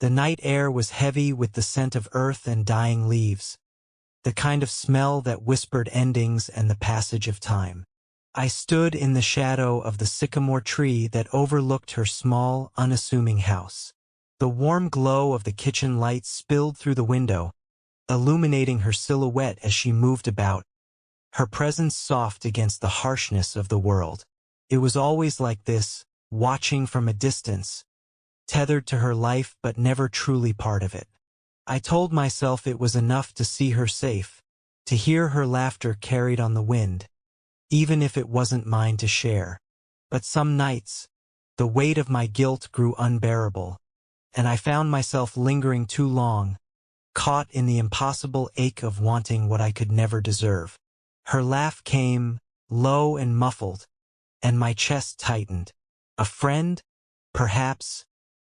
The night air was heavy with the scent of earth and dying leaves, the kind of smell that whispered endings and the passage of time. I stood in the shadow of the sycamore tree that overlooked her small, unassuming house. The warm glow of the kitchen light spilled through the window, illuminating her silhouette as she moved about, her presence soft against the harshness of the world. It was always like this, watching from a distance, tethered to her life but never truly part of it. I told myself it was enough to see her safe, to hear her laughter carried on the wind, even if it wasn't mine to share. But some nights, the weight of my guilt grew unbearable, and I found myself lingering too long, caught in the impossible ache of wanting what I could never deserve. Her laugh came, low and muffled, and my chest tightened. A friend, perhaps,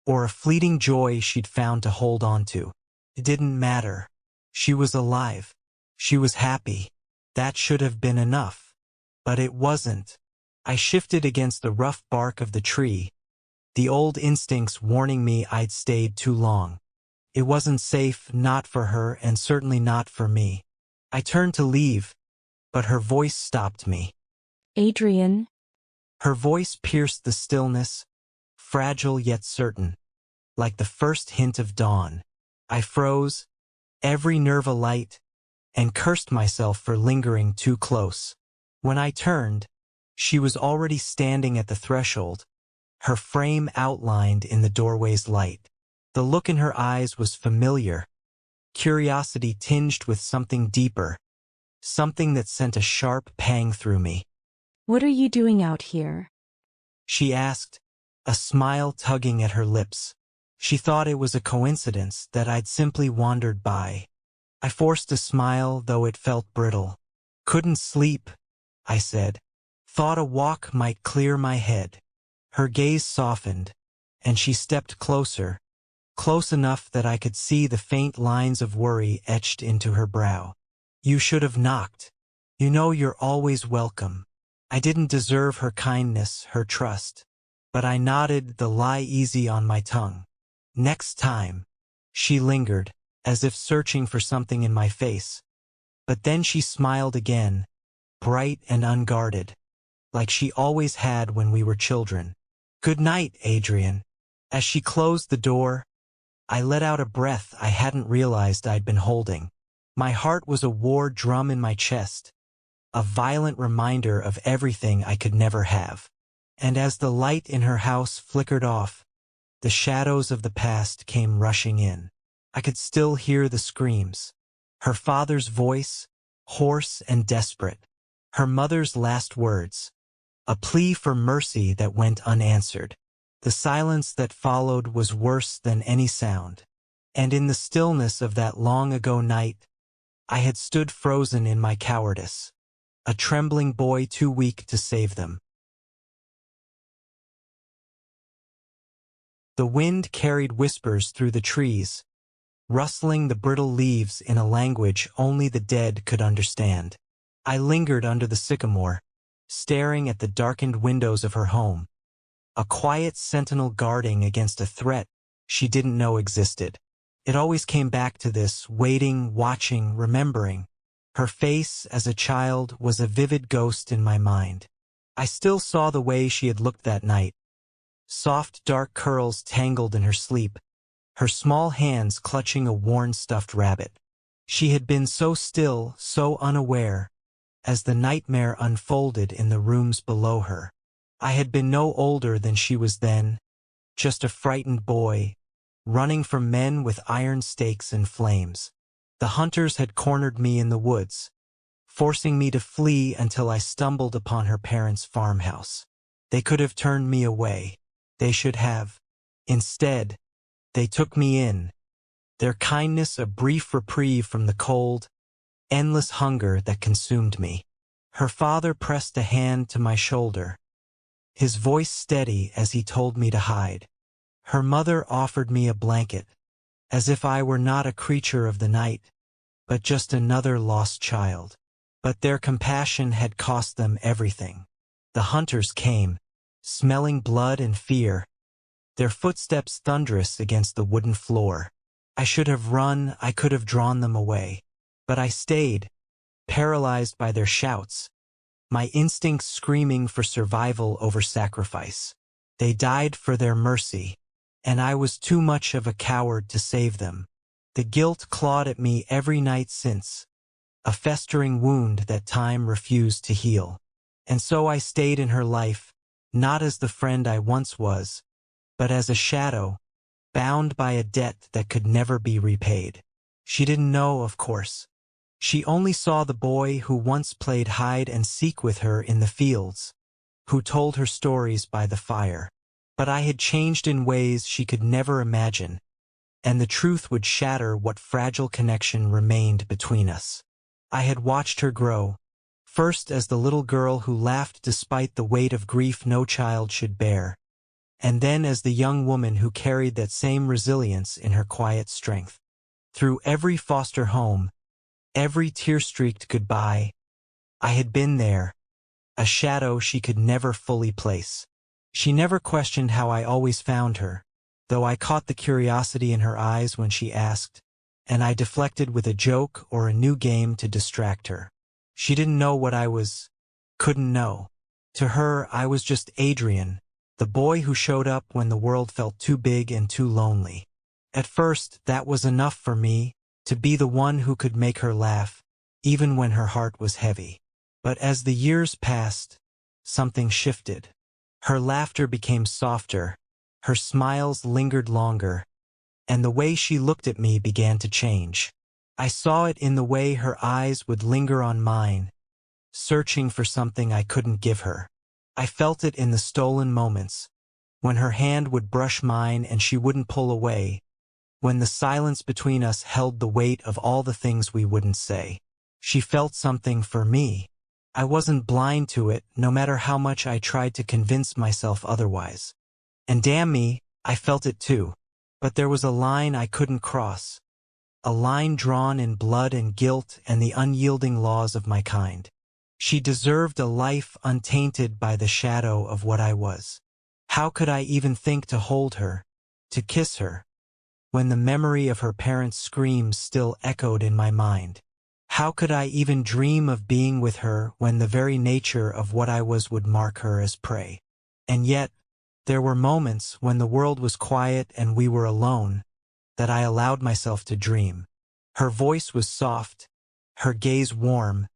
or a fleeting joy she'd found to hold on to. It didn't matter. She was alive. She was happy. That should have been enough. But it wasn't. I shifted against the rough bark of the tree, the old instincts warning me I'd stayed too long. It wasn't safe, not for her and certainly not for me. I turned to leave, but her voice stopped me. Adrian. Her voice pierced the stillness, fragile yet certain, like the first hint of dawn. I froze, every nerve alight, and cursed myself for lingering too close. When I turned, she was already standing at the threshold, her frame outlined in the doorway's light. The look in her eyes was familiar, curiosity tinged with something deeper, something that sent a sharp pang through me. What are you doing out here? She asked, a smile tugging at her lips. She thought it was a coincidence that I'd simply wandered by. I forced a smile, though it felt brittle. Couldn't sleep, I said. Thought a walk might clear my head. Her gaze softened, and she stepped closer, close enough that I could see the faint lines of worry etched into her brow. You should have knocked. You know you're always welcome. I didn't deserve her kindness, her trust. But I nodded, the lie easy on my tongue. Next time. She lingered, as if searching for something in my face. But then she smiled again, bright and unguarded, like she always had when we were children. Good night, Adrian. As she closed the door, I let out a breath I hadn't realized I'd been holding. My heart was a war drum in my chest, a violent reminder of everything I could never have. And as the light in her house flickered off, the shadows of the past came rushing in. I could still hear the screams. Her father's voice, hoarse and desperate. Her mother's last words, a plea for mercy that went unanswered. The silence that followed was worse than any sound. And in the stillness of that long-ago night, I had stood frozen in my cowardice, a trembling boy too weak to save them. The wind carried whispers through the trees, rustling the brittle leaves in a language only the dead could understand. I lingered under the sycamore, staring at the darkened windows of her home, a quiet sentinel guarding against a threat she didn't know existed. It always came back to this, waiting, watching, remembering. Her face, as a child, was a vivid ghost in my mind. I still saw the way she had looked that night. Soft dark curls tangled in her sleep, her small hands clutching a worn stuffed rabbit. She had been so still, so unaware, as the nightmare unfolded in the rooms below her. I had been no older than she was then, just a frightened boy, running from men with iron stakes and flames. The hunters had cornered me in the woods, forcing me to flee until I stumbled upon her parents' farmhouse. They could have turned me away. They should have. Instead, they took me in, their kindness a brief reprieve from the cold, endless hunger that consumed me. Her father pressed a hand to my shoulder, his voice steady as he told me to hide. Her mother offered me a blanket, as if I were not a creature of the night, but just another lost child. But their compassion had cost them everything. The hunters came, smelling blood and fear, their footsteps thunderous against the wooden floor. I should have run, I could have drawn them away. But I stayed, paralyzed by their shouts, my instincts screaming for survival over sacrifice. They died for their mercy, and I was too much of a coward to save them. The guilt clawed at me every night since, a festering wound that time refused to heal. And so I stayed in her life, not as the friend I once was, but as a shadow, bound by a debt that could never be repaid. She didn't know, of course. She only saw the boy who once played hide and seek with her in the fields, who told her stories by the fire. But I had changed in ways she could never imagine, and the truth would shatter what fragile connection remained between us. I had watched her grow, first as the little girl who laughed despite the weight of grief no child should bear, and then as the young woman who carried that same resilience in her quiet strength. Through every foster home, every tear-streaked goodbye, I had been there, a shadow she could never fully place. She never questioned how I always found her, though I caught the curiosity in her eyes when she asked, and I deflected with a joke or a new game to distract her. She didn't know what I couldn't know. To her, I was just Adrian, the boy who showed up when the world felt too big and too lonely. At first, that was enough for me, to be the one who could make her laugh, even when her heart was heavy. But as the years passed, something shifted. Her laughter became softer, her smiles lingered longer, and the way she looked at me began to change. I saw it in the way her eyes would linger on mine, searching for something I couldn't give her. I felt it in the stolen moments, when her hand would brush mine and she wouldn't pull away, when the silence between us held the weight of all the things we wouldn't say. She felt something for me. I wasn't blind to it, no matter how much I tried to convince myself otherwise. And damn me, I felt it too. But there was a line I couldn't cross. A line drawn in blood and guilt and the unyielding laws of my kind. She deserved a life untainted by the shadow of what I was. How could I even think to hold her, to kiss her, when the memory of her parents' screams still echoed in my mind? How could I even dream of being with her when the very nature of what I was would mark her as prey? And yet, there were moments when the world was quiet and we were alone, that I allowed myself to dream. Her voice was soft, her gaze warm,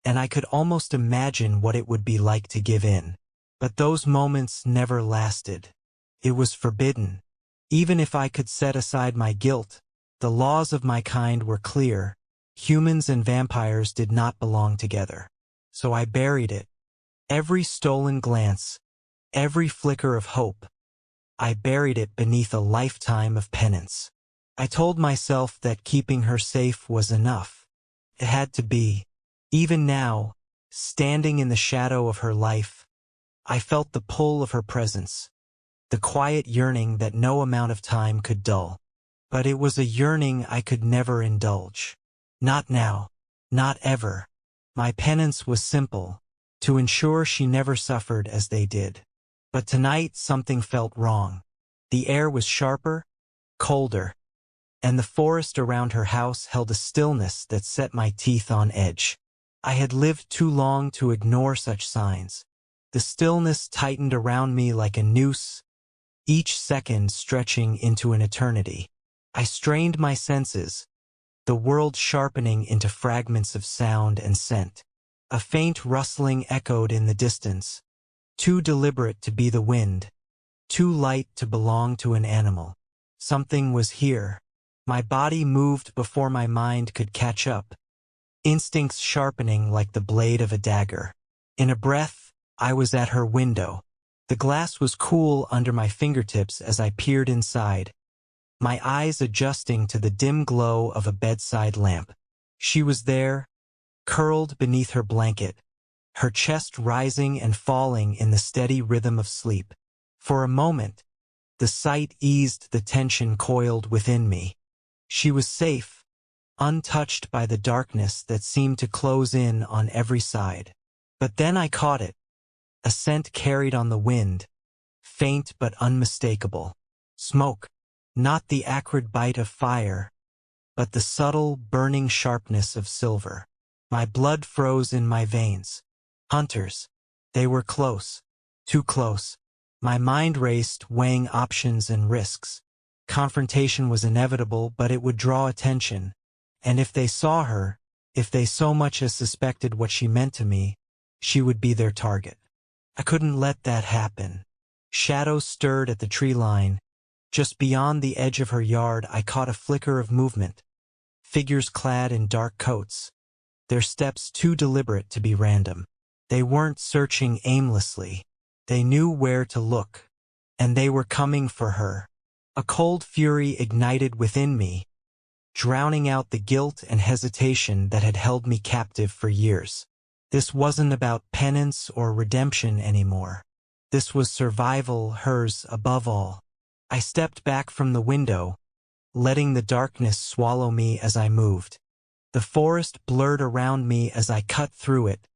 and I could almost imagine what it would be like to give in. But those moments never lasted. It was forbidden. Even if I could set aside my guilt, the laws of my kind were clear. Humans and vampires did not belong together. So I buried it. Every stolen glance, every flicker of hope, I buried it beneath a lifetime of penance. I told myself that keeping her safe was enough. It had to be. Even now, standing in the shadow of her life, I felt the pull of her presence, the quiet yearning that no amount of time could dull. But it was a yearning I could never indulge. Not now. Not ever. My penance was simple, to ensure she never suffered as they did. But tonight something felt wrong. The air was sharper, colder, and the forest around her house held a stillness that set my teeth on edge. I had lived too long to ignore such signs. The stillness tightened around me like a noose, each second stretching into an eternity. I strained my senses, the world sharpening into fragments of sound and scent. A faint rustling echoed in the distance, too deliberate to be the wind, too light to belong to an animal. Something was here. My body moved before my mind could catch up, instincts sharpening like the blade of a dagger. In a breath, I was at her window. The glass was cool under my fingertips as I peered inside, my eyes adjusting to the dim glow of a bedside lamp. She was there, curled beneath her blanket, her chest rising and falling in the steady rhythm of sleep. For a moment, the sight eased the tension coiled within me. She was safe, untouched by the darkness that seemed to close in on every side. But then I caught it, a scent carried on the wind, faint but unmistakable. Smoke. Not the acrid bite of fire, but the subtle, burning sharpness of silver. My blood froze in my veins. Hunters. They were close. Too close. My mind raced, weighing options and risks. Confrontation was inevitable, but it would draw attention. And if they saw her, if they so much as suspected what she meant to me, she would be their target. I couldn't let that happen. Shadows stirred at the tree line. Just beyond the edge of her yard, I caught a flicker of movement. Figures clad in dark coats. Their steps too deliberate to be random. They weren't searching aimlessly. They knew where to look. And they were coming for her. A cold fury ignited within me, drowning out the guilt and hesitation that had held me captive for years. This wasn't about penance or redemption anymore. This was survival, hers above all. I stepped back from the window, letting the darkness swallow me as I moved. The forest blurred around me as I cut through it,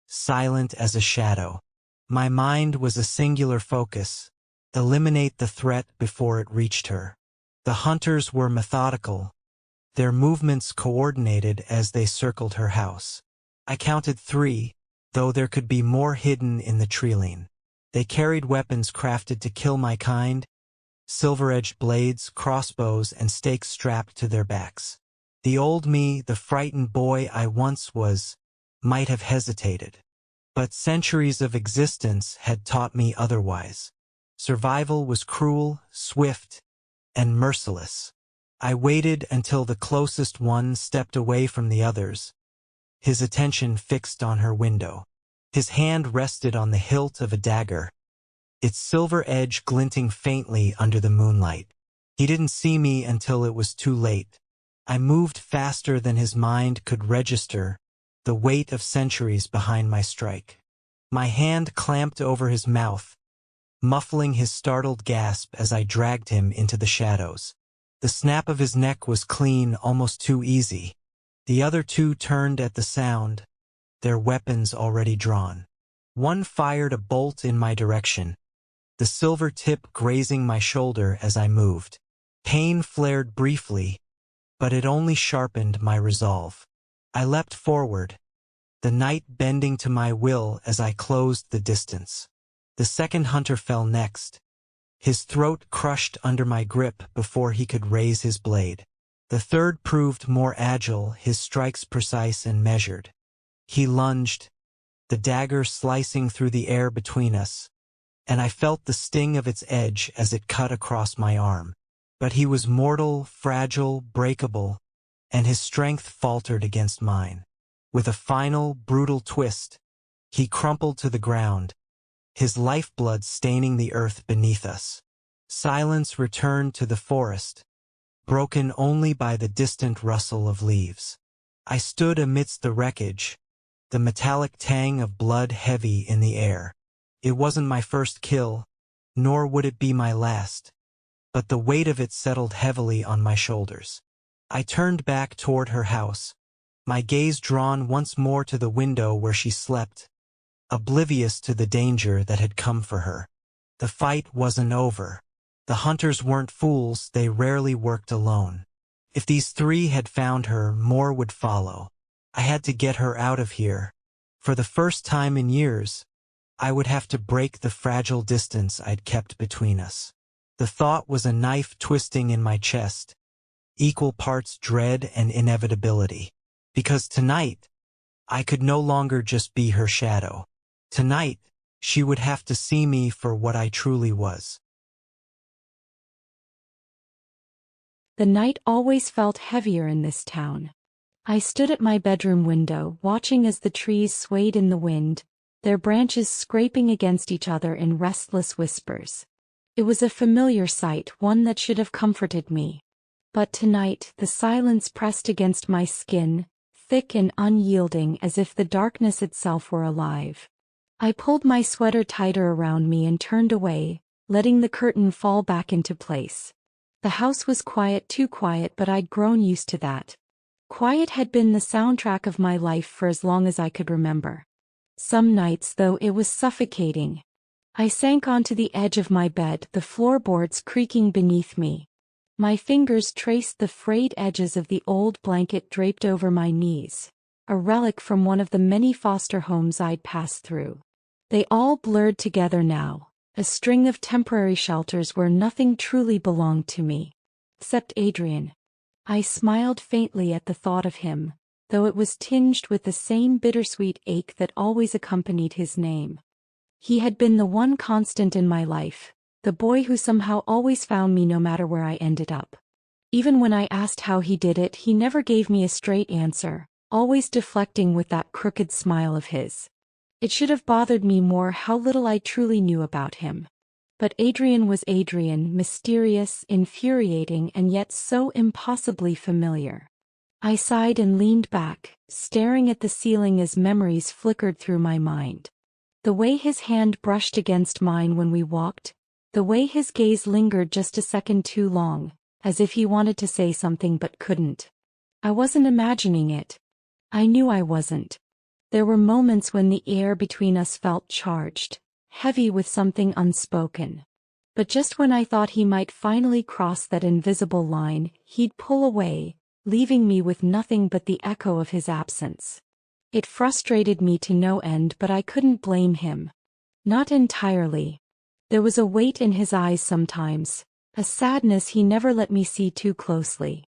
silent as a shadow. My mind was a singular focus: eliminate the threat before it reached her. The hunters were methodical, their movements coordinated as they circled her house. I counted 3, though there could be more hidden in the treeline. They carried weapons crafted to kill my kind: silver-edged blades, crossbows, and stakes strapped to their backs. The old me, the frightened boy I once was, might have hesitated. But centuries of existence had taught me otherwise. Survival was cruel, swift, and merciless. I waited until the closest one stepped away from the others, his attention fixed on her window. His hand rested on the hilt of a dagger, its silver edge glinting faintly under the moonlight. He didn't see me until it was too late. I moved faster than his mind could register, the weight of centuries behind my strike. My hand clamped over his mouth, muffling his startled gasp as I dragged him into the shadows. The snap of his neck was clean, almost too easy. The other 2 turned at the sound, their weapons already drawn. One fired a bolt in my direction, the silver tip grazing my shoulder as I moved. Pain flared briefly, but it only sharpened my resolve. I leapt forward, the night bending to my will as I closed the distance. The second hunter fell next, his throat crushed under my grip before he could raise his blade. The third proved more agile, his strikes precise and measured. He lunged, the dagger slicing through the air between us, and I felt the sting of its edge as it cut across my arm. But he was mortal, fragile, breakable, and his strength faltered against mine. With a final, brutal twist, he crumpled to the ground, his lifeblood staining the earth beneath us. Silence returned to the forest, broken only by the distant rustle of leaves. I stood amidst the wreckage, the metallic tang of blood heavy in the air. It wasn't my first kill, nor would it be my last, but the weight of it settled heavily on my shoulders. I turned back toward her house, my gaze drawn once more to the window where she slept, oblivious to the danger that had come for her. The fight wasn't over. The hunters weren't fools, they rarely worked alone. If these 3 had found her, more would follow. I had to get her out of here. For the first time in years, I would have to break the fragile distance I'd kept between us. The thought was a knife twisting in my chest, equal parts dread and inevitability. Because tonight, I could no longer just be her shadow. Tonight, she would have to see me for what I truly was. The night always felt heavier in this town. I stood at my bedroom window, watching as the trees swayed in the wind, their branches scraping against each other in restless whispers. It was a familiar sight, one that should have comforted me. But tonight, the silence pressed against my skin, thick and unyielding as if the darkness itself were alive. I pulled my sweater tighter around me and turned away, letting the curtain fall back into place. The house was quiet, too quiet, but I'd grown used to that. Quiet had been the soundtrack of my life for as long as I could remember. Some nights, though, it was suffocating. I sank onto the edge of my bed, the floorboards creaking beneath me. My fingers traced the frayed edges of the old blanket draped over my knees, a relic from one of the many foster homes I'd passed through. They all blurred together now, a string of temporary shelters where nothing truly belonged to me. Except Adrian. I smiled faintly at the thought of him, though it was tinged with the same bittersweet ache that always accompanied his name. He had been the one constant in my life, the boy who somehow always found me no matter where I ended up. Even when I asked how he did it, he never gave me a straight answer, always deflecting with that crooked smile of his. It should have bothered me more how little I truly knew about him. But Adrian was Adrian, mysterious, infuriating, and yet so impossibly familiar. I sighed and leaned back, staring at the ceiling as memories flickered through my mind. The way his hand brushed against mine when we walked, the way his gaze lingered just a second too long, as if he wanted to say something but couldn't. I wasn't imagining it. I knew I wasn't. There were moments when the air between us felt charged, heavy with something unspoken. But just when I thought he might finally cross that invisible line, he'd pull away, leaving me with nothing but the echo of his absence. It frustrated me to no end, but I couldn't blame him. Not entirely. There was a weight in his eyes sometimes, a sadness he never let me see too closely.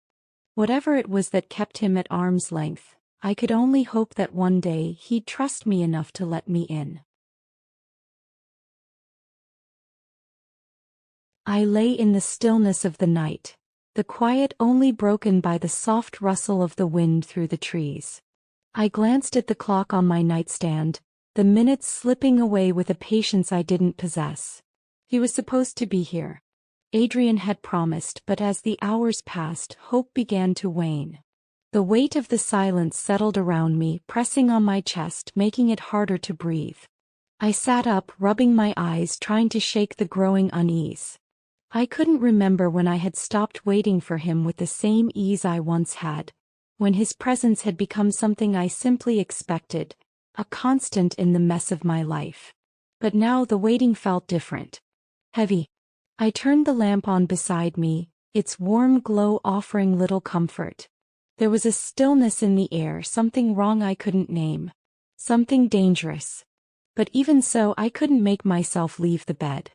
Whatever it was that kept him at arm's length, I could only hope that one day he'd trust me enough to let me in. I lay in the stillness of the night, the quiet only broken by the soft rustle of the wind through the trees. I glanced at the clock on my nightstand, the minutes slipping away with a patience I didn't possess. He was supposed to be here. Adrian had promised, but as the hours passed, hope began to wane. The weight of the silence settled around me, pressing on my chest, making it harder to breathe. I sat up, rubbing my eyes, trying to shake the growing unease. I couldn't remember when I had stopped waiting for him with the same ease I once had, when his presence had become something I simply expected, a constant in the mess of my life. But now the waiting felt different. Heavy. I turned the lamp on beside me, its warm glow offering little comfort. There was a stillness in the air, something wrong I couldn't name. Something dangerous. But even so, I couldn't make myself leave the bed.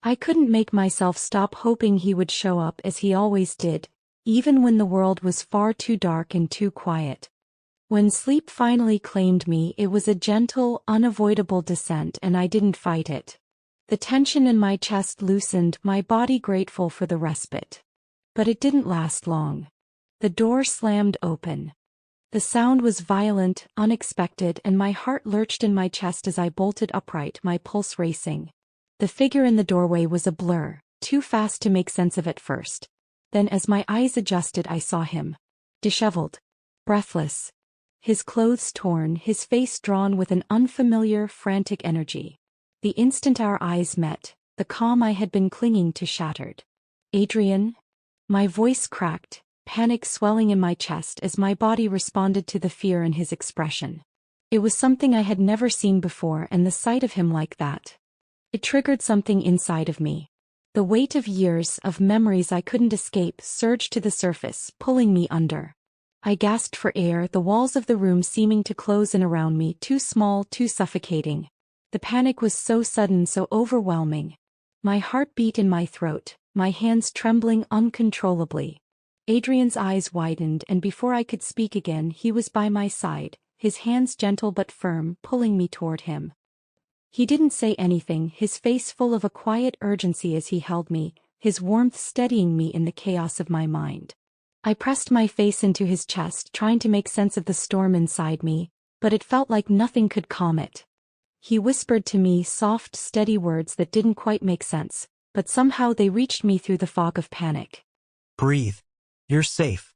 I couldn't make myself stop hoping he would show up as he always did, even when the world was far too dark and too quiet. When sleep finally claimed me, it was a gentle, unavoidable descent, and I didn't fight it. The tension in my chest loosened, my body grateful for the respite. But it didn't last long. The door slammed open. The sound was violent, unexpected, and my heart lurched in my chest as I bolted upright, my pulse racing. The figure in the doorway was a blur, too fast to make sense of at first. Then as my eyes adjusted, I saw him. Disheveled. Breathless. His clothes torn, his face drawn with an unfamiliar, frantic energy. The instant our eyes met, the calm I had been clinging to shattered. Adrian? My voice cracked, panic swelling in my chest as my body responded to the fear in his expression. It was something I had never seen before, and the sight of him like that. It triggered something inside of me. The weight of years, of memories I couldn't escape, surged to the surface, pulling me under. I gasped for air, the walls of the room seeming to close in around me, too small, too suffocating. The panic was so sudden, so overwhelming. My heart beat in my throat, my hands trembling uncontrollably. Adrian's eyes widened, and before I could speak again, he was by my side, his hands gentle but firm, pulling me toward him. He didn't say anything, his face full of a quiet urgency as he held me, his warmth steadying me in the chaos of my mind. I pressed my face into his chest, trying to make sense of the storm inside me, but it felt like nothing could calm it. He whispered to me soft, steady words that didn't quite make sense, but somehow they reached me through the fog of panic. Breathe. You're safe.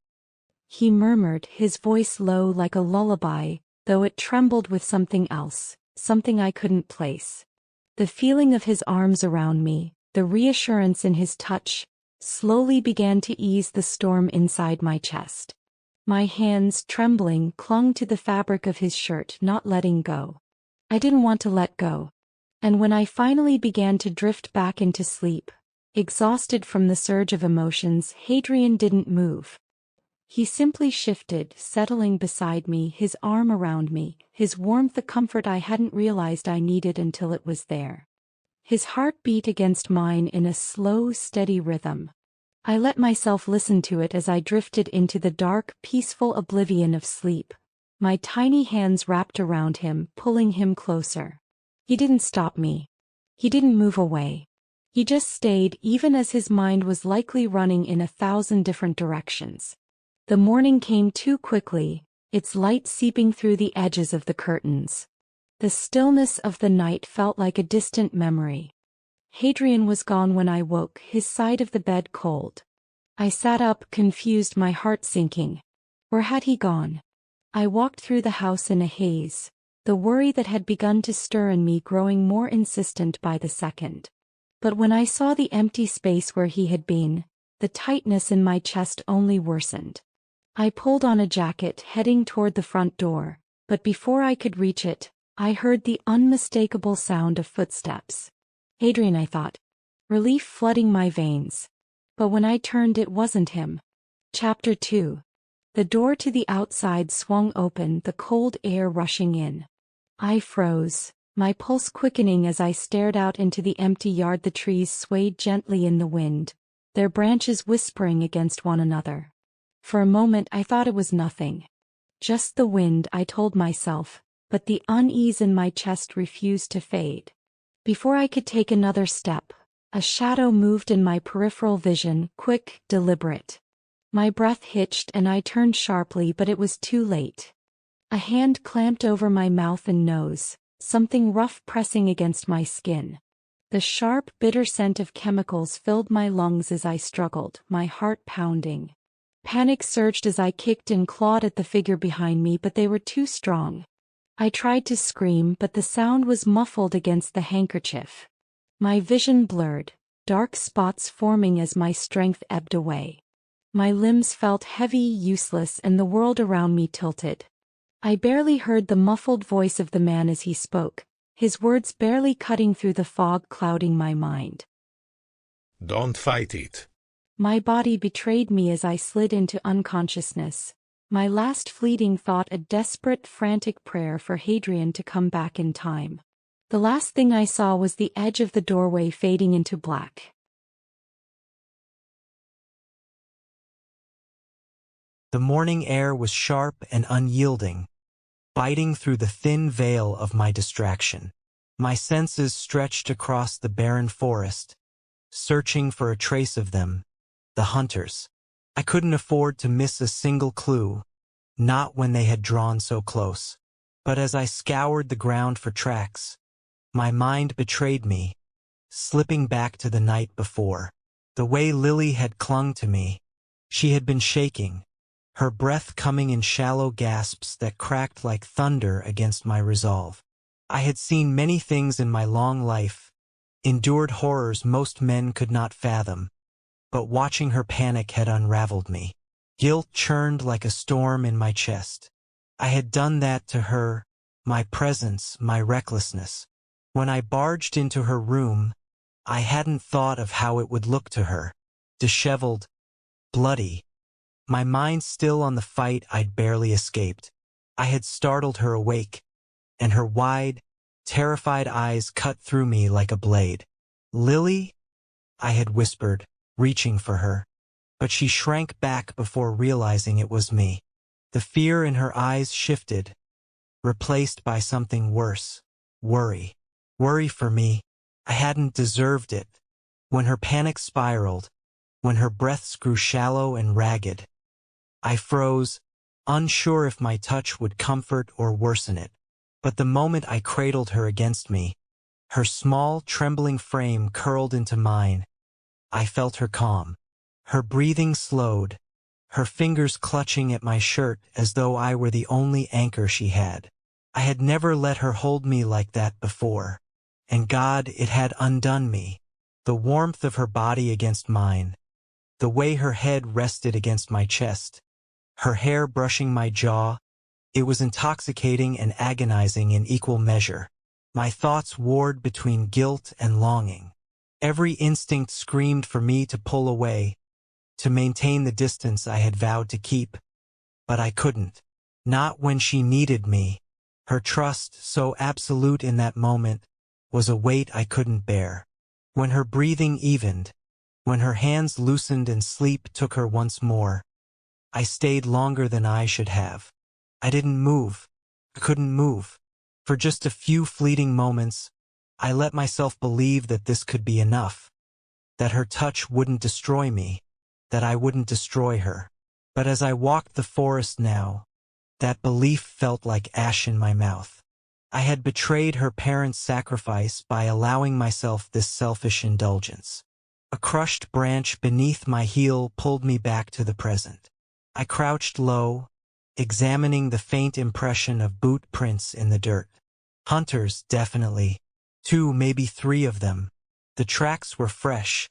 He murmured, his voice low like a lullaby, though it trembled with something else, something I couldn't place. The feeling of his arms around me, the reassurance in his touch, slowly began to ease the storm inside my chest. My hands, trembling, clung to the fabric of his shirt, not letting go. I didn't want to let go. And when I finally began to drift back into sleep, exhausted from the surge of emotions, Adrian didn't move. He simply shifted, settling beside me, his arm around me, his warmth a comfort I hadn't realized I needed until it was there. His heart beat against mine in a slow, steady rhythm. I let myself listen to it as I drifted into the dark, peaceful oblivion of sleep, my tiny hands wrapped around him, pulling him closer. He didn't stop me. He didn't move away. He just stayed, even as his mind was likely running in 1,000 different directions. The morning came too quickly, its light seeping through the edges of the curtains. The stillness of the night felt like a distant memory. Adrian was gone when I woke, his side of the bed cold. I sat up, confused, my heart sinking. Where had he gone? I walked through the house in a haze, the worry that had begun to stir in me growing more insistent by the second. But when I saw the empty space where he had been, the tightness in my chest only worsened. I pulled on a jacket, heading toward the front door, but before I could reach it, I heard the unmistakable sound of footsteps. Adrian, I thought, relief flooding my veins. But when I turned, it wasn't him. Chapter 2. The door to the outside swung open, the cold air rushing in. I froze, my pulse quickening as I stared out into the empty yard. The trees swayed gently in the wind, their branches whispering against one another. For a moment I thought it was nothing. Just the wind, I told myself, but the unease in my chest refused to fade. Before I could take another step, a shadow moved in my peripheral vision, quick, deliberate. My breath hitched and I turned sharply, but it was too late. A hand clamped over my mouth and nose, something rough pressing against my skin. The sharp, bitter scent of chemicals filled my lungs as I struggled, my heart pounding. Panic surged as I kicked and clawed at the figure behind me, but they were too strong. I tried to scream, but the sound was muffled against the handkerchief. My vision blurred, dark spots forming as my strength ebbed away. My limbs felt heavy, useless, and the world around me tilted. I barely heard the muffled voice of the man as he spoke, his words barely cutting through the fog clouding my mind. Don't fight it. My body betrayed me as I slid into unconsciousness, my last fleeting thought a desperate, frantic prayer for Adrian to come back in time. The last thing I saw was the edge of the doorway fading into black. The morning air was sharp and unyielding, biting through the thin veil of my distraction. My senses stretched across the barren forest, searching for a trace of them, the hunters. I couldn't afford to miss a single clue, not when they had drawn so close. But as I scoured the ground for tracks, my mind betrayed me, slipping back to the night before. The way Lily had clung to me. She had been shaking, her breath coming in shallow gasps that cracked like thunder against my resolve. I had seen many things in my long life, endured horrors most men could not fathom, but watching her panic had unraveled me. Guilt churned like a storm in my chest. I had done that to her, my presence, my recklessness. When I barged into her room, I hadn't thought of how it would look to her. Disheveled, bloody, my mind still on the fight I'd barely escaped. I had startled her awake, and her wide, terrified eyes cut through me like a blade. "Lily?" I had whispered, reaching for her. But she shrank back before realizing it was me. The fear in her eyes shifted, replaced by something worse. Worry. Worry for me. I hadn't deserved it. When her panic spiraled, when her breaths grew shallow and ragged, I froze, unsure if my touch would comfort or worsen it. But the moment I cradled her against me, her small, trembling frame curled into mine, I felt her calm. Her breathing slowed, her fingers clutching at my shirt as though I were the only anchor she had. I had never let her hold me like that before. And God, it had undone me. The warmth of her body against mine, the way her head rested against my chest, her hair brushing my jaw, it was intoxicating and agonizing in equal measure. My thoughts warred between guilt and longing. Every instinct screamed for me to pull away, to maintain the distance I had vowed to keep. But I couldn't. Not when she needed me. Her trust, so absolute in that moment, was a weight I couldn't bear. When her breathing evened, when her hands loosened and sleep took her once more, I stayed longer than I should have. I didn't move. I couldn't move. For just a few fleeting moments, I let myself believe that this could be enough, that her touch wouldn't destroy me, that I wouldn't destroy her. But as I walked the forest now, that belief felt like ash in my mouth. I had betrayed her parents' sacrifice by allowing myself this selfish indulgence. A crushed branch beneath my heel pulled me back to the present. I crouched low, examining the faint impression of boot prints in the dirt. Hunters, definitely. 2, maybe 3 of them. The tracks were fresh,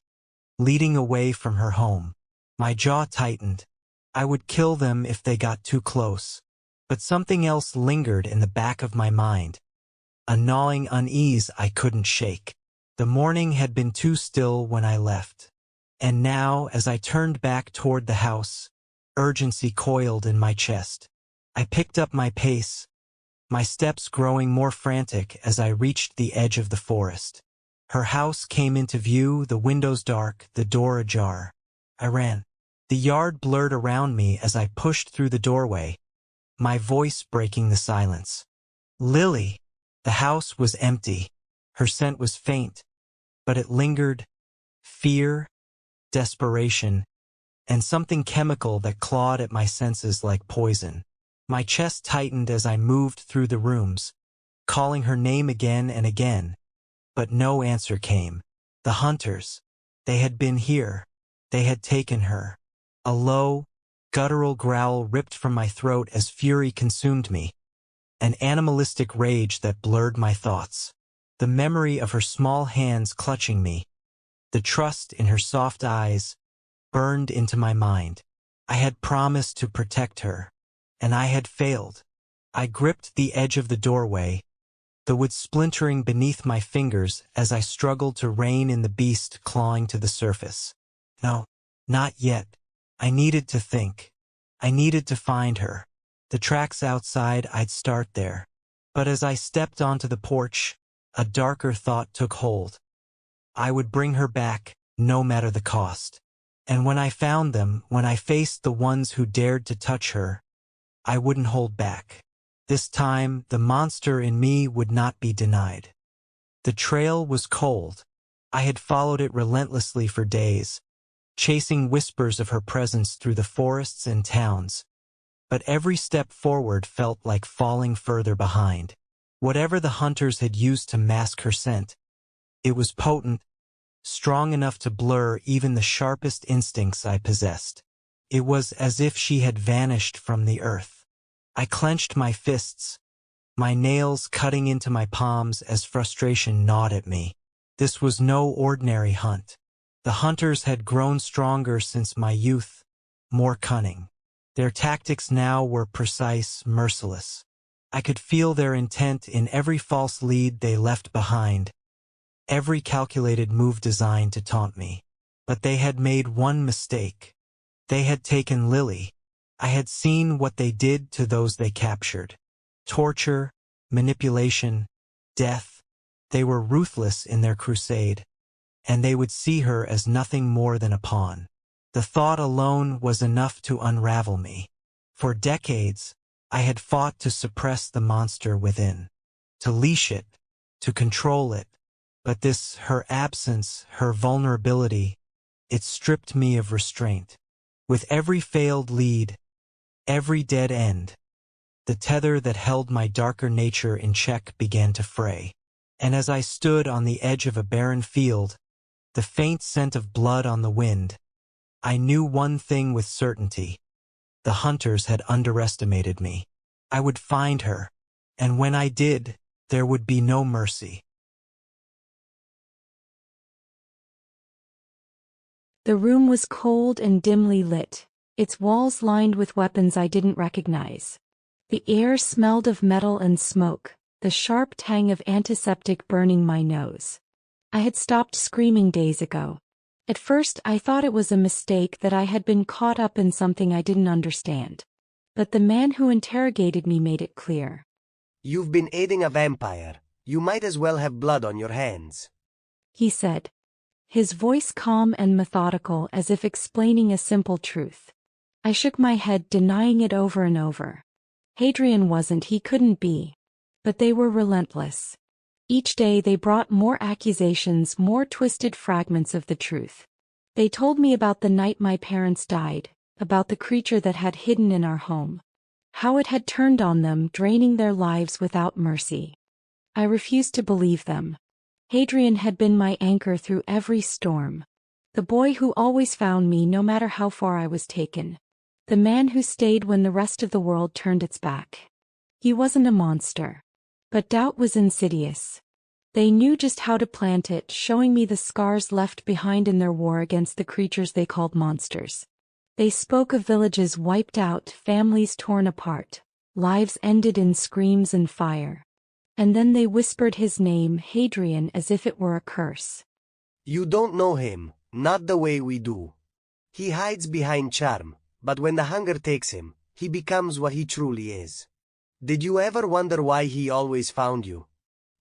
leading away from her home. My jaw tightened. I would kill them if they got too close. But something else lingered in the back of my mind. A gnawing unease I couldn't shake. The morning had been too still when I left. And now, as I turned back toward the house, urgency coiled in my chest. I picked up my pace, my steps growing more frantic as I reached the edge of the forest. Her house came into view, the windows dark, the door ajar. I ran. The yard blurred around me as I pushed through the doorway, my voice breaking the silence. Lily! The house was empty. Her scent was faint, but it lingered. Fear, desperation, and something chemical that clawed at my senses like poison. My chest tightened as I moved through the rooms, calling her name again and again, but no answer came. The hunters, they had been here. They had taken her. A low, guttural growl ripped from my throat as fury consumed me, an animalistic rage that blurred my thoughts. The memory of her small hands clutching me, the trust in her soft eyes, burned into my mind. I had promised to protect her, and I had failed. I gripped the edge of the doorway, the wood splintering beneath my fingers as I struggled to rein in the beast clawing to the surface. No, not yet. I needed to think. I needed to find her. The tracks outside, I'd start there. But as I stepped onto the porch, a darker thought took hold. I would bring her back, no matter the cost. And when I found them, when I faced the ones who dared to touch her, I wouldn't hold back. This time, the monster in me would not be denied. The trail was cold. I had followed it relentlessly for days, chasing whispers of her presence through the forests and towns. But every step forward felt like falling further behind. Whatever the hunters had used to mask her scent, it was potent, strong enough to blur even the sharpest instincts I possessed. It was as if she had vanished from the earth. I clenched my fists, my nails cutting into my palms as frustration gnawed at me. This was no ordinary hunt. The hunters had grown stronger since my youth, more cunning. Their tactics now were precise, merciless. I could feel their intent in every false lead they left behind, every calculated move designed to taunt me. But they had made one mistake. They had taken Lily. I had seen what they did to those they captured. Torture, manipulation, death. They were ruthless in their crusade, and they would see her as nothing more than a pawn. The thought alone was enough to unravel me. For decades, I had fought to suppress the monster within, to leash it, to control it. But this, her absence, her vulnerability, it stripped me of restraint. With every failed lead, every dead end, the tether that held my darker nature in check began to fray. And as I stood on the edge of a barren field, the faint scent of blood on the wind, I knew one thing with certainty. The hunters had underestimated me. I would find her, and when I did, there would be no mercy. The room was cold and dimly lit, its walls lined with weapons I didn't recognize. The air smelled of metal and smoke, the sharp tang of antiseptic burning my nose. I had stopped screaming days ago. At first I thought it was a mistake, that I had been caught up in something I didn't understand. But the man who interrogated me made it clear. "You've been aiding a vampire. You might as well have blood on your hands," he said, his voice calm and methodical, as if explaining a simple truth. I shook my head, denying it over and over. Adrian wasn't, he couldn't be. But they were relentless. Each day they brought more accusations, more twisted fragments of the truth. They told me about the night my parents died, about the creature that had hidden in our home. How it had turned on them, draining their lives without mercy. I refused to believe them. Adrian had been my anchor through every storm. The boy who always found me no matter how far I was taken. The man who stayed when the rest of the world turned its back. He wasn't a monster. But doubt was insidious. They knew just how to plant it, showing me the scars left behind in their war against the creatures they called monsters. They spoke of villages wiped out, families torn apart, lives ended in screams and fire. And then they whispered his name, Adrian, as if it were a curse. "You don't know him, not the way we do. He hides behind charm, but when the hunger takes him, he becomes what he truly is. Did you ever wonder why he always found you?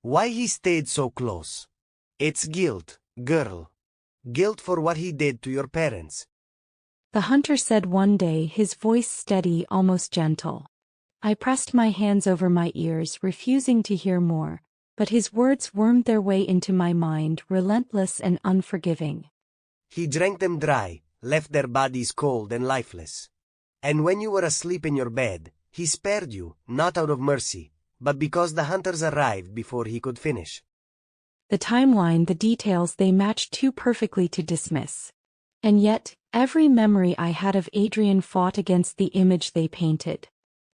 Why he stayed so close? It's guilt, girl. Guilt for what he did to your parents." The hunter said one day, his voice steady, almost gentle. I pressed my hands over my ears, refusing to hear more, but his words wormed their way into my mind, relentless and unforgiving. "He drank them dry, left their bodies cold and lifeless. And when you were asleep in your bed, he spared you, not out of mercy, but because the hunters arrived before he could finish." The timeline, the details, they matched too perfectly to dismiss. And yet, every memory I had of Adrian fought against the image they painted.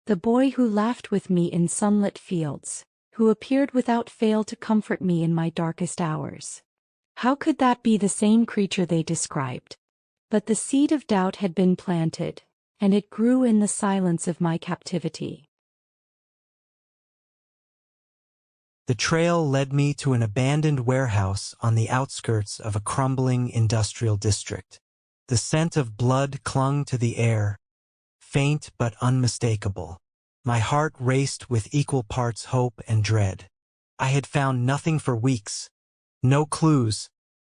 The boy who laughed with me in sunlit fields, who appeared without fail to comfort me in my darkest hours. How could that be the same creature they described? But the seed of doubt had been planted, and it grew in the silence of my captivity. The trail led me to an abandoned warehouse on the outskirts of a crumbling industrial district. The scent of blood clung to the air, faint but unmistakable. My heart raced with equal parts hope and dread. I had found nothing for weeks. No clues,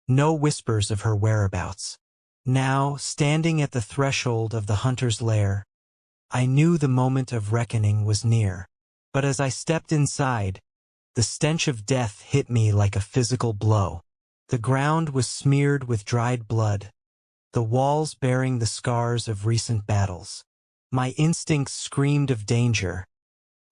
no whispers of her whereabouts. Now, standing at the threshold of the hunter's lair, I knew the moment of reckoning was near. But as I stepped inside, the stench of death hit me like a physical blow. The ground was smeared with dried blood, the walls bearing the scars of recent battles. My instincts screamed of danger,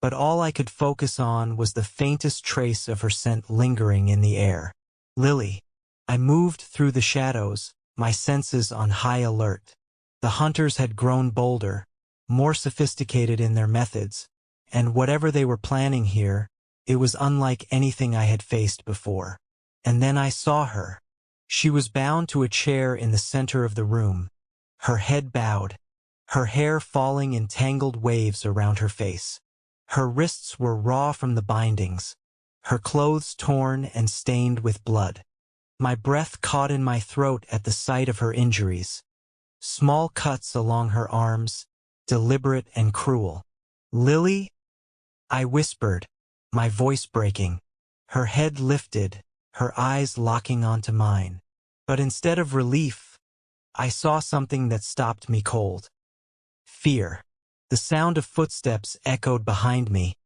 but all I could focus on was the faintest trace of her scent lingering in the air. Lily. I moved through the shadows, my senses on high alert. The hunters had grown bolder, more sophisticated in their methods, and whatever they were planning here, it was unlike anything I had faced before. And then I saw her. She was bound to a chair in the center of the room, her head bowed, her hair falling in tangled waves around her face. Her wrists were raw from the bindings, her clothes torn and stained with blood. My breath caught in my throat at the sight of her injuries. Small cuts along her arms, deliberate and cruel. "Lily?" I whispered, my voice breaking. Her head lifted, her eyes locking onto mine. But instead of relief, I saw something that stopped me cold. Fear. The sound of footsteps echoed behind me,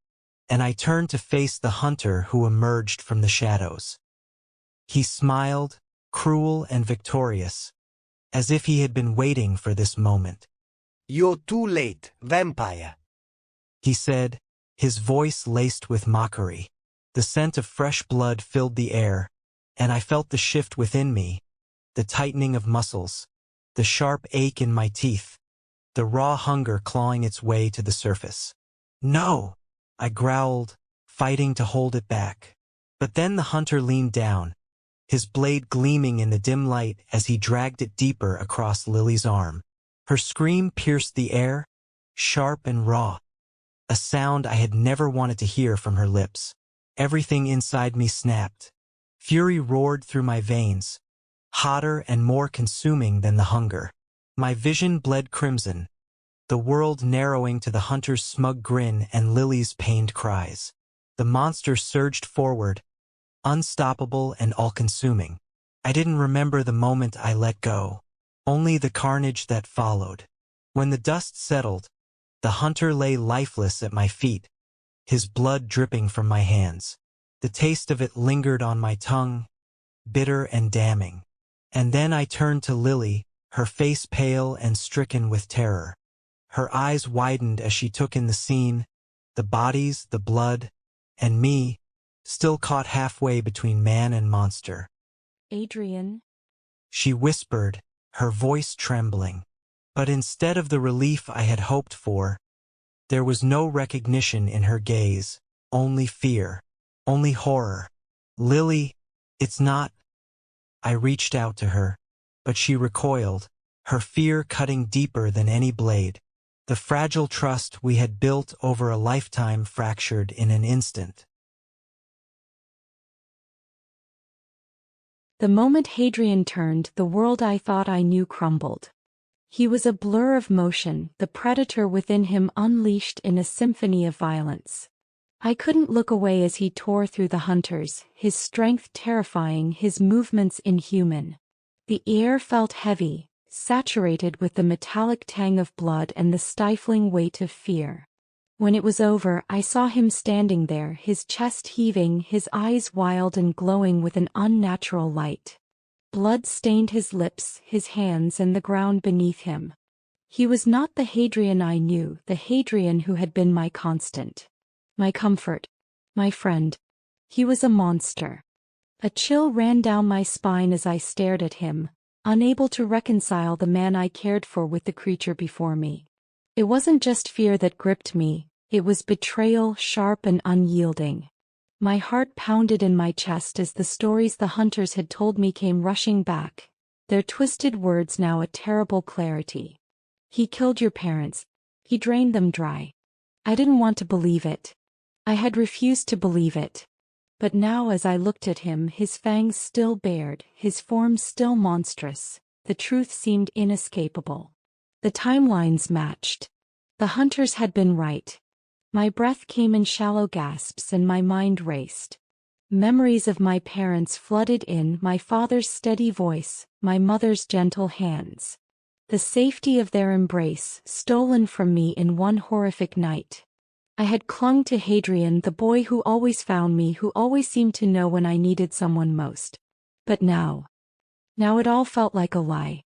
and I turned to face the hunter who emerged from the shadows. He smiled, cruel and victorious, as if he had been waiting for this moment. "You're too late, vampire," he said, his voice laced with mockery. The scent of fresh blood filled the air, and I felt the shift within me, the tightening of muscles, the sharp ache in my teeth, the raw hunger clawing its way to the surface. "No!" I growled, fighting to hold it back. But then the hunter leaned down, his blade gleaming in the dim light as he dragged it deeper across Lily's arm. Her scream pierced the air, sharp and raw, a sound I had never wanted to hear from her lips. Everything inside me snapped. Fury roared through my veins, hotter and more consuming than the hunger. My vision bled crimson, the world narrowing to the hunter's smug grin and Lily's pained cries. The monster surged forward, unstoppable and all-consuming. I didn't remember the moment I let go, only the carnage that followed. When the dust settled, the hunter lay lifeless at my feet, his blood dripping from my hands. The taste of it lingered on my tongue, bitter and damning. And then I turned to Lily, her face pale and stricken with terror. Her eyes widened as she took in the scene, the bodies, the blood, and me, still caught halfway between man and monster. Adrian? She whispered, her voice trembling. But instead of the relief I had hoped for, there was no recognition in her gaze, only fear, only horror. Lily, it's not. I reached out to her, but she recoiled, her fear cutting deeper than any blade. The fragile trust we had built over a lifetime fractured in an instant. The moment Adrian turned, the world I thought I knew crumbled. He was a blur of motion, the predator within him unleashed in a symphony of violence. I couldn't look away as he tore through the hunters, his strength terrifying, his movements inhuman. The air felt heavy, saturated with the metallic tang of blood and the stifling weight of fear. When it was over, I saw him standing there, his chest heaving, his eyes wild and glowing with an unnatural light. Blood stained his lips, his hands, and the ground beneath him. He was not the Adrian I knew, the Adrian who had been my constant, my comfort, my friend. He was a monster. A chill ran down my spine as I stared at him, unable to reconcile the man I cared for with the creature before me. It wasn't just fear that gripped me, it was betrayal, sharp and unyielding. My heart pounded in my chest as the stories the hunters had told me came rushing back, their twisted words now a terrible clarity. He killed your parents. He drained them dry. I didn't want to believe it. I had refused to believe it. But now as I looked at him, his fangs still bared, his form still monstrous, the truth seemed inescapable. The timelines matched. The hunters had been right. My breath came in shallow gasps and my mind raced. Memories of my parents flooded in, my father's steady voice, my mother's gentle hands. The safety of their embrace, stolen from me in one horrific night. I had clung to Adrian, the boy who always found me, who always seemed to know when I needed someone most. But now it all felt like a lie.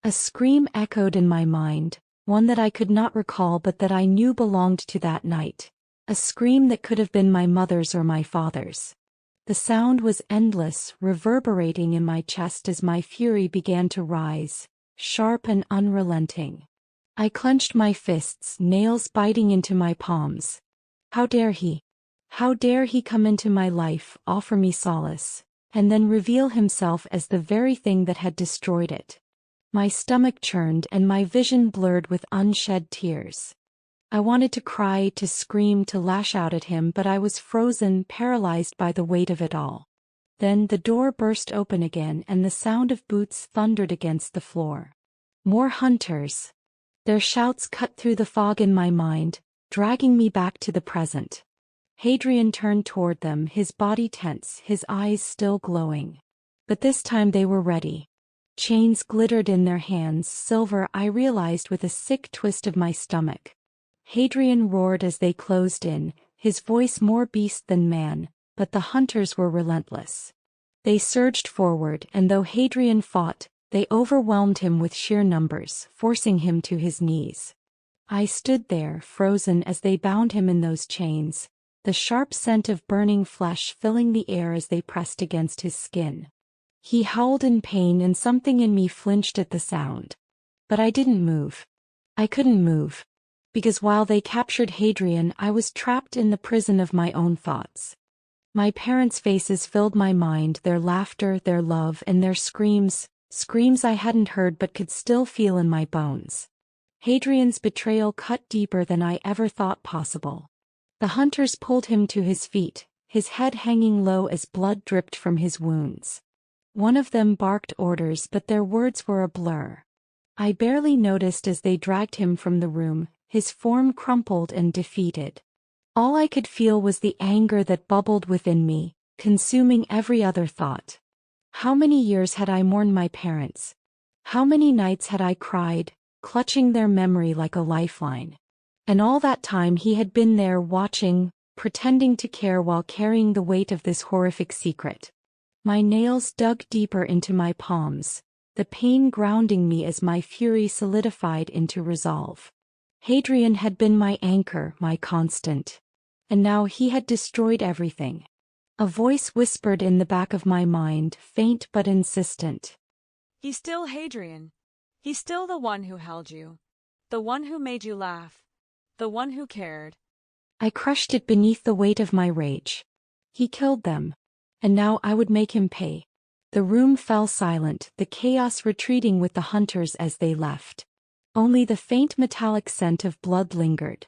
A scream echoed in my mind, one that I could not recall but that I knew belonged to that night. A scream that could have been my mother's or my father's. The sound was endless, reverberating in my chest as my fury began to rise, sharp and unrelenting. I clenched my fists, nails biting into my palms. How dare he? How dare he come into my life, offer me solace, and then reveal himself as the very thing that had destroyed it? My stomach churned and my vision blurred with unshed tears. I wanted to cry, to scream, to lash out at him, but I was frozen, paralyzed by the weight of it all. Then the door burst open again and the sound of boots thundered against the floor. More hunters. Their shouts cut through the fog in my mind, dragging me back to the present. Adrian turned toward them, his body tense, his eyes still glowing. But this time they were ready. Chains glittered in their hands, silver, I realized with a sick twist of my stomach. Adrian roared as they closed in, his voice more beast than man, but the hunters were relentless. They surged forward, and though Adrian fought, they overwhelmed him with sheer numbers, forcing him to his knees. I stood there, frozen as they bound him in those chains, the sharp scent of burning flesh filling the air as they pressed against his skin. He howled in pain and something in me flinched at the sound. But I didn't move. I couldn't move. Because while they captured Adrian, I was trapped in the prison of my own thoughts. My parents' faces filled my mind, their laughter, their love, and their screams I hadn't heard but could still feel in my bones. Adrian's betrayal cut deeper than I ever thought possible. The hunters pulled him to his feet, his head hanging low as blood dripped from his wounds. One of them barked orders, but their words were a blur. I barely noticed as they dragged him from the room, his form crumpled and defeated. All I could feel was the anger that bubbled within me, consuming every other thought. How many years had I mourned my parents? How many nights had I cried, clutching their memory like a lifeline? And all that time he had been there watching, pretending to care while carrying the weight of this horrific secret. My nails dug deeper into my palms, the pain grounding me as my fury solidified into resolve. Adrian had been my anchor, my constant. And now he had destroyed everything. A voice whispered in the back of my mind, faint but insistent. He's still Adrian. He's still the one who held you. The one who made you laugh. The one who cared. I crushed it beneath the weight of my rage. He killed them. And now I would make him pay. The room fell silent, the chaos retreating with the hunters as they left. Only the faint metallic scent of blood lingered.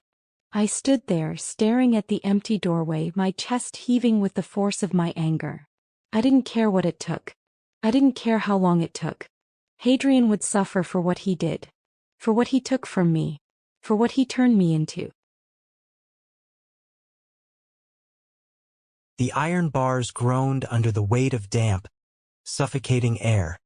I stood there, staring at the empty doorway, my chest heaving with the force of my anger. I didn't care what it took. I didn't care how long it took. Adrian would suffer for what he did. For what he took from me. For what he turned me into. The iron bars groaned under the weight of damp, suffocating air,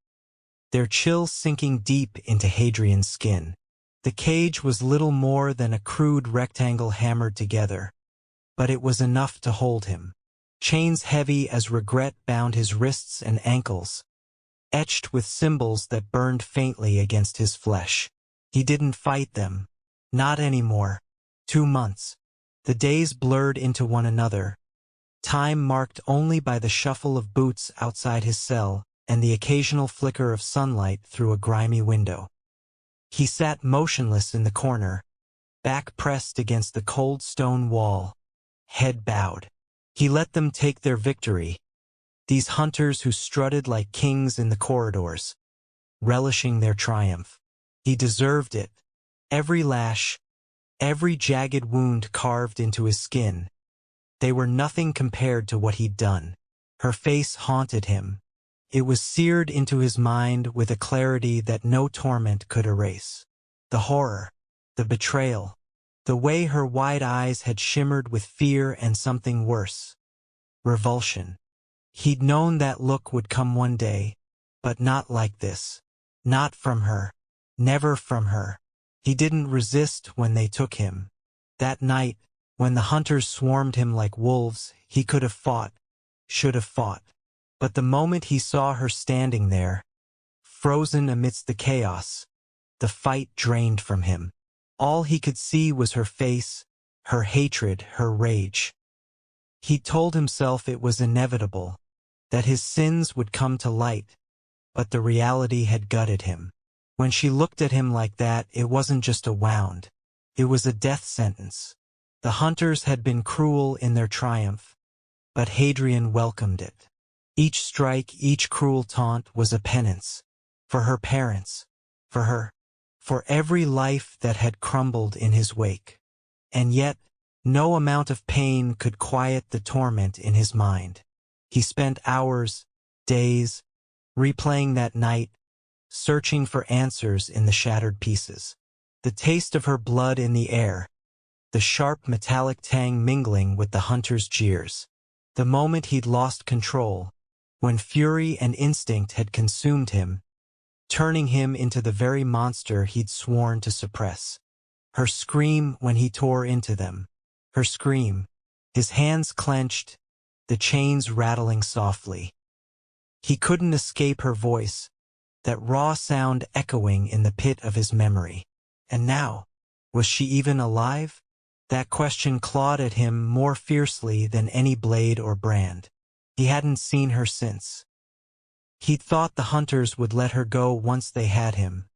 their chill sinking deep into Adrian's skin. The cage was little more than a crude rectangle hammered together, but it was enough to hold him. Chains heavy as regret bound his wrists and ankles, etched with symbols that burned faintly against his flesh. He didn't fight them. Not anymore. 2 months. The days blurred into one another, time marked only by the shuffle of boots outside his cell and the occasional flicker of sunlight through a grimy window. He sat motionless in the corner, back pressed against the cold stone wall, head bowed. He let them take their victory, these hunters who strutted like kings in the corridors, relishing their triumph. He deserved it. Every lash, every jagged wound carved into his skin. They were nothing compared to what he'd done. Her face haunted him. It was seared into his mind with a clarity that no torment could erase. The horror, the betrayal, the way her wide eyes had shimmered with fear and something worse. Revulsion. He'd known that look would come one day, but not like this. Not from her. Never from her. He didn't resist when they took him. That night, when the hunters swarmed him like wolves, he could have fought, should have fought. But the moment he saw her standing there, frozen amidst the chaos, the fight drained from him. All he could see was her face, her hatred, her rage. He told himself it was inevitable, that his sins would come to light, but the reality had gutted him. When she looked at him like that, it wasn't just a wound. It was a death sentence. The hunters had been cruel in their triumph, but Adrian welcomed it. Each strike, each cruel taunt was a penance. For her parents. For her. For every life that had crumbled in his wake. And yet, no amount of pain could quiet the torment in his mind. He spent hours, days, replaying that night, searching for answers in the shattered pieces. The taste of her blood in the air, the sharp metallic tang mingling with the hunter's jeers. The moment he'd lost control, when fury and instinct had consumed him, turning him into the very monster he'd sworn to suppress. Her scream when he tore into them. Her scream, his hands clenched, the chains rattling softly. He couldn't escape her voice, that raw sound echoing in the pit of his memory. And now, was she even alive? That question clawed at him more fiercely than any blade or brand. He hadn't seen her since. He'd thought the hunters would let her go once they had him,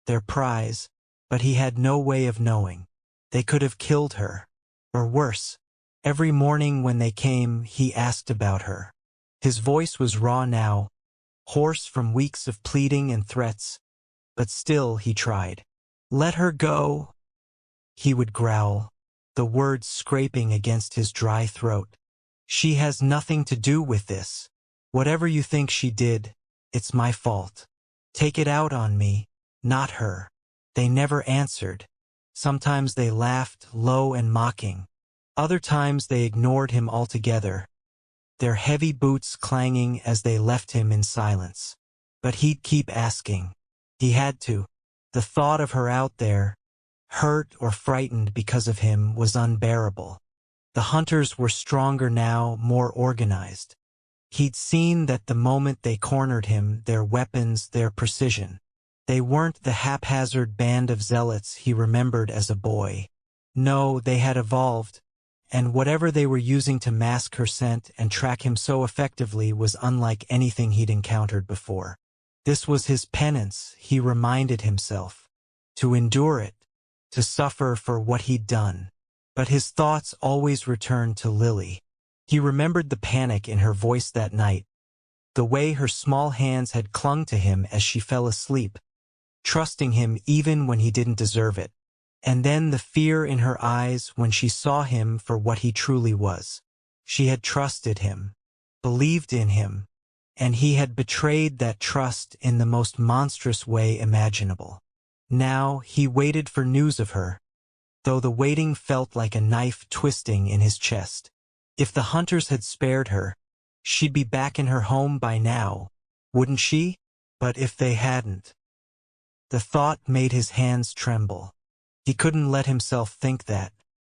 their prize, but he had no way of knowing. They could have killed her. Or worse, every morning when they came, he asked about her. His voice was raw now, hoarse from weeks of pleading and threats, but still he tried. "Let her go," he would growl, the words scraping against his dry throat. She has nothing to do with this. Whatever you think she did, it's my fault. Take it out on me, not her. They never answered. Sometimes they laughed, low and mocking. Other times they ignored him altogether, their heavy boots clanging as they left him in silence. But he'd keep asking. He had to. The thought of her out there, hurt or frightened because of him, was unbearable. The hunters were stronger now, more organized. He'd seen that the moment they cornered him, their weapons, their precision. They weren't the haphazard band of zealots he remembered as a boy. No, they had evolved, and whatever they were using to mask her scent and track him so effectively was unlike anything he'd encountered before. This was his penance, he reminded himself. To endure it, to suffer for what he'd done. But his thoughts always returned to Lily. He remembered the panic in her voice that night, the way her small hands had clung to him as she fell asleep, trusting him even when he didn't deserve it. And then the fear in her eyes when she saw him for what he truly was. She had trusted him, believed in him, and he had betrayed that trust in the most monstrous way imaginable. Now he waited for news of her, though the waiting felt like a knife twisting in his chest. If the hunters had spared her, she'd be back in her home by now, wouldn't she? But if they hadn't. The thought made his hands tremble. He couldn't let himself think that.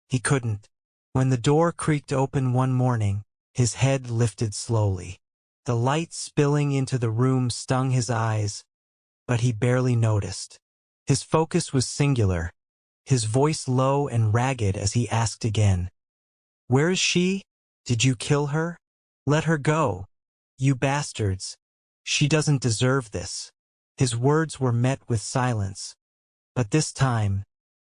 He couldn't. When the door creaked open one morning, his head lifted slowly. The light spilling into the room stung his eyes, but he barely noticed. His focus was singular, his voice low and ragged as he asked again. "Where is she? Did you kill her? Let her go. You bastards. She doesn't deserve this." His words were met with silence, but this time,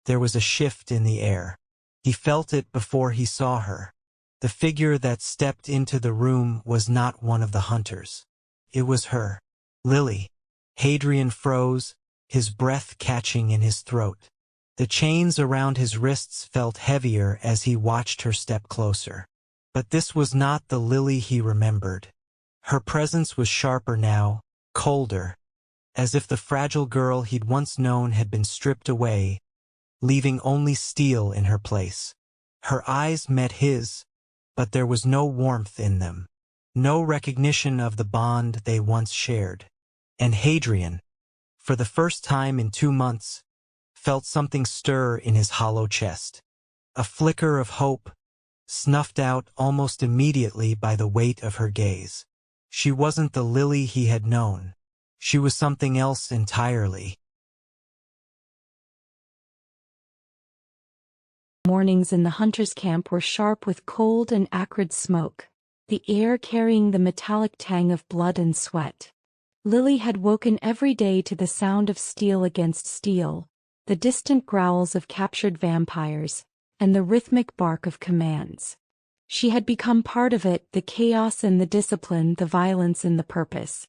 there was a shift in the air. He felt it before he saw her. The figure that stepped into the room was not one of the hunters. It was her. Lily. Adrian froze, his breath catching in his throat. The chains around his wrists felt heavier as he watched her step closer. But this was not the Lily he remembered. Her presence was sharper now, colder, as if the fragile girl he'd once known had been stripped away, leaving only steel in her place. Her eyes met his, but there was no warmth in them, no recognition of the bond they once shared. And Adrian, for the first time in 2 months, felt something stir in his hollow chest. A flicker of hope, snuffed out almost immediately by the weight of her gaze. She wasn't the Lily he had known. She was something else entirely. Mornings in the hunters' camp were sharp with cold and acrid smoke, the air carrying the metallic tang of blood and sweat. Lily had woken every day to the sound of steel against steel, the distant growls of captured vampires, and the rhythmic bark of commands. She had become part of it, the chaos and the discipline, the violence and the purpose.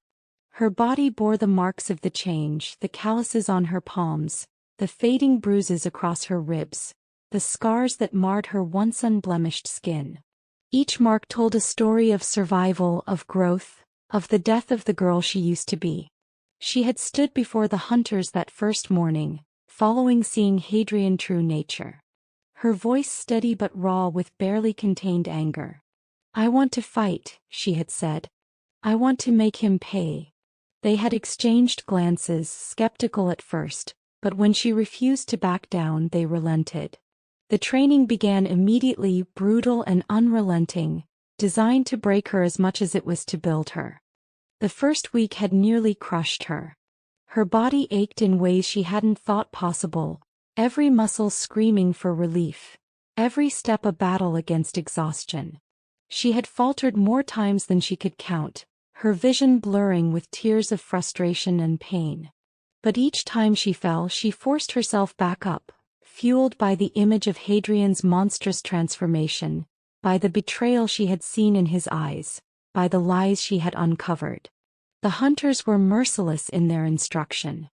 Her body bore the marks of the change, the calluses on her palms, the fading bruises across her ribs, the scars that marred her once unblemished skin. Each mark told a story of survival, of growth, of the death of the girl she used to be. She had stood before the hunters that first morning, following seeing Adrian true nature. Her voice steady but raw with barely contained anger. "I want to fight," she had said. "I want to make him pay." They had exchanged glances, skeptical at first, but when she refused to back down, they relented. The training began immediately, brutal and unrelenting, designed to break her as much as it was to build her. The first week had nearly crushed her. Her body ached in ways she hadn't thought possible, every muscle screaming for relief, every step a battle against exhaustion. She had faltered more times than she could count, her vision blurring with tears of frustration and pain. But each time she fell, she forced herself back up, fueled by the image of Adrian's monstrous transformation, by the betrayal she had seen in his eyes, by the lies she had uncovered. The hunters were merciless in their instruction.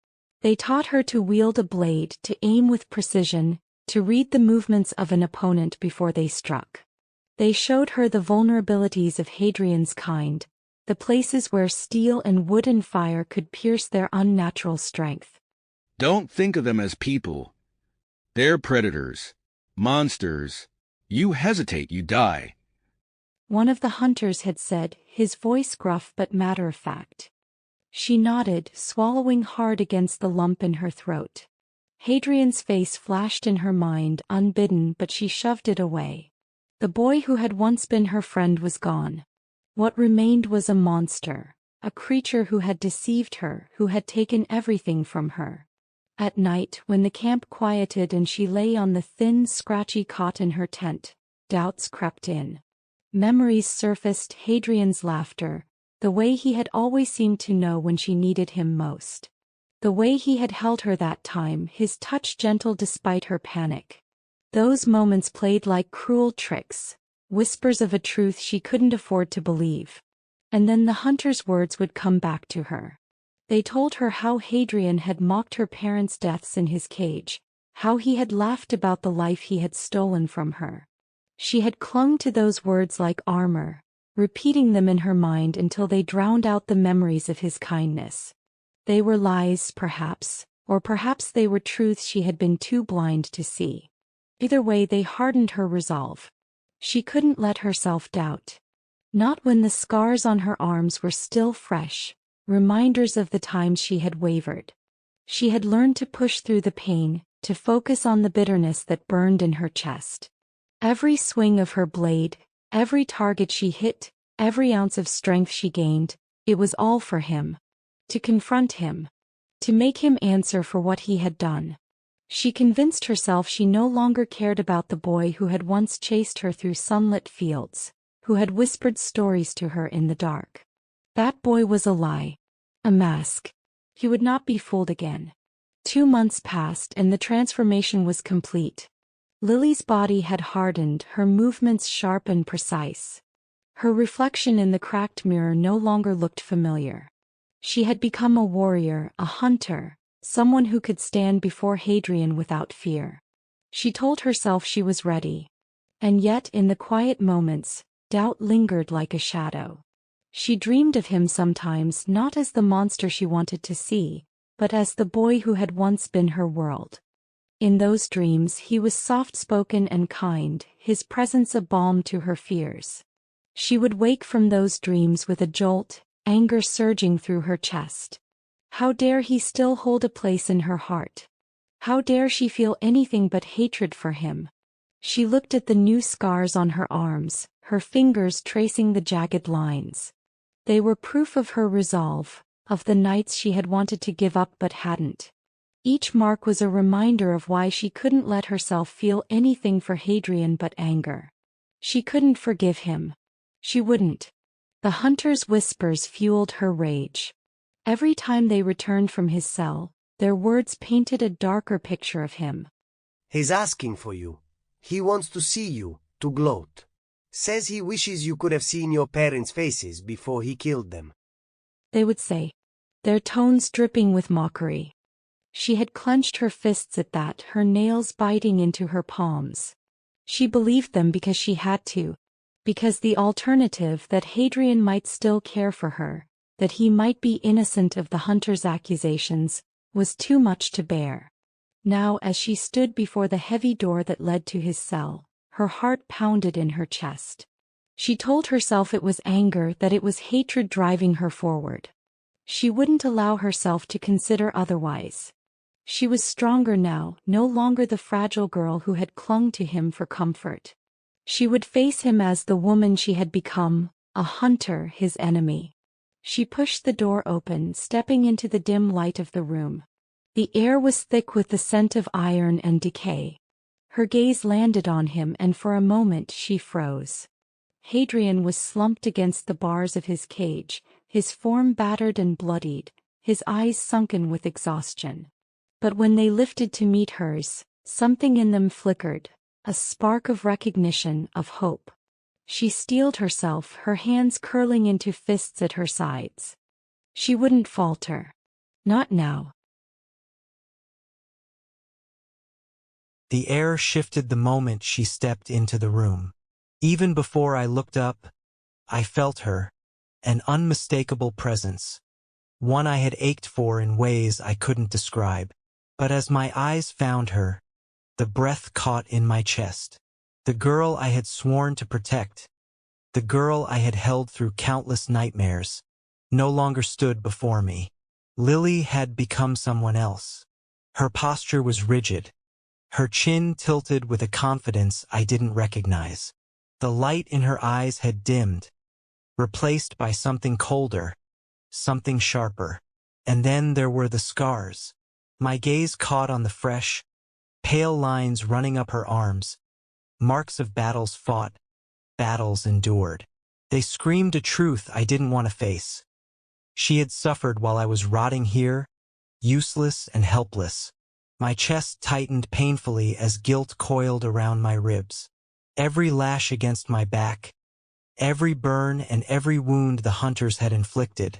They taught her to wield a blade, to aim with precision, to read the movements of an opponent before they struck. They showed her the vulnerabilities of Hadrian's kind, the places where steel and wood and fire could pierce their unnatural strength. Don't think of them as people. They're predators, monsters. You hesitate, you die. One of the hunters had said, his voice gruff but matter-of-fact. She nodded, swallowing hard against the lump in her throat. Hadrian's face flashed in her mind, unbidden, but she shoved it away. The boy who had once been her friend was gone. What remained was a monster, a creature who had deceived her, who had taken everything from her. At night, when the camp quieted and she lay on the thin, scratchy cot in her tent, doubts crept in. Memories surfaced, Hadrian's laughter, the way he had always seemed to know when she needed him most. The way he had held her that time, his touch gentle despite her panic. Those moments played like cruel tricks, whispers of a truth she couldn't afford to believe. And then the hunter's words would come back to her. They told her how Hadrian had mocked her parents' deaths in his cage, how he had laughed about the life he had stolen from her. She had clung to those words like armor, repeating them in her mind until they drowned out the memories of his kindness. They were lies, perhaps, or perhaps they were truths she had been too blind to see. Either way, they hardened her resolve. She couldn't let herself doubt. Not when the scars on her arms were still fresh, reminders of the times she had wavered. She had learned to push through the pain, to focus on the bitterness that burned in her chest. Every swing of her blade, every target she hit, every ounce of strength she gained, it was all for him. To confront him. To make him answer for what he had done. She convinced herself she no longer cared about the boy who had once chased her through sunlit fields, who had whispered stories to her in the dark. That boy was a lie. A mask. He would not be fooled again. 2 months passed and the transformation was complete. Lily's body had hardened, her movements sharp and precise. Her reflection in the cracked mirror no longer looked familiar. She had become a warrior, a hunter, someone who could stand before Hadrian without fear. She told herself she was ready. And yet, in the quiet moments, doubt lingered like a shadow. She dreamed of him sometimes not as the monster she wanted to see, but as the boy who had once been her world. In those dreams he was soft-spoken and kind, his presence a balm to her fears. She would wake from those dreams with a jolt, anger surging through her chest. How dare he still hold a place in her heart? How dare she feel anything but hatred for him? She looked at the new scars on her arms, her fingers tracing the jagged lines. They were proof of her resolve, of the nights she had wanted to give up but hadn't. Each mark was a reminder of why she couldn't let herself feel anything for Hadrian but anger. She couldn't forgive him. She wouldn't. The hunter's whispers fueled her rage. Every time they returned from his cell, their words painted a darker picture of him. He's asking for you. He wants to see you, to gloat. Says he wishes you could have seen your parents' faces before he killed them. They would say, their tones dripping with mockery. She had clenched her fists at that, her nails biting into her palms. She believed them because she had to, because the alternative, that Hadrian might still care for her, that he might be innocent of the hunter's accusations, was too much to bear. Now, as she stood before the heavy door that led to his cell, her heart pounded in her chest. She told herself it was anger, that it was hatred driving her forward. She wouldn't allow herself to consider otherwise. She was stronger now, no longer the fragile girl who had clung to him for comfort. She would face him as the woman she had become, a hunter, his enemy. She pushed the door open, stepping into the dim light of the room. The air was thick with the scent of iron and decay. Her gaze landed on him and for a moment she froze. Hadrian was slumped against the bars of his cage, his form battered and bloodied, his eyes sunken with exhaustion. But when they lifted to meet hers, something in them flickered, a spark of recognition, of hope. She steeled herself, her hands curling into fists at her sides. She wouldn't falter. Not now. The air shifted the moment she stepped into the room. Even before I looked up, I felt her, an unmistakable presence, one I had ached for in ways I couldn't describe. But as my eyes found her, the breath caught in my chest. The girl I had sworn to protect, the girl I had held through countless nightmares, no longer stood before me. Lily had become someone else. Her posture was rigid, her chin tilted with a confidence I didn't recognize. The light in her eyes had dimmed, replaced by something colder, something sharper. And then there were the scars. My gaze caught on the fresh, pale lines running up her arms, marks of battles fought, battles endured. They screamed a truth I didn't want to face. She had suffered while I was rotting here, useless and helpless. My chest tightened painfully as guilt coiled around my ribs. Every lash against my back, every burn and every wound the hunters had inflicted,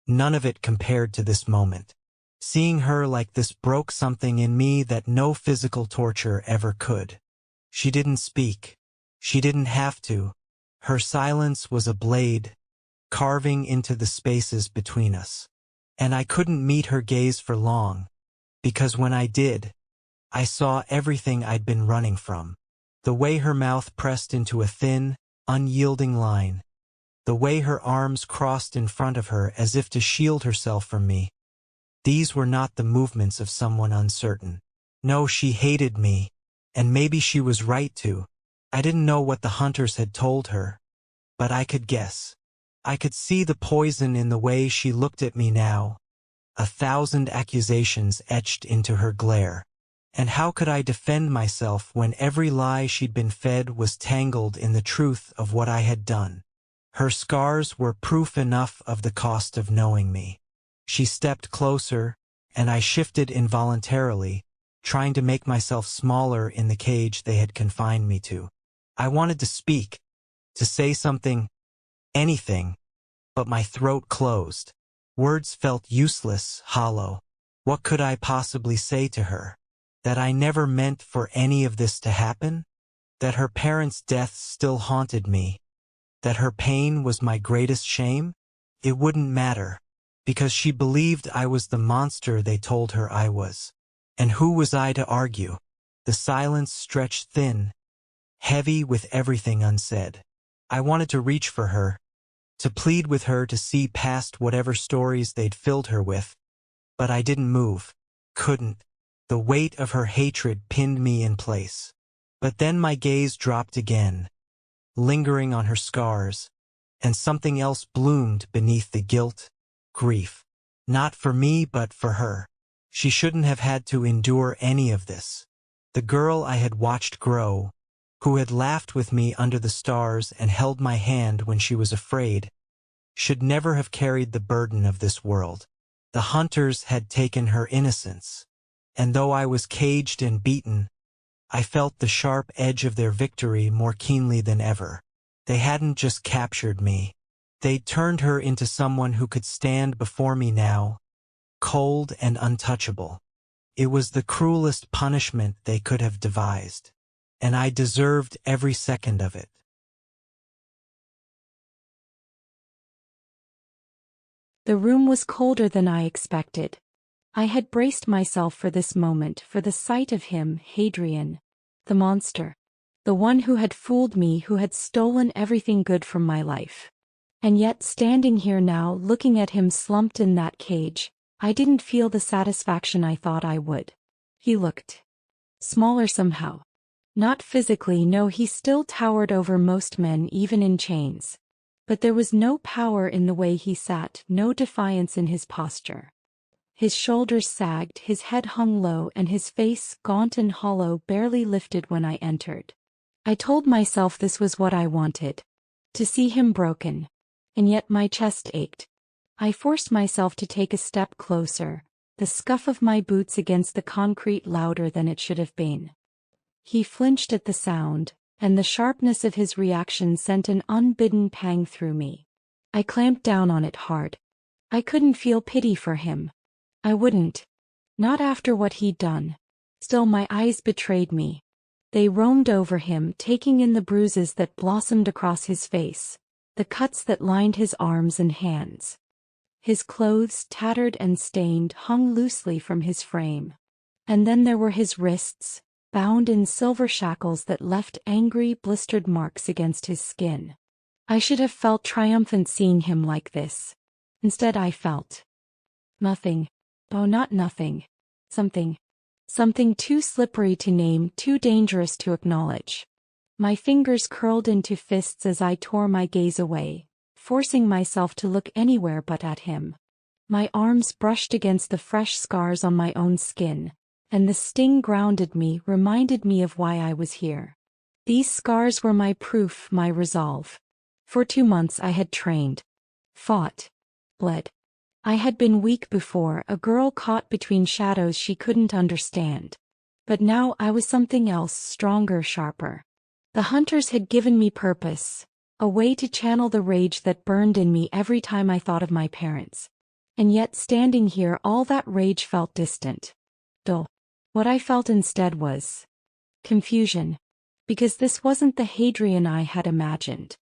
none of it compared to this moment. Seeing her like this broke something in me that no physical torture ever could. She didn't speak. She didn't have to. Her silence was a blade, carving into the spaces between us. And I couldn't meet her gaze for long, because when I did, I saw everything I'd been running from. The way her mouth pressed into a thin, unyielding line. The way her arms crossed in front of her as if to shield herself from me. These were not the movements of someone uncertain. No, she hated me, and maybe she was right to. I didn't know what the hunters had told her, but I could guess. I could see the poison in the way she looked at me now, 1,000 accusations etched into her glare. And how could I defend myself when every lie she'd been fed was tangled in the truth of what I had done? Her scars were proof enough of the cost of knowing me. She stepped closer, and I shifted involuntarily, trying to make myself smaller in the cage they had confined me to. I wanted to speak, to say something, anything, but my throat closed. Words felt useless, hollow. What could I possibly say to her? That I never meant for any of this to happen? That her parents' deaths still haunted me? That her pain was my greatest shame? It wouldn't matter, because she believed I was the monster they told her I was. And who was I to argue? The silence stretched thin, heavy with everything unsaid. I wanted to reach for her, to plead with her to see past whatever stories they'd filled her with, but I didn't move, couldn't. The weight of her hatred pinned me in place. But then my gaze dropped again, lingering on her scars, and something else bloomed beneath the guilt, grief. Not for me, but for her. She shouldn't have had to endure any of this. The girl I had watched grow, who had laughed with me under the stars and held my hand when she was afraid, should never have carried the burden of this world. The hunters had taken her innocence, and though I was caged and beaten, I felt the sharp edge of their victory more keenly than ever. They hadn't just captured me. They'd turned her into someone who could stand before me now, cold and untouchable. It was the cruelest punishment they could have devised, and I deserved every second of it. The room was colder than I expected. I had braced myself for this moment, for the sight of him, Adrian, the monster, the one who had fooled me, who had stolen everything good from my life. And yet, standing here now, looking at him slumped in that cage, I didn't feel the satisfaction I thought I would. He looked smaller somehow. Not physically, no, he still towered over most men, even in chains. But there was no power in the way he sat, no defiance in his posture. His shoulders sagged, his head hung low, and his face, gaunt and hollow, barely lifted when I entered. I told myself this was what I wanted, to see him broken, and yet my chest ached. I forced myself to take a step closer, the scuff of my boots against the concrete louder than it should have been. He flinched at the sound, and the sharpness of his reaction sent an unbidden pang through me. I clamped down on it hard. I couldn't feel pity for him. I wouldn't. Not after what he'd done. Still, my eyes betrayed me. They roamed over him, taking in the bruises that blossomed across his face, the cuts that lined his arms and hands. His clothes, tattered and stained, hung loosely from his frame. And then there were his wrists, bound in silver shackles that left angry, blistered marks against his skin. I should have felt triumphant seeing him like this. Instead I felt nothing. Oh, not nothing. Something. Something too slippery to name, too dangerous to acknowledge. My fingers curled into fists as I tore my gaze away, forcing myself to look anywhere but at him. My arms brushed against the fresh scars on my own skin, and the sting grounded me, reminded me of why I was here. These scars were my proof, my resolve. For 2 months I had trained, fought, bled. I had been weak before, a girl caught between shadows she couldn't understand. But now I was something else, stronger, sharper. The hunters had given me purpose, a way to channel the rage that burned in me every time I thought of my parents. And yet standing here, all that rage felt distant, dull. What I felt instead was confusion. Because this wasn't the Adrian I had imagined.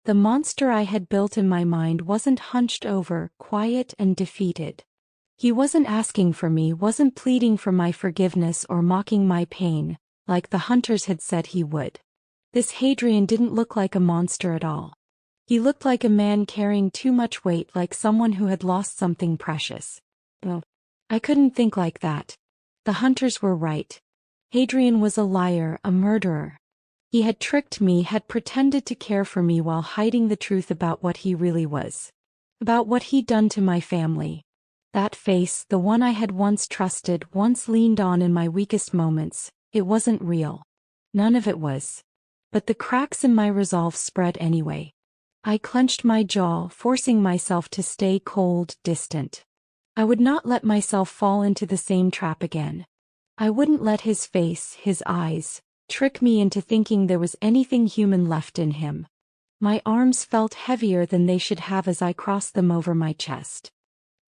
The monster I had built in my mind wasn't hunched over, quiet and defeated. He wasn't asking for me, wasn't pleading for my forgiveness or mocking my pain, like the hunters had said he would. This Adrian didn't look like a monster at all. He looked like a man carrying too much weight, like someone who had lost something precious. Well, I couldn't think like that. The hunters were right. Adrian was a liar, a murderer. He had tricked me, had pretended to care for me while hiding the truth about what he really was. About what he'd done to my family. That face, the one I had once trusted, once leaned on in my weakest moments, it wasn't real. None of it was. But the cracks in my resolve spread anyway. I clenched my jaw, forcing myself to stay cold, distant. I would not let myself fall into the same trap again. I wouldn't let his face, his eyes, trick me into thinking there was anything human left in him. My arms felt heavier than they should have as I crossed them over my chest.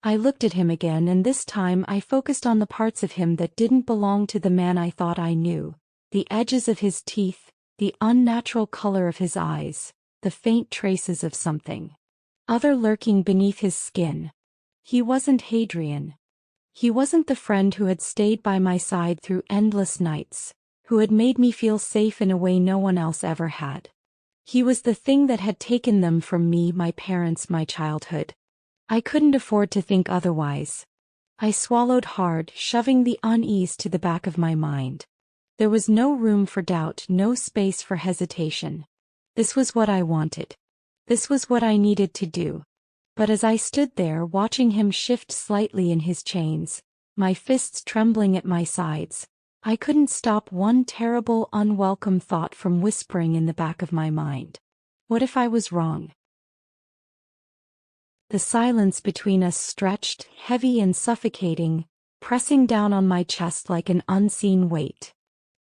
I looked at him again, and this time I focused on the parts of him that didn't belong to the man I thought I knew. The edges of his teeth, the unnatural color of his eyes, the faint traces of something other lurking beneath his skin. He wasn't Adrian. He wasn't the friend who had stayed by my side through endless nights, who had made me feel safe in a way no one else ever had. He was the thing that had taken them from me, my parents, my childhood. I couldn't afford to think otherwise. I swallowed hard, shoving the unease to the back of my mind. There was no room for doubt, no space for hesitation. This was what I wanted. This was what I needed to do. But as I stood there watching him shift slightly in his chains, my fists trembling at my sides, I couldn't stop one terrible, unwelcome thought from whispering in the back of my mind. What if I was wrong? The silence between us stretched, heavy and suffocating, pressing down on my chest like an unseen weight.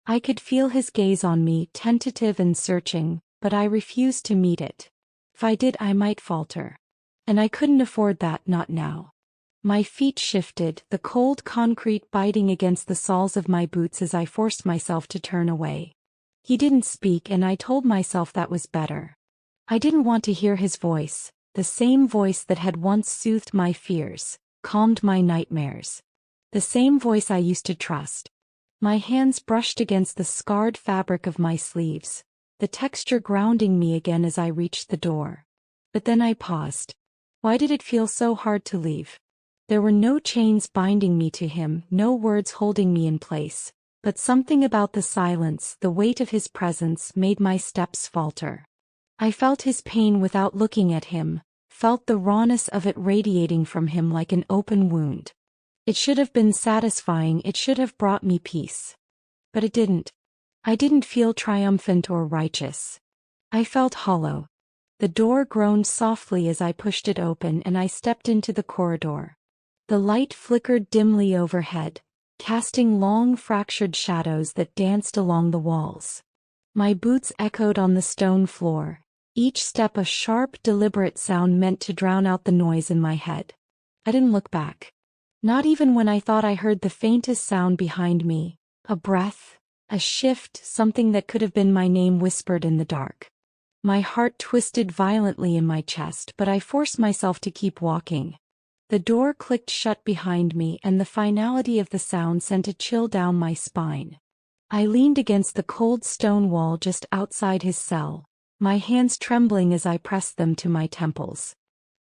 I could feel his gaze on me, tentative and searching, but I refused to meet it. If I did, I might falter. And I couldn't afford that, not now. My feet shifted, the cold concrete biting against the soles of my boots as I forced myself to turn away. He didn't speak, and I told myself that was better. I didn't want to hear his voice, the same voice that had once soothed my fears, calmed my nightmares. The same voice I used to trust. My hands brushed against the scarred fabric of my sleeves, the texture grounding me again as I reached the door. But then I paused. Why did it feel so hard to leave? There were no chains binding me to him, no words holding me in place, but something about the silence, the weight of his presence, made my steps falter. I felt his pain without looking at him, felt the rawness of it radiating from him like an open wound. It should have been satisfying, it should have brought me peace. But it didn't. I didn't feel triumphant or righteous. I felt hollow. The door groaned softly as I pushed it open and I stepped into the corridor. The light flickered dimly overhead, casting long fractured shadows that danced along the walls. My boots echoed on the stone floor, each step a sharp, deliberate sound meant to drown out the noise in my head. I didn't look back. Not even when I thought I heard the faintest sound behind me, a breath, A shift, something that could have been my name whispered in the dark. My heart twisted violently in my chest, but I forced myself to keep walking. The door clicked shut behind me, and the finality of the sound sent a chill down my spine. I leaned against the cold stone wall just outside his cell, my hands trembling as I pressed them to my temples.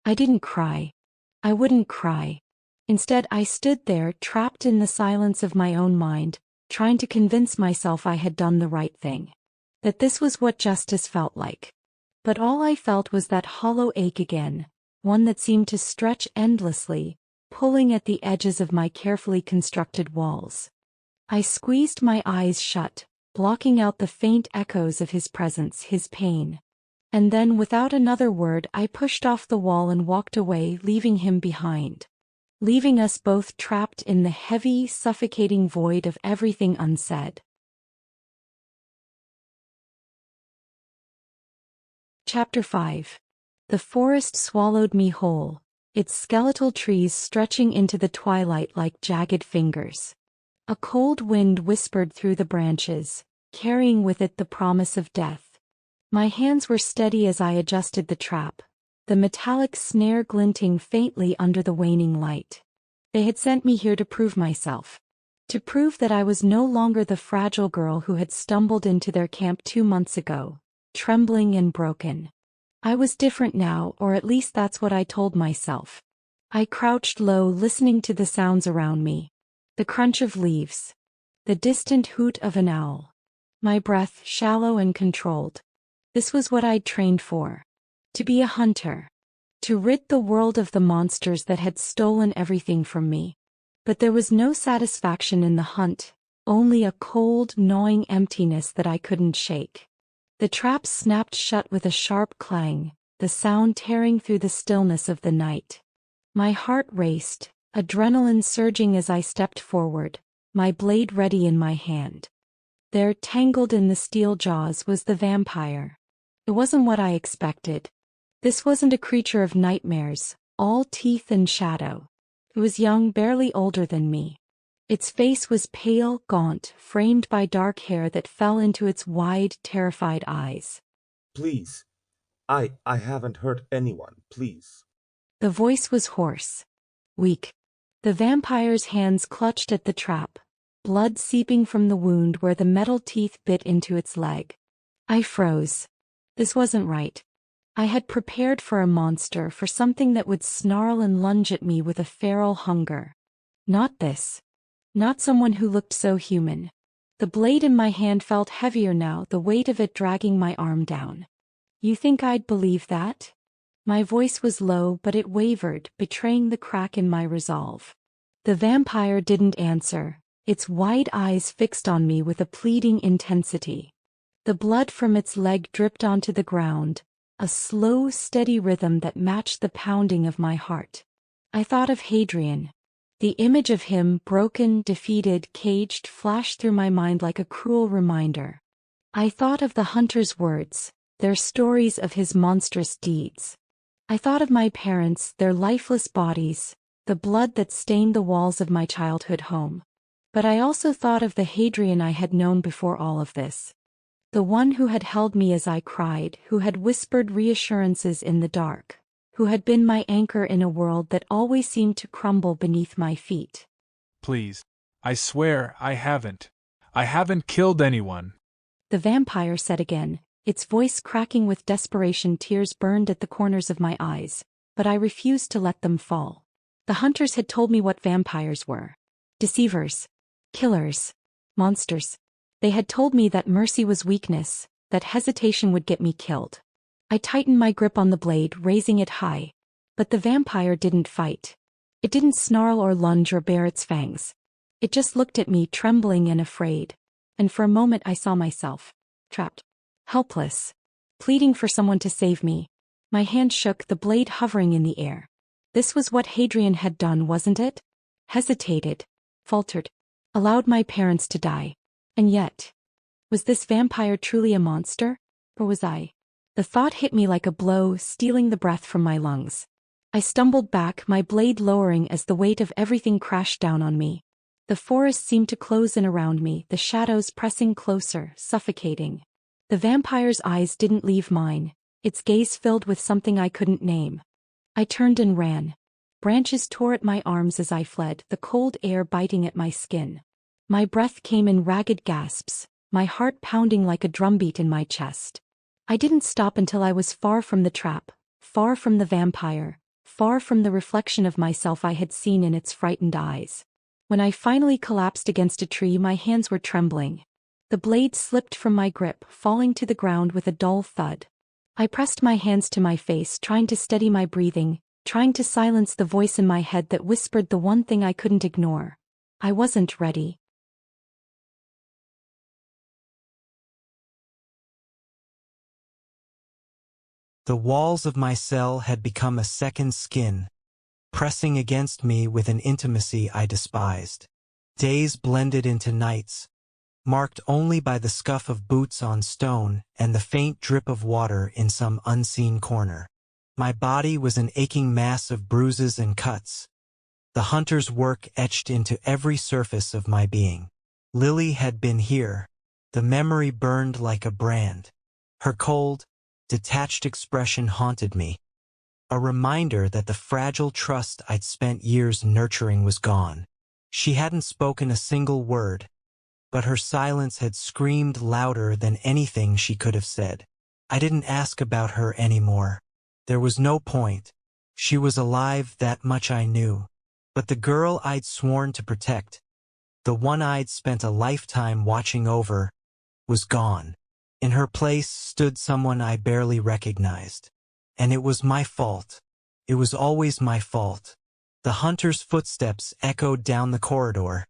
I didn't cry. I wouldn't cry. Instead, I stood there, trapped in the silence of my own mind, trying to convince myself I had done the right thing. That this was what justice felt like. But all I felt was that hollow ache again, one that seemed to stretch endlessly, pulling at the edges of my carefully constructed walls. I squeezed my eyes shut, blocking out the faint echoes of his presence, his pain. And then, without another word, I pushed off the wall and walked away, leaving him behind. Leaving us both trapped in the heavy, suffocating void of everything unsaid. Chapter 5. The forest swallowed me whole, its skeletal trees stretching into the twilight like jagged fingers. A cold wind whispered through the branches, carrying with it the promise of death. My hands were steady as I adjusted the trap, the metallic snare glinting faintly under the waning light. They had sent me here to prove myself. To prove that I was no longer the fragile girl who had stumbled into their camp 2 months ago, trembling and broken. I was different now, or at least that's what I told myself. I crouched low, listening to the sounds around me. The crunch of leaves. The distant hoot of an owl. My breath shallow and controlled. This was what I'd trained for. To be a hunter. To rid the world of the monsters that had stolen everything from me. But there was no satisfaction in the hunt, only a cold, gnawing emptiness that I couldn't shake. The trap snapped shut with a sharp clang, the sound tearing through the stillness of the night. My heart raced, adrenaline surging as I stepped forward, my blade ready in my hand. There, tangled in the steel jaws, was the vampire. It wasn't what I expected. This wasn't a creature of nightmares, all teeth and shadow. It was young, barely older than me. Its face was pale, gaunt, framed by dark hair that fell into its wide, terrified eyes. Please. I haven't hurt anyone, please. The voice was hoarse. Weak. The vampire's hands clutched at the trap, blood seeping from the wound where the metal teeth bit into its leg. I froze. This wasn't right. I had prepared for a monster, for something that would snarl and lunge at me with a feral hunger. Not this. Not someone who looked so human. The blade in my hand felt heavier now, the weight of it dragging my arm down. You think I'd believe that? My voice was low, but it wavered, betraying the crack in my resolve. The vampire didn't answer, its wide eyes fixed on me with a pleading intensity. The blood from its leg dripped onto the ground, a slow, steady rhythm that matched the pounding of my heart. I thought of Adrian. The image of him, broken, defeated, caged, flashed through my mind like a cruel reminder. I thought of the hunter's words, their stories of his monstrous deeds. I thought of my parents, their lifeless bodies, the blood that stained the walls of my childhood home. But I also thought of the Adrian I had known before all of this. The one who had held me as I cried, who had whispered reassurances in the dark, who had been my anchor in a world that always seemed to crumble beneath my feet. Please. I swear I haven't. I haven't killed anyone. The vampire said again, its voice cracking with desperation. Tears burned at the corners of my eyes, but I refused to let them fall. The hunters had told me what vampires were. Deceivers. Killers. Monsters. They had told me that mercy was weakness, that hesitation would get me killed. I tightened my grip on the blade, raising it high. But the vampire didn't fight. It didn't snarl or lunge or bare its fangs. It just looked at me, trembling and afraid. And for a moment I saw myself. Trapped. Helpless. Pleading for someone to save me. My hand shook, the blade hovering in the air. This was what Adrian had done, wasn't it? Hesitated. Faltered. Allowed my parents to die. And yet, was this vampire truly a monster? Or was I? The thought hit me like a blow, stealing the breath from my lungs. I stumbled back, my blade lowering as the weight of everything crashed down on me. The forest seemed to close in around me, the shadows pressing closer, suffocating. The vampire's eyes didn't leave mine, its gaze filled with something I couldn't name. I turned and ran. Branches tore at my arms as I fled, the cold air biting at my skin. My breath came in ragged gasps, my heart pounding like a drumbeat in my chest. I didn't stop until I was far from the trap, far from the vampire, far from the reflection of myself I had seen in its frightened eyes. When I finally collapsed against a tree, my hands were trembling. The blade slipped from my grip, falling to the ground with a dull thud. I pressed my hands to my face, trying to steady my breathing, trying to silence the voice in my head that whispered the one thing I couldn't ignore. I wasn't ready. The walls of my cell had become a second skin, pressing against me with an intimacy I despised. Days blended into nights, marked only by the scuff of boots on stone and the faint drip of water in some unseen corner. My body was an aching mass of bruises and cuts, the hunter's work etched into every surface of my being. Lily had been here. The memory burned like a brand. Her cold, detached expression haunted me, a reminder that the fragile trust I'd spent years nurturing was gone. She hadn't spoken a single word, but her silence had screamed louder than anything she could have said. I didn't ask about her anymore. There was no point. She was alive, that much I knew. But the girl I'd sworn to protect, the one I'd spent a lifetime watching over, was gone. In her place stood someone I barely recognized. And it was my fault. It was always my fault. The hunter's footsteps echoed down the corridor,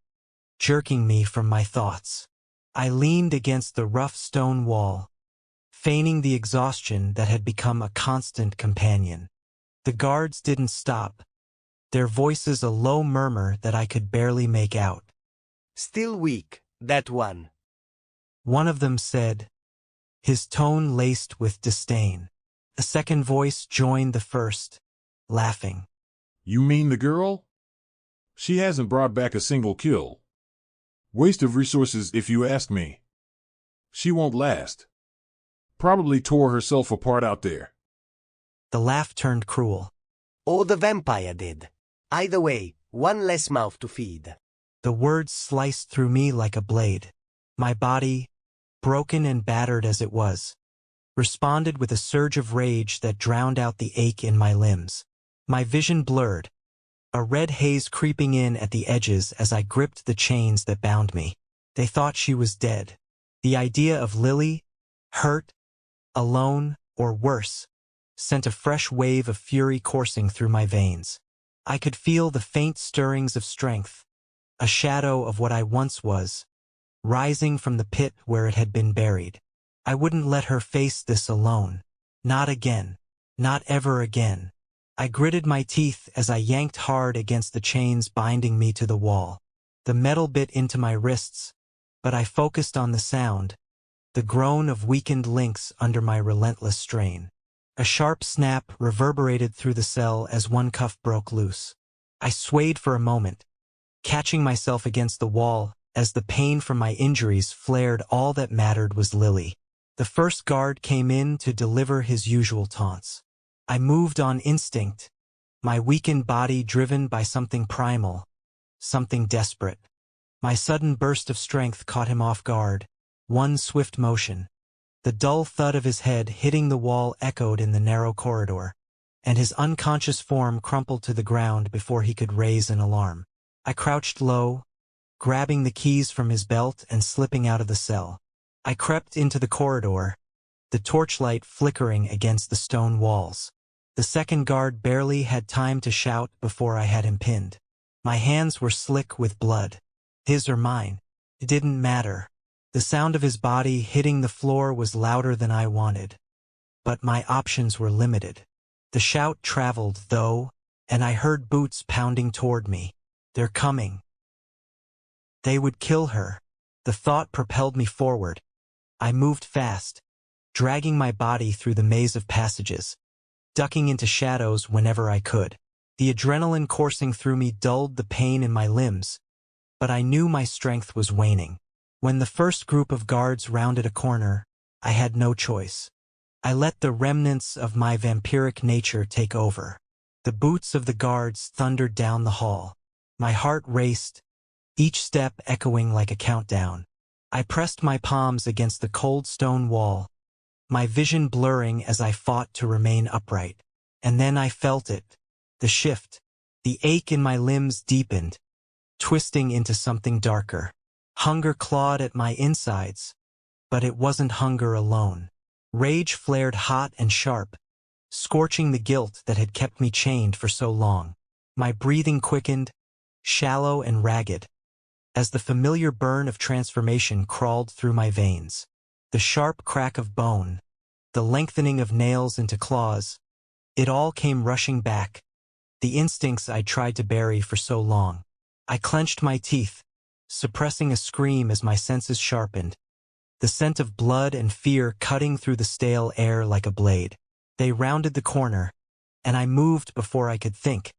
jerking me from my thoughts. I leaned against the rough stone wall, feigning the exhaustion that had become a constant companion. The guards didn't stop, their voices a low murmur that I could barely make out. Still weak, that one. One of them said, his tone laced with disdain. A second voice joined the first, laughing. You mean the girl? She hasn't brought back a single kill. Waste of resources if you ask me. She won't last. Probably tore herself apart out there. The laugh turned cruel. Oh, the vampire did. Either way, one less mouth to feed. The words sliced through me like a blade. My body, broken and battered as it was, responded with a surge of rage that drowned out the ache in my limbs. My vision blurred, a red haze creeping in at the edges as I gripped the chains that bound me. They thought she was dead. The idea of Lily, hurt, alone, or worse, sent a fresh wave of fury coursing through my veins. I could feel the faint stirrings of strength, a shadow of what I once was, rising from the pit where it had been buried. I wouldn't let her face this alone. Not again. Not ever again. I gritted my teeth as I yanked hard against the chains binding me to the wall. The metal bit into my wrists, but I focused on the sound, the groan of weakened links under my relentless strain. A sharp snap reverberated through the cell as one cuff broke loose. I swayed for a moment, catching myself against the wall as the pain from my injuries flared. All that mattered was Lily. The first guard came in to deliver his usual taunts. I moved on instinct, my weakened body driven by something primal, something desperate. My sudden burst of strength caught him off guard. One swift motion. The dull thud of his head hitting the wall echoed in the narrow corridor, and his unconscious form crumpled to the ground before he could raise an alarm. I crouched low, grabbing the keys from his belt and slipping out of the cell. I crept into the corridor, the torchlight flickering against the stone walls. The second guard barely had time to shout before I had him pinned. My hands were slick with blood. His or mine. It didn't matter. The sound of his body hitting the floor was louder than I wanted. But my options were limited. The shout traveled, though, and I heard boots pounding toward me. They're coming. They would kill her. The thought propelled me forward. I moved fast, dragging my body through the maze of passages, ducking into shadows whenever I could. The adrenaline coursing through me dulled the pain in my limbs, but I knew my strength was waning. When the first group of guards rounded a corner, I had no choice. I let the remnants of my vampiric nature take over. The boots of the guards thundered down the hall. My heart raced, each step echoing like a countdown. I pressed my palms against the cold stone wall, my vision blurring as I fought to remain upright. And then I felt it, the shift. The ache in my limbs deepened, twisting into something darker. Hunger clawed at my insides, but it wasn't hunger alone. Rage flared hot and sharp, scorching the guilt that had kept me chained for so long. My breathing quickened, shallow and ragged, as the familiar burn of transformation crawled through my veins. The sharp crack of bone, the lengthening of nails into claws, it all came rushing back, the instincts I'd tried to bury for so long. I clenched my teeth, suppressing a scream as my senses sharpened, the scent of blood and fear cutting through the stale air like a blade. They rounded the corner, and I moved before I could think,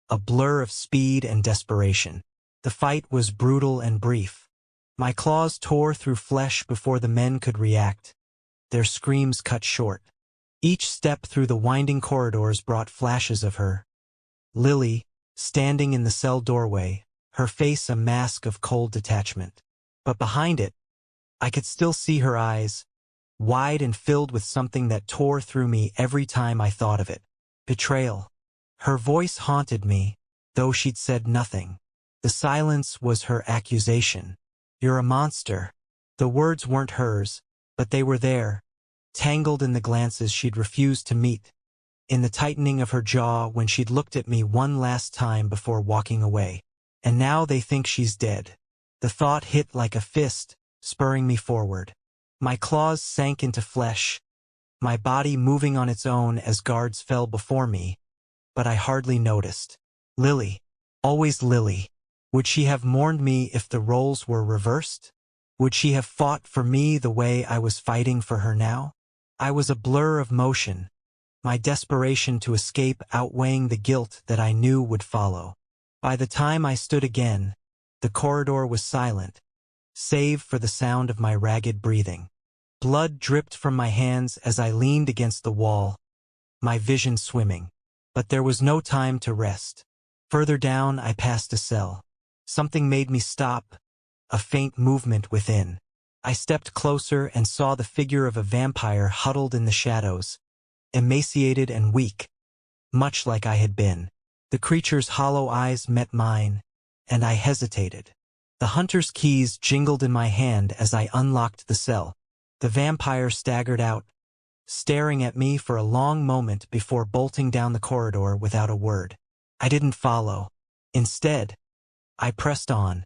a blur of speed and desperation. The fight was brutal and brief. My claws tore through flesh before the men could react, their screams cut short. Each step through the winding corridors brought flashes of her. Lily, standing in the cell doorway, her face a mask of cold detachment. But behind it, I could still see her eyes, wide and filled with something that tore through me every time I thought of it. Betrayal. Her voice haunted me, though she'd said nothing. The silence was her accusation. "You're a monster." The words weren't hers, but they were there, tangled in the glances she'd refused to meet, in the tightening of her jaw when she'd looked at me one last time before walking away. And now they think she's dead. The thought hit like a fist, spurring me forward. My claws sank into flesh, my body moving on its own as guards fell before me, but I hardly noticed. Lily. Always Lily. Would she have mourned me if the roles were reversed? Would she have fought for me the way I was fighting for her now? I was a blur of motion, my desperation to escape outweighing the guilt that I knew would follow. By the time I stood again, the corridor was silent, save for the sound of my ragged breathing. Blood dripped from my hands as I leaned against the wall, my vision swimming. But there was no time to rest. Further down, I passed a cell. Something made me stop, a faint movement within. I stepped closer and saw the figure of a vampire huddled in the shadows, emaciated and weak, much like I had been. The creature's hollow eyes met mine, and I hesitated. The hunter's keys jingled in my hand as I unlocked the cell. The vampire staggered out, staring at me for a long moment before bolting down the corridor without a word. I didn't follow. Instead, I pressed on,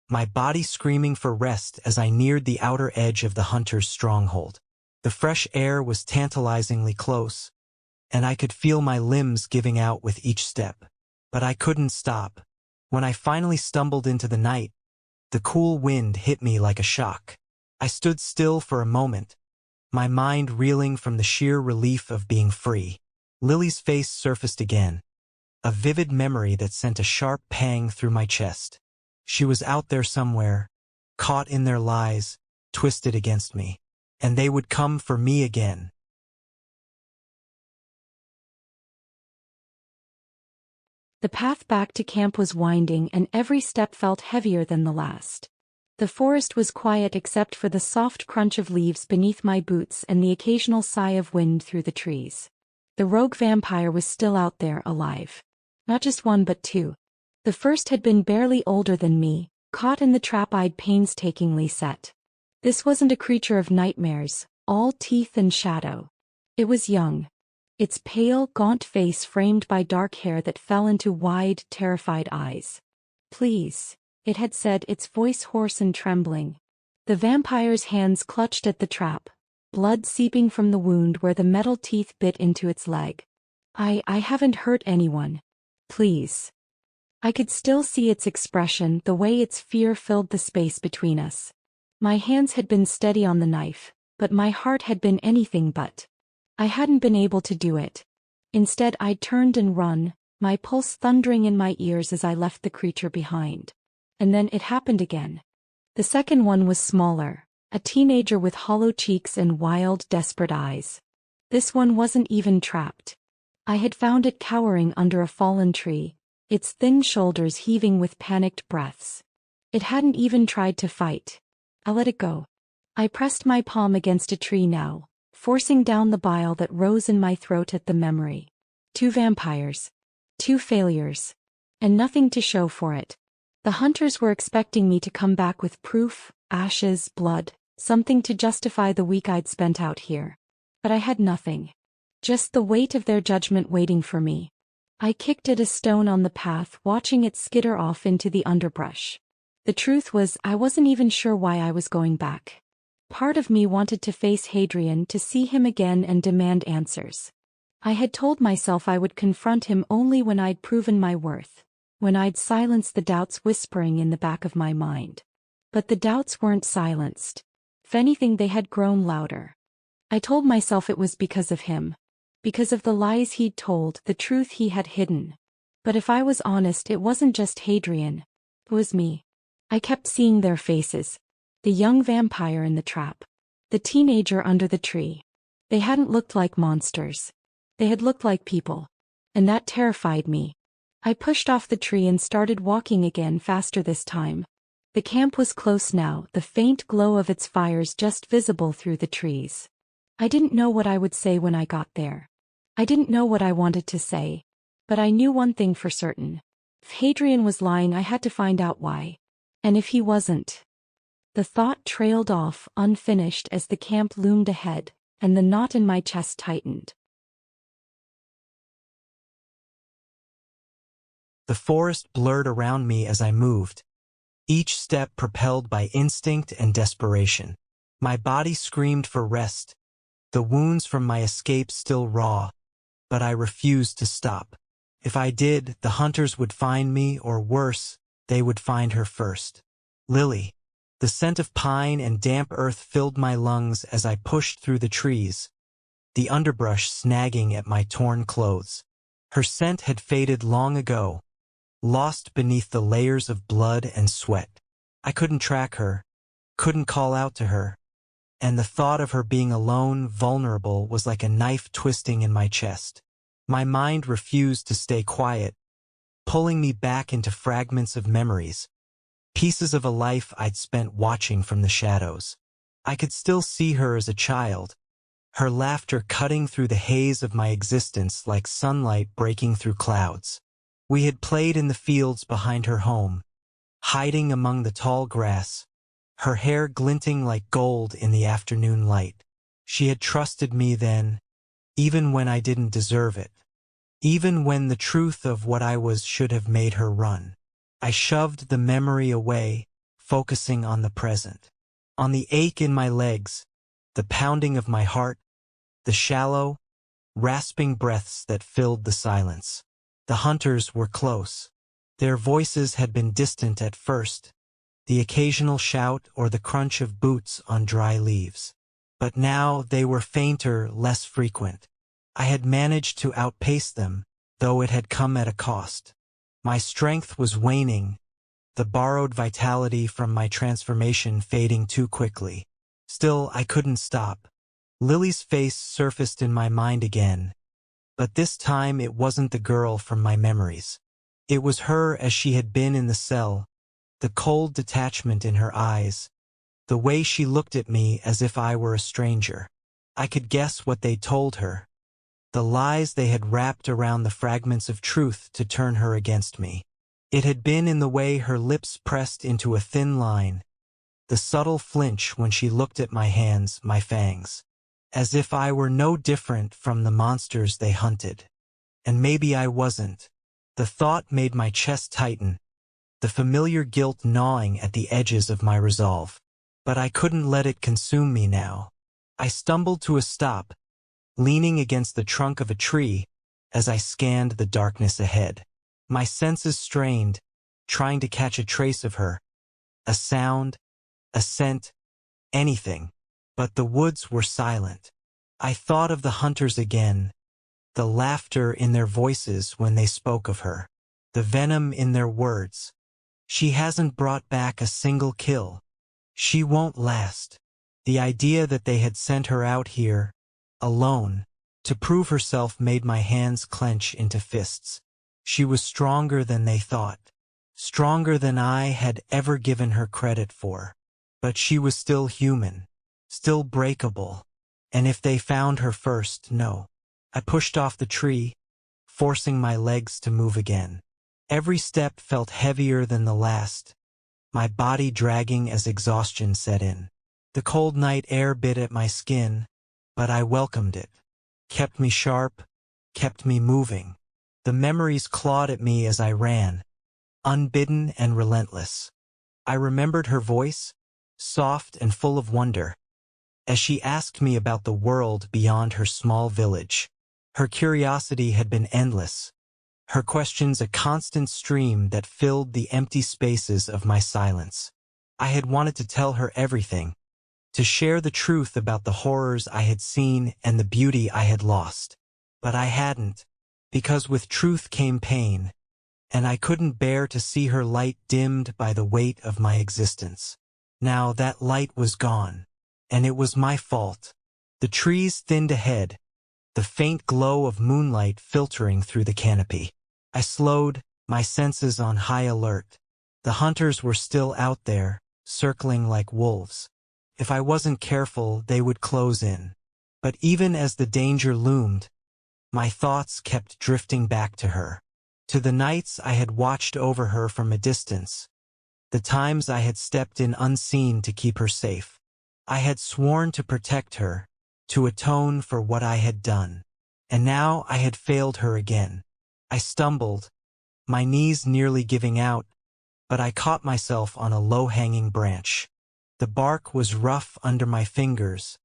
my body screaming for rest as I neared the outer edge of the hunter's stronghold. The fresh air was tantalizingly close, and I could feel my limbs giving out with each step. But I couldn't stop. When I finally stumbled into the night, the cool wind hit me like a shock. I stood still for a moment, my mind reeling from the sheer relief of being free. Lily's face surfaced again, a vivid memory that sent a sharp pang through my chest. She was out there somewhere, caught in their lies, twisted against me. And they would come for me again. The path back to camp was winding and every step felt heavier than the last. The forest was quiet except for the soft crunch of leaves beneath my boots and the occasional sigh of wind through the trees. The rogue vampire was still out there, alive. Not just one but two. The first had been barely older than me, caught in the trap I'd painstakingly set. This wasn't a creature of nightmares, all teeth and shadow. It was young. Its pale, gaunt face framed by dark hair that fell into wide, terrified eyes. "Please," it had said, its voice hoarse and trembling. The vampire's hands clutched at the trap, blood seeping from the wound where the metal teeth bit into its leg. I haven't hurt anyone. Please." I could still see its expression, the way its fear filled the space between us. My hands had been steady on the knife, but my heart had been anything but. I hadn't been able to do it. Instead, I'd turned and run, my pulse thundering in my ears as I left the creature behind. And then it happened again. The second one was smaller, a teenager with hollow cheeks and wild, desperate eyes. This one wasn't even trapped. I had found it cowering under a fallen tree, its thin shoulders heaving with panicked breaths. It hadn't even tried to fight. I let it go. I pressed my palm against a tree now, forcing down the bile that rose in my throat at the memory. 2 vampires. 2 failures. And nothing to show for it. The hunters were expecting me to come back with proof, ashes, blood, something to justify the week I'd spent out here. But I had nothing. Just the weight of their judgment waiting for me. I kicked at a stone on the path, watching it skitter off into the underbrush. The truth was, I wasn't even sure why I was going back. Part of me wanted to face Adrian, to see him again and demand answers. I had told myself I would confront him only when I'd proven my worth, when I'd silenced the doubts whispering in the back of my mind. But the doubts weren't silenced. If anything, they had grown louder. I told myself it was because of him. Because of the lies he'd told, the truth he had hidden. But if I was honest, it wasn't just Adrian. It was me. I kept seeing their faces. The young vampire in the trap. The teenager under the tree. They hadn't looked like monsters. They had looked like people. And that terrified me. I pushed off the tree and started walking again, faster this time. The camp was close now, the faint glow of its fires just visible through the trees. I didn't know what I would say when I got there. I didn't know what I wanted to say. But I knew one thing for certain. If Adrian was lying, I had to find out why. And if he wasn't. The thought trailed off, unfinished, as the camp loomed ahead, and the knot in my chest tightened. The forest blurred around me as I moved, each step propelled by instinct and desperation. My body screamed for rest, the wounds from my escape still raw, but I refused to stop. If I did, the hunters would find me, or worse, they would find her first. Lily. The scent of pine and damp earth filled my lungs as I pushed through the trees, the underbrush snagging at my torn clothes. Her scent had faded long ago, lost beneath the layers of blood and sweat. I couldn't track her, couldn't call out to her, and the thought of her being alone, vulnerable, was like a knife twisting in my chest. My mind refused to stay quiet, pulling me back into fragments of memories, pieces of a life I'd spent watching from the shadows. I could still see her as a child, her laughter cutting through the haze of my existence like sunlight breaking through clouds. We had played in the fields behind her home, hiding among the tall grass, her hair glinting like gold in the afternoon light. She had trusted me then, even when I didn't deserve it. Even when the truth of what I was should have made her run. I shoved the memory away, focusing on the present. On the ache in my legs, the pounding of my heart, the shallow, rasping breaths that filled the silence. The hunters were close. Their voices had been distant at first, the occasional shout or the crunch of boots on dry leaves. But now they were fainter, less frequent. I had managed to outpace them, though it had come at a cost. My strength was waning, the borrowed vitality from my transformation fading too quickly. Still, I couldn't stop. Lily's face surfaced in my mind again, but this time it wasn't the girl from my memories. It was her as she had been in the cell, the cold detachment in her eyes, the way she looked at me as if I were a stranger. I could guess what they told her, the lies they had wrapped around the fragments of truth to turn her against me. It had been in the way her lips pressed into a thin line, the subtle flinch when she looked at my hands, my fangs, as if I were no different from the monsters they hunted. And maybe I wasn't. The thought made my chest tighten, the familiar guilt gnawing at the edges of my resolve. But I couldn't let it consume me now. I stumbled to a stop, leaning against the trunk of a tree as I scanned the darkness ahead. My senses strained, trying to catch a trace of her, a sound, a scent, anything. But the woods were silent. I thought of the hunters again, the laughter in their voices when they spoke of her, the venom in their words. She hasn't brought back a single kill. She won't last. The idea that they had sent her out here, alone, to prove herself made my hands clench into fists. She was stronger than they thought. Stronger than I had ever given her credit for. But she was still human. Still breakable. And if they found her first, no. I pushed off the tree, forcing my legs to move again. Every step felt heavier than the last, my body dragging as exhaustion set in. The cold night air bit at my skin, but I welcomed it. Kept me sharp, kept me moving. The memories clawed at me as I ran, unbidden and relentless. I remembered her voice, soft and full of wonder, as she asked me about the world beyond her small village. Her curiosity had been endless, her questions a constant stream that filled the empty spaces of my silence. I had wanted to tell her everything, to share the truth about the horrors I had seen and the beauty I had lost. But I hadn't, because with truth came pain, and I couldn't bear to see her light dimmed by the weight of my existence. Now that light was gone, and it was my fault. The trees thinned ahead, the faint glow of moonlight filtering through the canopy. I slowed, my senses on high alert. The hunters were still out there, circling like wolves. If I wasn't careful, they would close in. But even as the danger loomed, my thoughts kept drifting back to her. To the nights I had watched over her from a distance. The times I had stepped in unseen to keep her safe. I had sworn to protect her, to atone for what I had done. And now I had failed her again. I stumbled, my knees nearly giving out, but I caught myself on a low-hanging branch. The bark was rough under my fingers,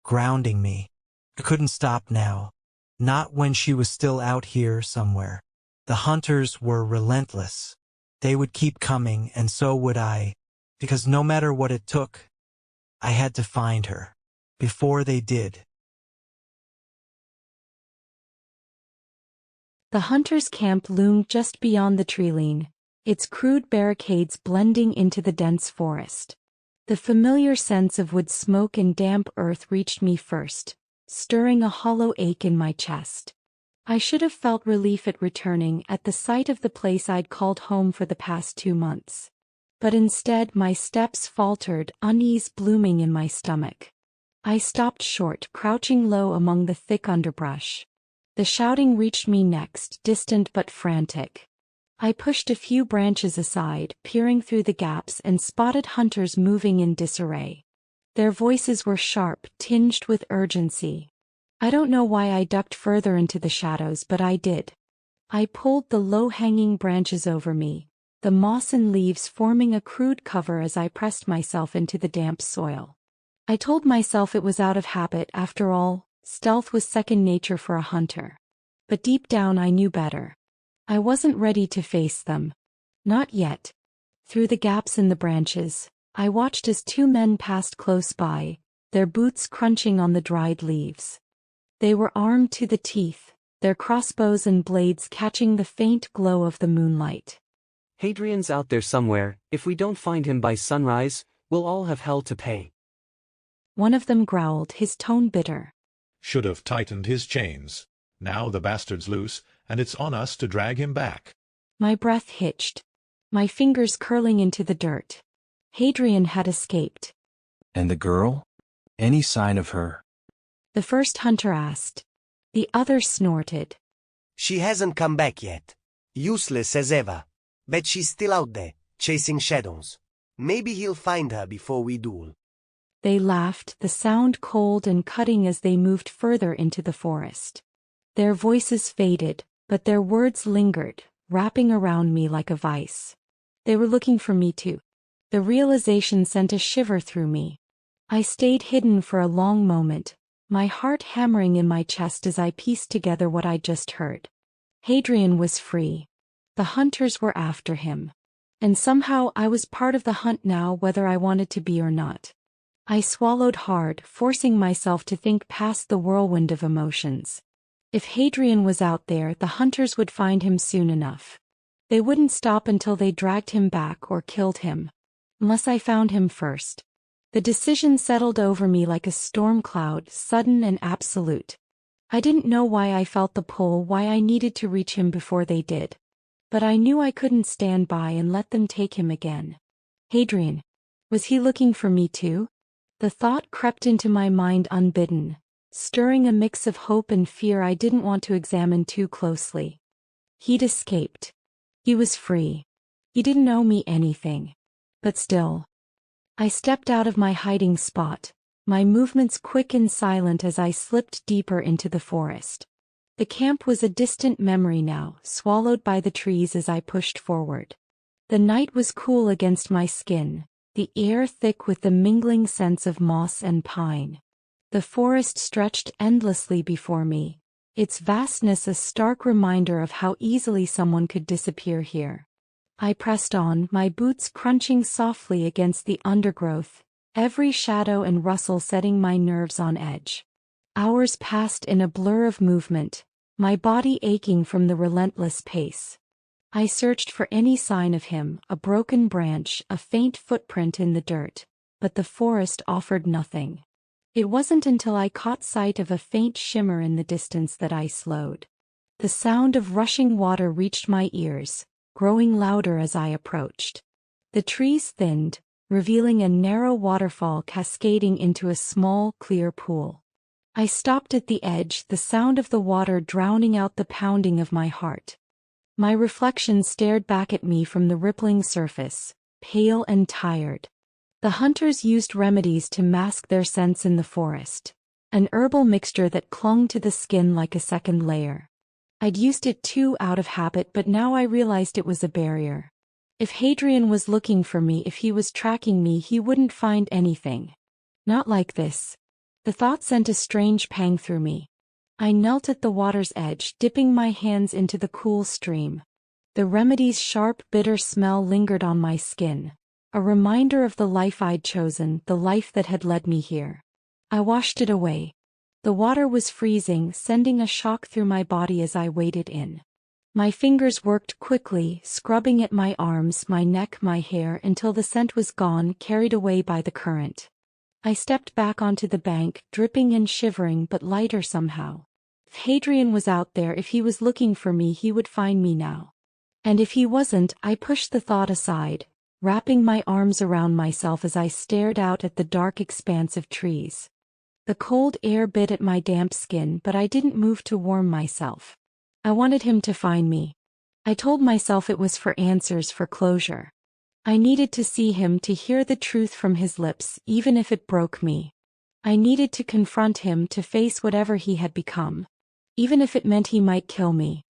grounding me. I couldn't stop now, not when she was still out here somewhere. The hunters were relentless. They would keep coming, and so would I, because no matter what it took, I had to find her, before they did. The hunters' camp loomed just beyond the tree line, its crude barricades blending into the dense forest. The familiar sense of wood smoke and damp earth reached me first, stirring a hollow ache in my chest. I should have felt relief at returning at the sight of the place I'd called home for the past 2 months. But instead my steps faltered, unease blooming in my stomach. I stopped short, crouching low among the thick underbrush. The shouting reached me next, distant but frantic. I pushed a few branches aside, peering through the gaps, and spotted hunters moving in disarray. Their voices were sharp, tinged with urgency. I don't know why I ducked further into the shadows, but I did. I pulled the low-hanging branches over me, the moss and leaves forming a crude cover as I pressed myself into the damp soil. I told myself it was out of habit, after all. Stealth was second nature for a hunter. But deep down I knew better. I wasn't ready to face them. Not yet. Through the gaps in the branches, I watched as 2 men passed close by, their boots crunching on the dried leaves. They were armed to the teeth, their crossbows and blades catching the faint glow of the moonlight. Adrian's out there somewhere. If we don't find him by sunrise, we'll all have hell to pay. One of them growled, his tone bitter. Should have tightened his chains. Now the bastard's loose, and it's on us to drag him back. My breath hitched, my fingers curling into the dirt. Adrian had escaped. And the girl? Any sign of her? The first hunter asked. The other snorted. She hasn't come back yet. Useless as ever. Bet she's still out there, chasing shadows. Maybe he'll find her before we duel. They laughed, the sound cold and cutting as they moved further into the forest. Their voices faded, but their words lingered, wrapping around me like a vice. They were looking for me too. The realization sent a shiver through me. I stayed hidden for a long moment, my heart hammering in my chest as I pieced together what I'd just heard. Adrian was free. The hunters were after him. And somehow I was part of the hunt now, whether I wanted to be or not. I swallowed hard, forcing myself to think past the whirlwind of emotions. If Adrian was out there, the hunters would find him soon enough. They wouldn't stop until they dragged him back or killed him. Unless I found him first. The decision settled over me like a storm cloud, sudden and absolute. I didn't know why I felt the pull, why I needed to reach him before they did. But I knew I couldn't stand by and let them take him again. Adrian. Was he looking for me too? The thought crept into my mind unbidden, stirring a mix of hope and fear I didn't want to examine too closely. He'd escaped. He was free. He didn't owe me anything. But still. I stepped out of my hiding spot, my movements quick and silent as I slipped deeper into the forest. The camp was a distant memory now, swallowed by the trees as I pushed forward. The night was cool against my skin, the air thick with the mingling scents of moss and pine. The forest stretched endlessly before me, its vastness a stark reminder of how easily someone could disappear here. I pressed on, my boots crunching softly against the undergrowth, every shadow and rustle setting my nerves on edge. Hours passed in a blur of movement, my body aching from the relentless pace. I searched for any sign of him, a broken branch, a faint footprint in the dirt, but the forest offered nothing. It wasn't until I caught sight of a faint shimmer in the distance that I slowed. The sound of rushing water reached my ears, growing louder as I approached. The trees thinned, revealing a narrow waterfall cascading into a small, clear pool. I stopped at the edge, the sound of the water drowning out the pounding of my heart. My reflection stared back at me from the rippling surface, pale and tired. The hunters used remedies to mask their scents in the forest, an herbal mixture that clung to the skin like a second layer. I'd used it too out of habit, but now I realized it was a barrier. If Adrian was looking for me, if he was tracking me, he wouldn't find anything. Not like this. The thought sent a strange pang through me. I knelt at the water's edge, dipping my hands into the cool stream. The remedy's sharp, bitter smell lingered on my skin, a reminder of the life I'd chosen, the life that had led me here. I washed it away. The water was freezing, sending a shock through my body as I waded in. My fingers worked quickly, scrubbing at my arms, my neck, my hair, until the scent was gone, carried away by the current. I stepped back onto the bank, dripping and shivering but lighter somehow. If Adrian was out there, if he was looking for me, he would find me now. And if he wasn't, I pushed the thought aside, wrapping my arms around myself as I stared out at the dark expanse of trees. The cold air bit at my damp skin, but I didn't move to warm myself. I wanted him to find me. I told myself it was for answers, for closure. I needed to see him, to hear the truth from his lips, even if it broke me. I needed to confront him, to face whatever he had become, even if it meant he might kill me.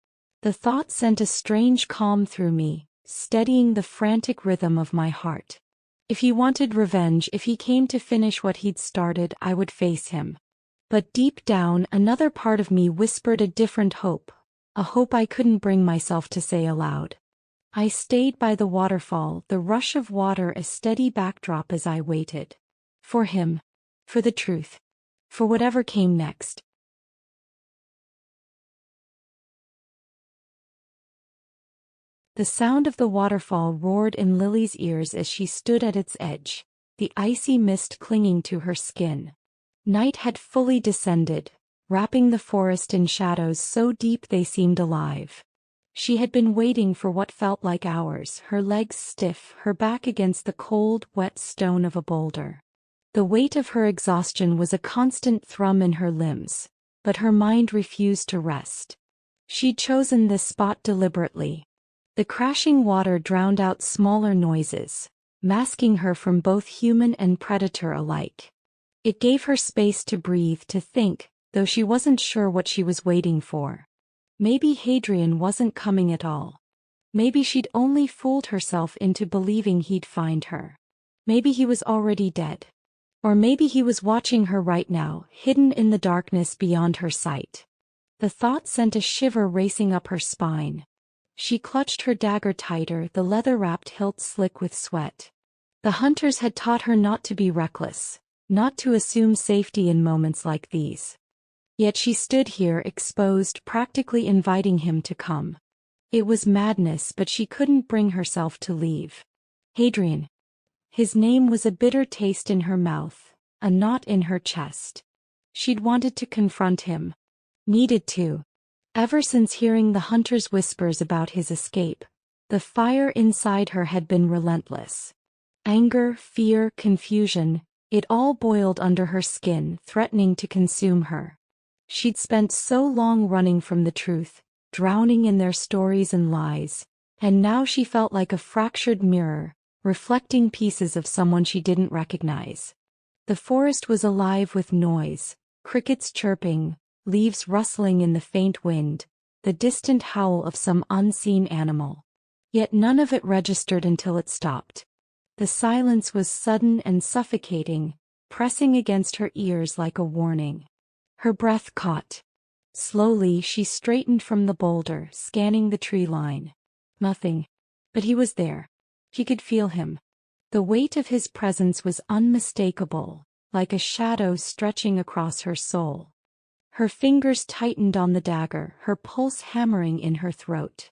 The thought sent a strange calm through me, steadying the frantic rhythm of my heart. If he wanted revenge, if he came to finish what he'd started, I would face him. But deep down, another part of me whispered a different hope, a hope I couldn't bring myself to say aloud. I stayed by the waterfall, the rush of water a steady backdrop as I waited. For him. For the truth. For whatever came next. The sound of the waterfall roared in Lily's ears as she stood at its edge, the icy mist clinging to her skin. Night had fully descended, wrapping the forest in shadows so deep they seemed alive. She had been waiting for what felt like hours, her legs stiff, her back against the cold, wet stone of a boulder. The weight of her exhaustion was a constant thrum in her limbs, but her mind refused to rest. She'd chosen this spot deliberately. The crashing water drowned out smaller noises, masking her from both human and predator alike. It gave her space to breathe, to think, though she wasn't sure what she was waiting for. Maybe Adrian wasn't coming at all. Maybe she'd only fooled herself into believing he'd find her. Maybe he was already dead. Or maybe he was watching her right now, hidden in the darkness beyond her sight. The thought sent a shiver racing up her spine. She clutched her dagger tighter, the leather-wrapped hilt slick with sweat. The hunters had taught her not to be reckless, not to assume safety in moments like these. Yet she stood here, exposed, practically inviting him to come. It was madness, but she couldn't bring herself to leave. Adrian. His name was a bitter taste in her mouth, a knot in her chest. She'd wanted to confront him. Needed to. Ever since hearing the hunter's whispers about his escape, the fire inside her had been relentless. Anger, fear, confusion, it all boiled under her skin, threatening to consume her. She'd spent so long running from the truth, drowning in their stories and lies, and now she felt like a fractured mirror, reflecting pieces of someone she didn't recognize. The forest was alive with noise, crickets chirping, leaves rustling in the faint wind, the distant howl of some unseen animal. Yet none of it registered until it stopped. The silence was sudden and suffocating, pressing against her ears like a warning. Her breath caught. Slowly she straightened from the boulder, scanning the tree line. Nothing. But he was there. She could feel him. The weight of his presence was unmistakable, like a shadow stretching across her soul. Her fingers tightened on the dagger, her pulse hammering in her throat.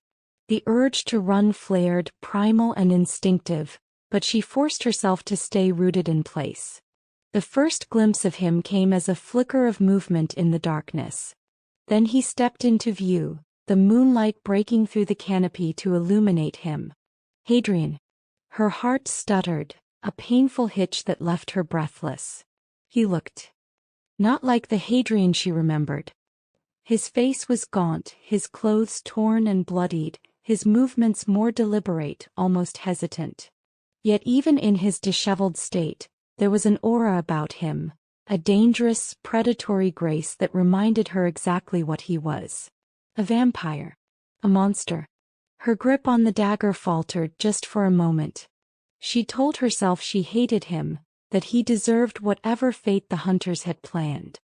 The urge to run flared, primal and instinctive, but she forced herself to stay rooted in place. The first glimpse of him came as a flicker of movement in the darkness. Then he stepped into view, the moonlight breaking through the canopy to illuminate him. Adrian. Her heart stuttered, a painful hitch that left her breathless. He looked. Not like the Adrian she remembered. His face was gaunt, his clothes torn and bloodied, his movements more deliberate, almost hesitant. Yet even in his disheveled state, there was an aura about him, a dangerous, predatory grace that reminded her exactly what he was. A vampire. A monster. Her grip on the dagger faltered just for a moment. She told herself she hated him, that he deserved whatever fate the hunters had planned.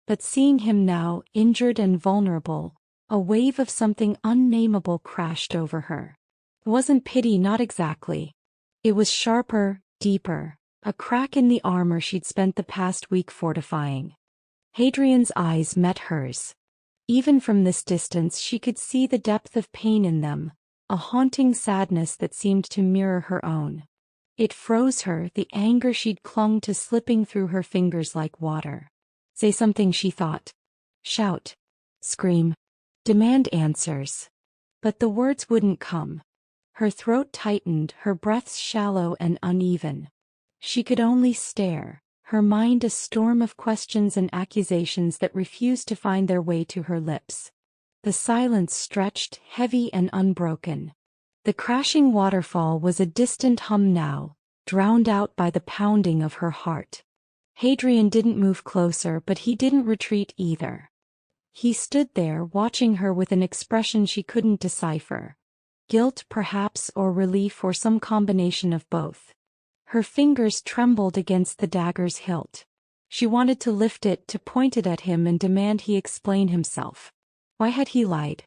But seeing him now, injured and vulnerable, a wave of something unnameable crashed over her. It wasn't pity, not exactly. It was sharper, deeper, a crack in the armor she'd spent the past week fortifying. Adrian's eyes met hers. Even from this distance she could see the depth of pain in them, a haunting sadness that seemed to mirror her own. It froze her, the anger she'd clung to slipping through her fingers like water. Say something, she thought. Shout. Scream. Demand answers. But the words wouldn't come. Her throat tightened, her breaths shallow and uneven. She could only stare, her mind a storm of questions and accusations that refused to find their way to her lips. The silence stretched, heavy and unbroken. The crashing waterfall was a distant hum now, drowned out by the pounding of her heart. Adrian didn't move closer, but he didn't retreat either. He stood there, watching her with an expression she couldn't decipher. Guilt, perhaps, or relief, or some combination of both. Her fingers trembled against the dagger's hilt. She wanted to lift it, to point it at him and demand he explain himself. Why had he lied?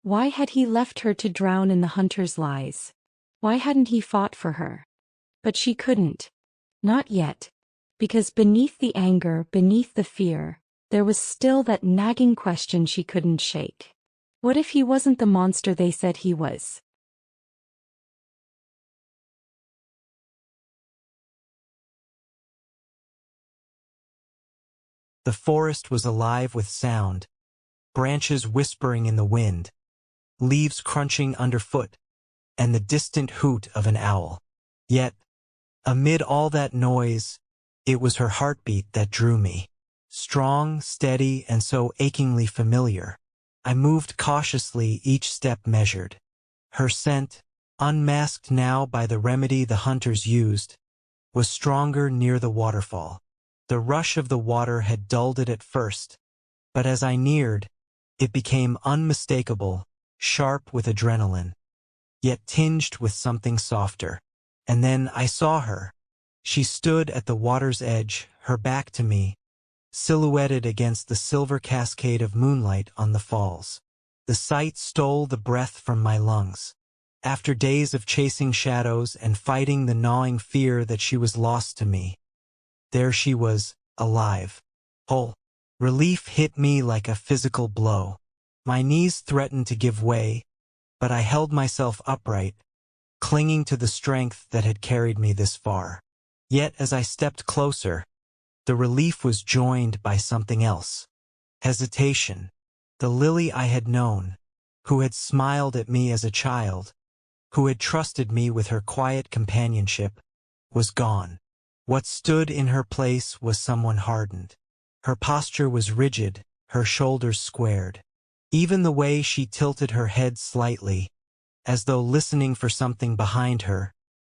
Why had he left her to drown in the hunter's lies? Why hadn't he fought for her? But she couldn't. Not yet. Because beneath the anger, beneath the fear, there was still that nagging question she couldn't shake. What if he wasn't the monster they said he was? The forest was alive with sound, branches whispering in the wind, leaves crunching underfoot, and the distant hoot of an owl. Yet, amid all that noise, it was her heartbeat that drew me. Strong, steady, and so achingly familiar. I moved cautiously, each step measured. Her scent, unmasked now by the remedy the hunters used, was stronger near the waterfall. The rush of the water had dulled it at first, but as I neared, it became unmistakable, sharp with adrenaline, yet tinged with something softer. And then I saw her. She stood at the water's edge, her back to me, silhouetted against the silver cascade of moonlight on the falls. The sight stole the breath from my lungs. After days of chasing shadows and fighting the gnawing fear that she was lost to me, there she was, alive, whole. Relief hit me like a physical blow. My knees threatened to give way, but I held myself upright, clinging to the strength that had carried me this far. Yet as I stepped closer, the relief was joined by something else. Hesitation. The Lily I had known, who had smiled at me as a child, who had trusted me with her quiet companionship, was gone. What stood in her place was someone hardened. Her posture was rigid, her shoulders squared. Even the way she tilted her head slightly, as though listening for something behind her,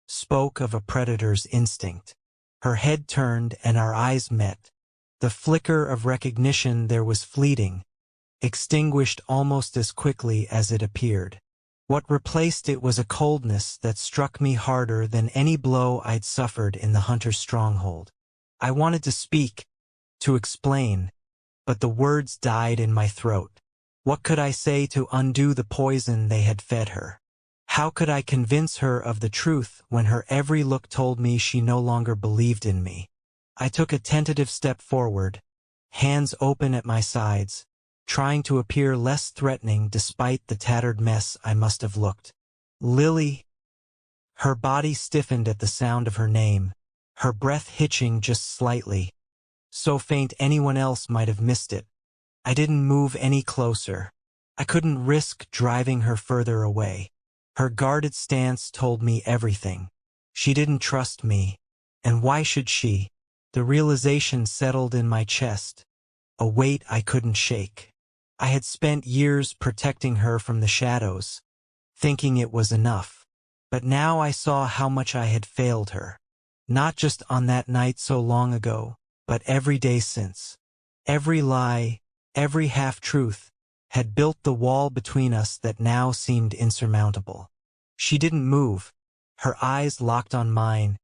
spoke of a predator's instinct. Her head turned and our eyes met. The flicker of recognition there was fleeting, extinguished almost as quickly as it appeared. What replaced it was a coldness that struck me harder than any blow I'd suffered in the hunter's stronghold. I wanted to speak, to explain, but the words died in my throat. What could I say to undo the poison they had fed her? How could I convince her of the truth when her every look told me she no longer believed in me? I took a tentative step forward, hands open at my sides, trying to appear less threatening despite the tattered mess I must have looked. Lily. Her body stiffened at the sound of her name, her breath hitching just slightly, so faint anyone else might have missed it. I didn't move any closer. I couldn't risk driving her further away. Her guarded stance told me everything. She didn't trust me, and why should she? The realization settled in my chest, a weight I couldn't shake. I had spent years protecting her from the shadows, thinking it was enough. But now I saw how much I had failed her. Not just on that night so long ago, but every day since. Every lie, every half-truth, had built the wall between us that now seemed insurmountable. She didn't move, her eyes locked on mine,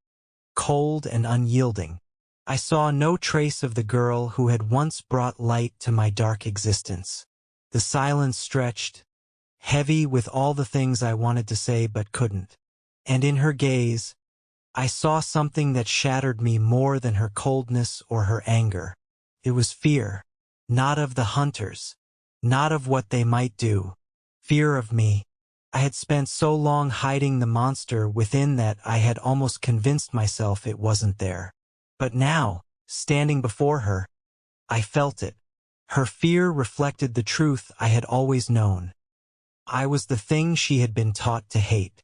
cold and unyielding. I saw no trace of the girl who had once brought light to my dark existence. The silence stretched, heavy with all the things I wanted to say but couldn't. And in her gaze, I saw something that shattered me more than her coldness or her anger. It was fear, not of the hunters, not of what they might do. Fear of me. I had spent so long hiding the monster within that I had almost convinced myself it wasn't there. But now, standing before her, I felt it. Her fear reflected the truth I had always known. I was the thing she had been taught to hate.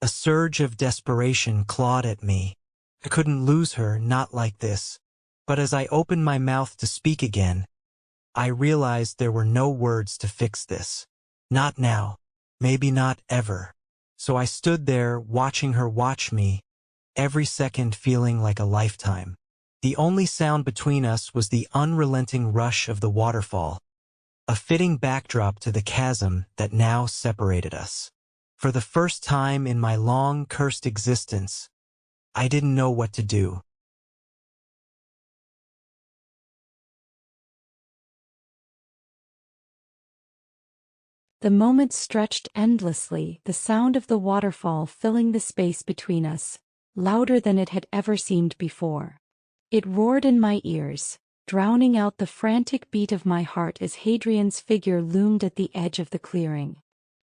A surge of desperation clawed at me. I couldn't lose her, not like this. But as I opened my mouth to speak again, I realized there were no words to fix this. Not now. Maybe not ever. So I stood there watching her watch me, every second feeling like a lifetime. The only sound between us was the unrelenting rush of the waterfall, a fitting backdrop to the chasm that now separated us. For the first time in my long, cursed existence, I didn't know what to do. The moments stretched endlessly, the sound of the waterfall filling the space between us, louder than it had ever seemed before. It roared in my ears, drowning out the frantic beat of my heart as Adrian's figure loomed at the edge of the clearing.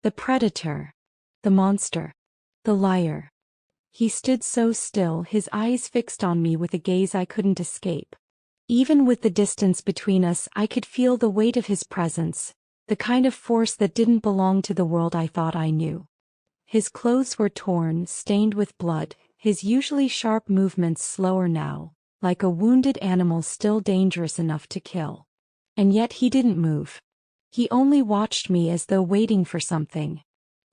The predator. The monster. The liar. He stood so still, his eyes fixed on me with a gaze I couldn't escape. Even with the distance between us, I could feel the weight of his presence, the kind of force that didn't belong to the world I thought I knew. His clothes were torn, stained with blood, his usually sharp movements slower now, like a wounded animal still dangerous enough to kill. And yet he didn't move. He only watched me as though waiting for something.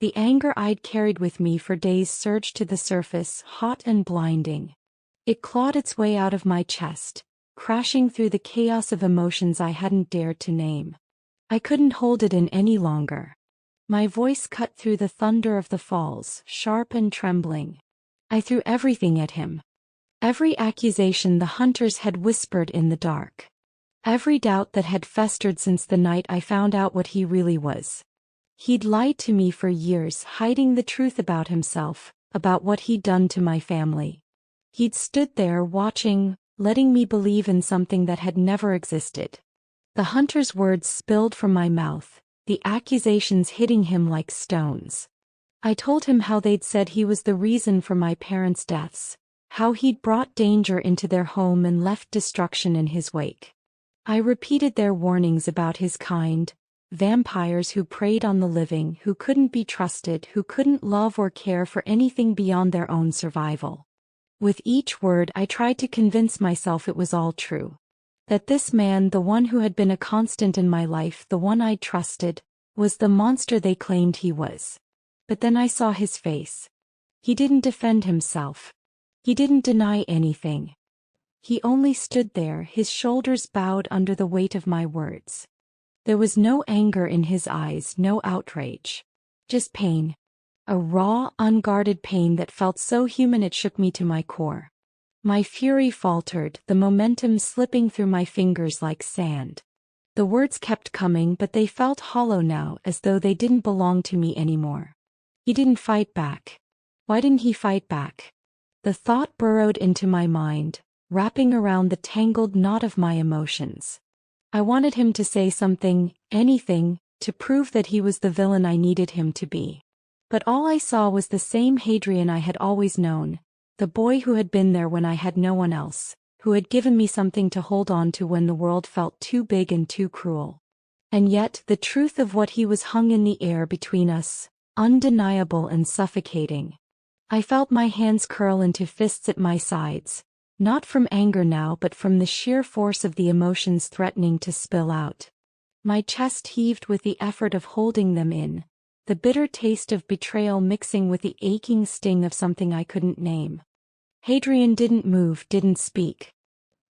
The anger I'd carried with me for days surged to the surface, hot and blinding. It clawed its way out of my chest, crashing through the chaos of emotions I hadn't dared to name. I couldn't hold it in any longer. My voice cut through the thunder of the falls, sharp and trembling. I threw everything at him. Every accusation the hunters had whispered in the dark. Every doubt that had festered since the night I found out what he really was. He'd lied to me for years, hiding the truth about himself, about what he'd done to my family. He'd stood there watching, letting me believe in something that had never existed. The hunter's words spilled from my mouth, the accusations hitting him like stones. I told him how they'd said he was the reason for my parents' deaths, how he'd brought danger into their home and left destruction in his wake. I repeated their warnings about his kind, vampires who preyed on the living, who couldn't be trusted, who couldn't love or care for anything beyond their own survival. With each word I tried to convince myself it was all true. That this man, the one who had been a constant in my life, the one I'd trusted, was the monster they claimed he was. But then I saw his face. He didn't defend himself. He didn't deny anything. He only stood there, his shoulders bowed under the weight of my words. There was no anger in his eyes, no outrage. Just pain. A raw, unguarded pain that felt so human it shook me to my core. My fury faltered, the momentum slipping through my fingers like sand. The words kept coming, but they felt hollow now, as though they didn't belong to me anymore. He didn't fight back. Why didn't he fight back? The thought burrowed into my mind, wrapping around the tangled knot of my emotions. I wanted him to say something, anything, to prove that he was the villain I needed him to be. But all I saw was the same Adrian I had always known, the boy who had been there when I had no one else, who had given me something to hold on to when the world felt too big and too cruel. And yet, the truth of what he was hung in the air between us, undeniable and suffocating. I felt my hands curl into fists at my sides, not from anger now but from the sheer force of the emotions threatening to spill out. My chest heaved with the effort of holding them in, the bitter taste of betrayal mixing with the aching sting of something I couldn't name. Adrian didn't move, didn't speak.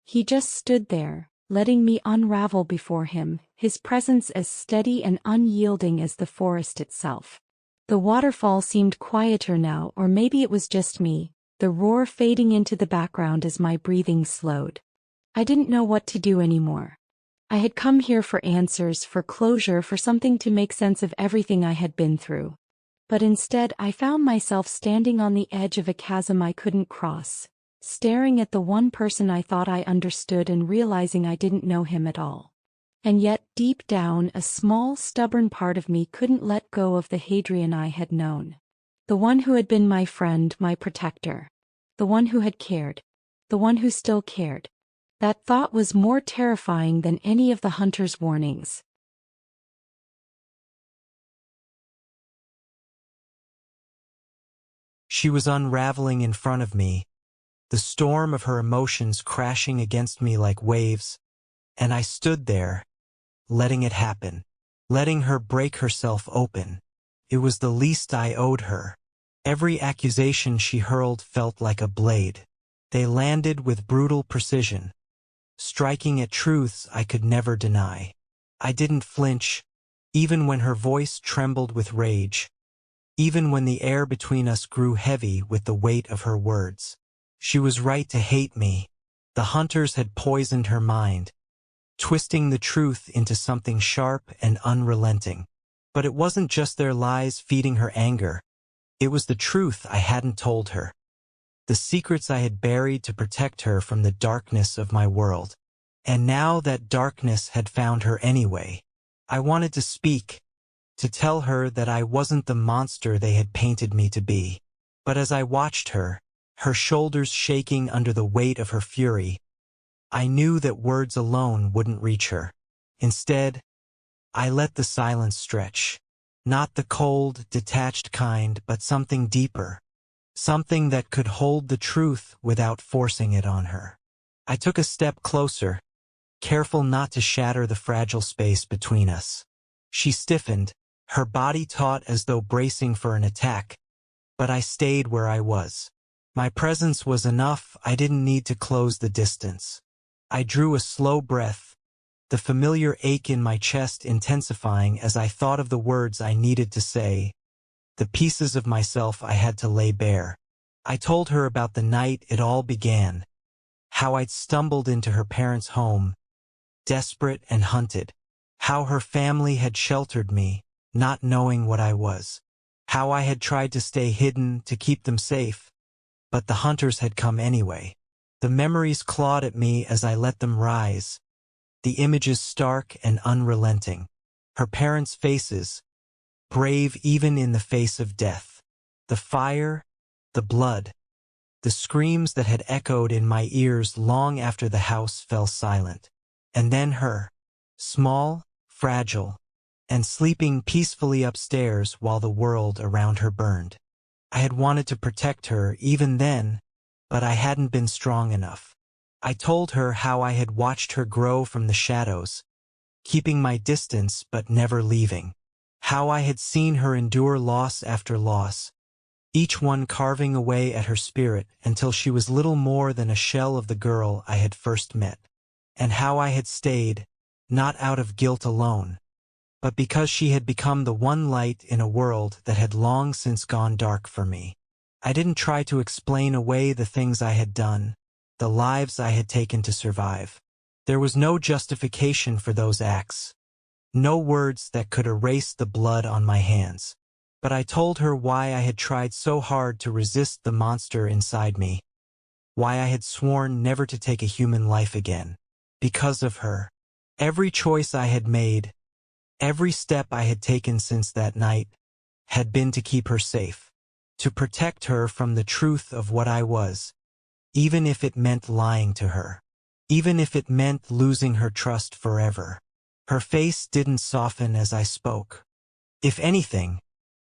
He just stood there, letting me unravel before him, his presence as steady and unyielding as the forest itself. The waterfall seemed quieter now, or maybe it was just me, the roar fading into the background as my breathing slowed. I didn't know what to do anymore. I had come here for answers, for closure, for something to make sense of everything I had been through. But instead I found myself standing on the edge of a chasm I couldn't cross, staring at the one person I thought I understood and realizing I didn't know him at all. And yet, deep down, a small, stubborn part of me couldn't let go of the Adrian I had known. The one who had been my friend, my protector. The one who had cared. The one who still cared. That thought was more terrifying than any of the hunter's warnings. She was unraveling in front of me, the storm of her emotions crashing against me like waves, and I stood there, letting it happen, letting her break herself open. It was the least I owed her. Every accusation she hurled felt like a blade. They landed with brutal precision, striking at truths I could never deny. I didn't flinch, even when her voice trembled with rage, even when the air between us grew heavy with the weight of her words. She was right to hate me. The hunters had poisoned her mind, twisting the truth into something sharp and unrelenting. But it wasn't just their lies feeding her anger. It was the truth I hadn't told her. The secrets I had buried to protect her from the darkness of my world. And now that darkness had found her anyway. I wanted to speak, to tell her that I wasn't the monster they had painted me to be. But as I watched her, her shoulders shaking under the weight of her fury, I knew that words alone wouldn't reach her. Instead, I let the silence stretch. Not the cold, detached kind, but something deeper. Something that could hold the truth without forcing it on her. I took a step closer, careful not to shatter the fragile space between us. She stiffened, her body taut as though bracing for an attack, but I stayed where I was. My presence was enough. I didn't need to close the distance. I drew a slow breath, the familiar ache in my chest intensifying as I thought of the words I needed to say, the pieces of myself I had to lay bare. I told her about the night it all began, how I'd stumbled into her parents' home, desperate and hunted, how her family had sheltered me, not knowing what I was, how I had tried to stay hidden to keep them safe, but the hunters had come anyway. The memories clawed at me as I let them rise, the images stark and unrelenting. her parents' faces, brave even in the face of death. The fire, the blood, the screams that had echoed in my ears long after the house fell silent. And then her, small, fragile, and sleeping peacefully upstairs while the world around her burned. I had wanted to protect her even then, but I hadn't been strong enough. I told her how I had watched her grow from the shadows, keeping my distance but never leaving. How I had seen her endure loss after loss, each one carving away at her spirit until she was little more than a shell of the girl I had first met. And how I had stayed, not out of guilt alone, but because she had become the one light in a world that had long since gone dark for me. I didn't try to explain away the things I had done, the lives I had taken to survive. There was no justification for those acts, no words that could erase the blood on my hands. But I told her why I had tried so hard to resist the monster inside me, why I had sworn never to take a human life again. Because of her. Every choice I had made, every step I had taken since that night, had been to keep her safe, to protect her from the truth of what I was, even if it meant lying to her, even if it meant losing her trust forever. Her face didn't soften as I spoke. If anything,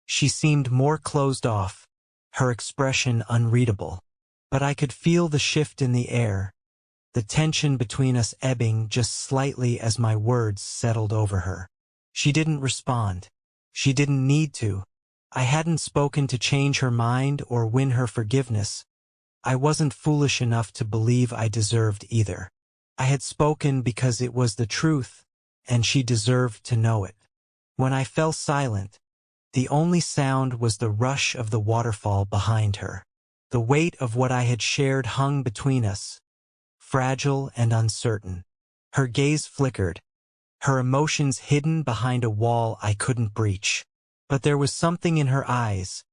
she seemed more closed off, her expression unreadable. But I could feel the shift in the air, the tension between us ebbing just slightly as my words settled over her. She didn't respond. She didn't need to. I hadn't spoken to change her mind or win her forgiveness. I wasn't foolish enough to believe I deserved either. I had spoken because it was the truth, and she deserved to know it. When I fell silent, the only sound was the rush of the waterfall behind her. The weight of what I had shared hung between us, fragile and uncertain. Her gaze flickered, her emotions hidden behind a wall I couldn't breach. But there was something in her eyes,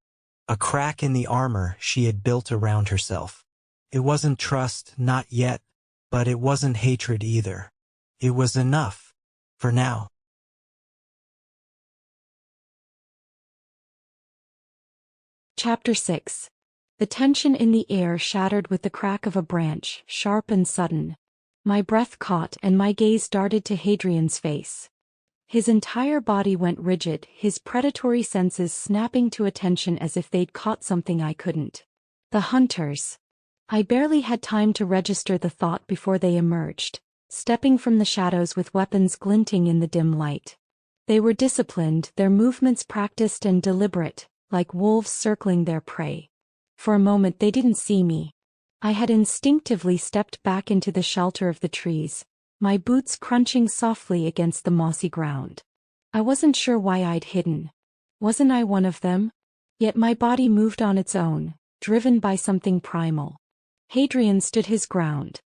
a crack in the armor she had built around herself. It wasn't trust, not yet, but it wasn't hatred either. It was enough, for now. Chapter 6. The tension in the air shattered with the crack of a branch, sharp and sudden. My breath caught and my gaze darted to Adrian's face. His entire body went rigid, his predatory senses snapping to attention as if they'd caught something I couldn't. The hunters. I barely had time to register the thought before they emerged, stepping from the shadows with weapons glinting in the dim light. They were disciplined, their movements practiced and deliberate, like wolves circling their prey. For a moment they didn't see me. I had instinctively stepped back into the shelter of the trees, my boots crunching softly against the mossy ground. I wasn't sure why I'd hidden. Wasn't I one of them? Yet my body moved on its own, driven by something primal. Adrian stood his ground.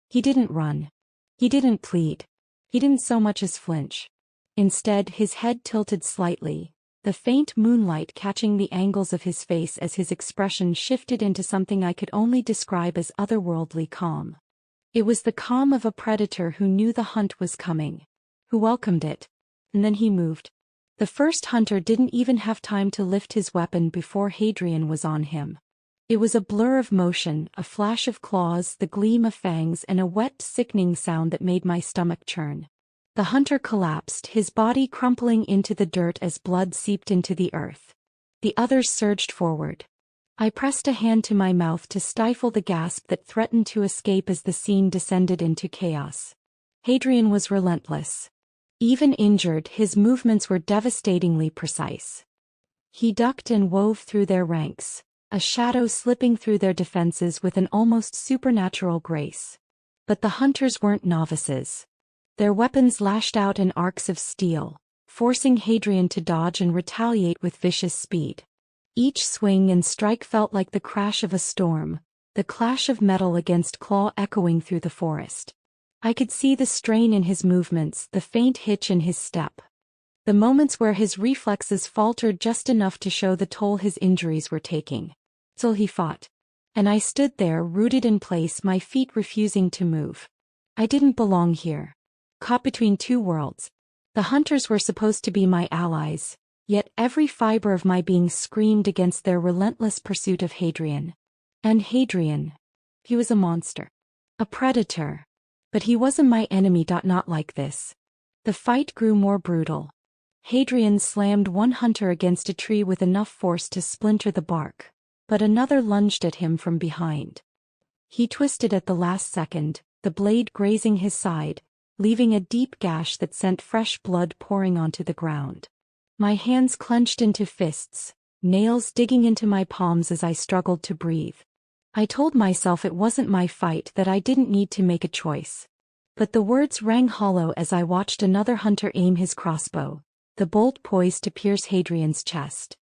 He didn't run. He didn't plead. He didn't so much as flinch. Instead, his head tilted slightly, the faint moonlight catching the angles of his face as his expression shifted into something I could only describe as otherworldly calm. It was the calm of a predator who knew the hunt was coming, who welcomed it. And then he moved. The first hunter didn't even have time to lift his weapon before Adrian was on him. It was a blur of motion, a flash of claws, the gleam of fangs, and a wet, sickening sound that made my stomach churn. The hunter collapsed, his body crumpling into the dirt as blood seeped into the earth. The others surged forward. I pressed a hand to my mouth to stifle the gasp that threatened to escape as the scene descended into chaos. Adrian was relentless. Even injured, his movements were devastatingly precise. He ducked and wove through their ranks, a shadow slipping through their defenses with an almost supernatural grace. But the hunters weren't novices. Their weapons lashed out in arcs of steel, forcing Adrian to dodge and retaliate with vicious speed. Each swing and strike felt like the crash of a storm, the clash of metal against claw echoing through the forest. I could see the strain in his movements, the faint hitch in his step. The moments where his reflexes faltered just enough to show the toll his injuries were taking. Till he fought. And I stood there, rooted in place, my feet refusing to move. I didn't belong here. Caught between two worlds. The hunters were supposed to be my allies, yet every fiber of my being screamed against their relentless pursuit of Adrian. And Adrian, he was a monster. A predator. But he wasn't my enemy. Not like this. The fight grew more brutal. Adrian slammed one hunter against a tree with enough force to splinter the bark, but another lunged at him from behind. He twisted at the last second, the blade grazing his side, leaving a deep gash that sent fresh blood pouring onto the ground. My hands clenched into fists, nails digging into my palms as I struggled to breathe. I told myself it wasn't my fight, that I didn't need to make a choice. But the words rang hollow as I watched another hunter aim his crossbow, the bolt poised to pierce Adrian's chest.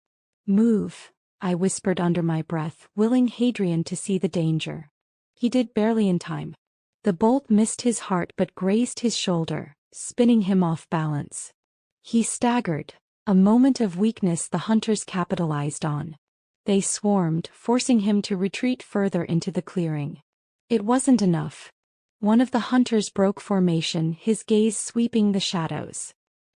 "Move," I whispered under my breath, willing Adrian to see the danger. He did, barely in time. The bolt missed his heart but grazed his shoulder, spinning him off balance. He staggered, a moment of weakness the hunters capitalized on. They swarmed, forcing him to retreat further into the clearing. It wasn't enough. One of the hunters broke formation, his gaze sweeping the shadows.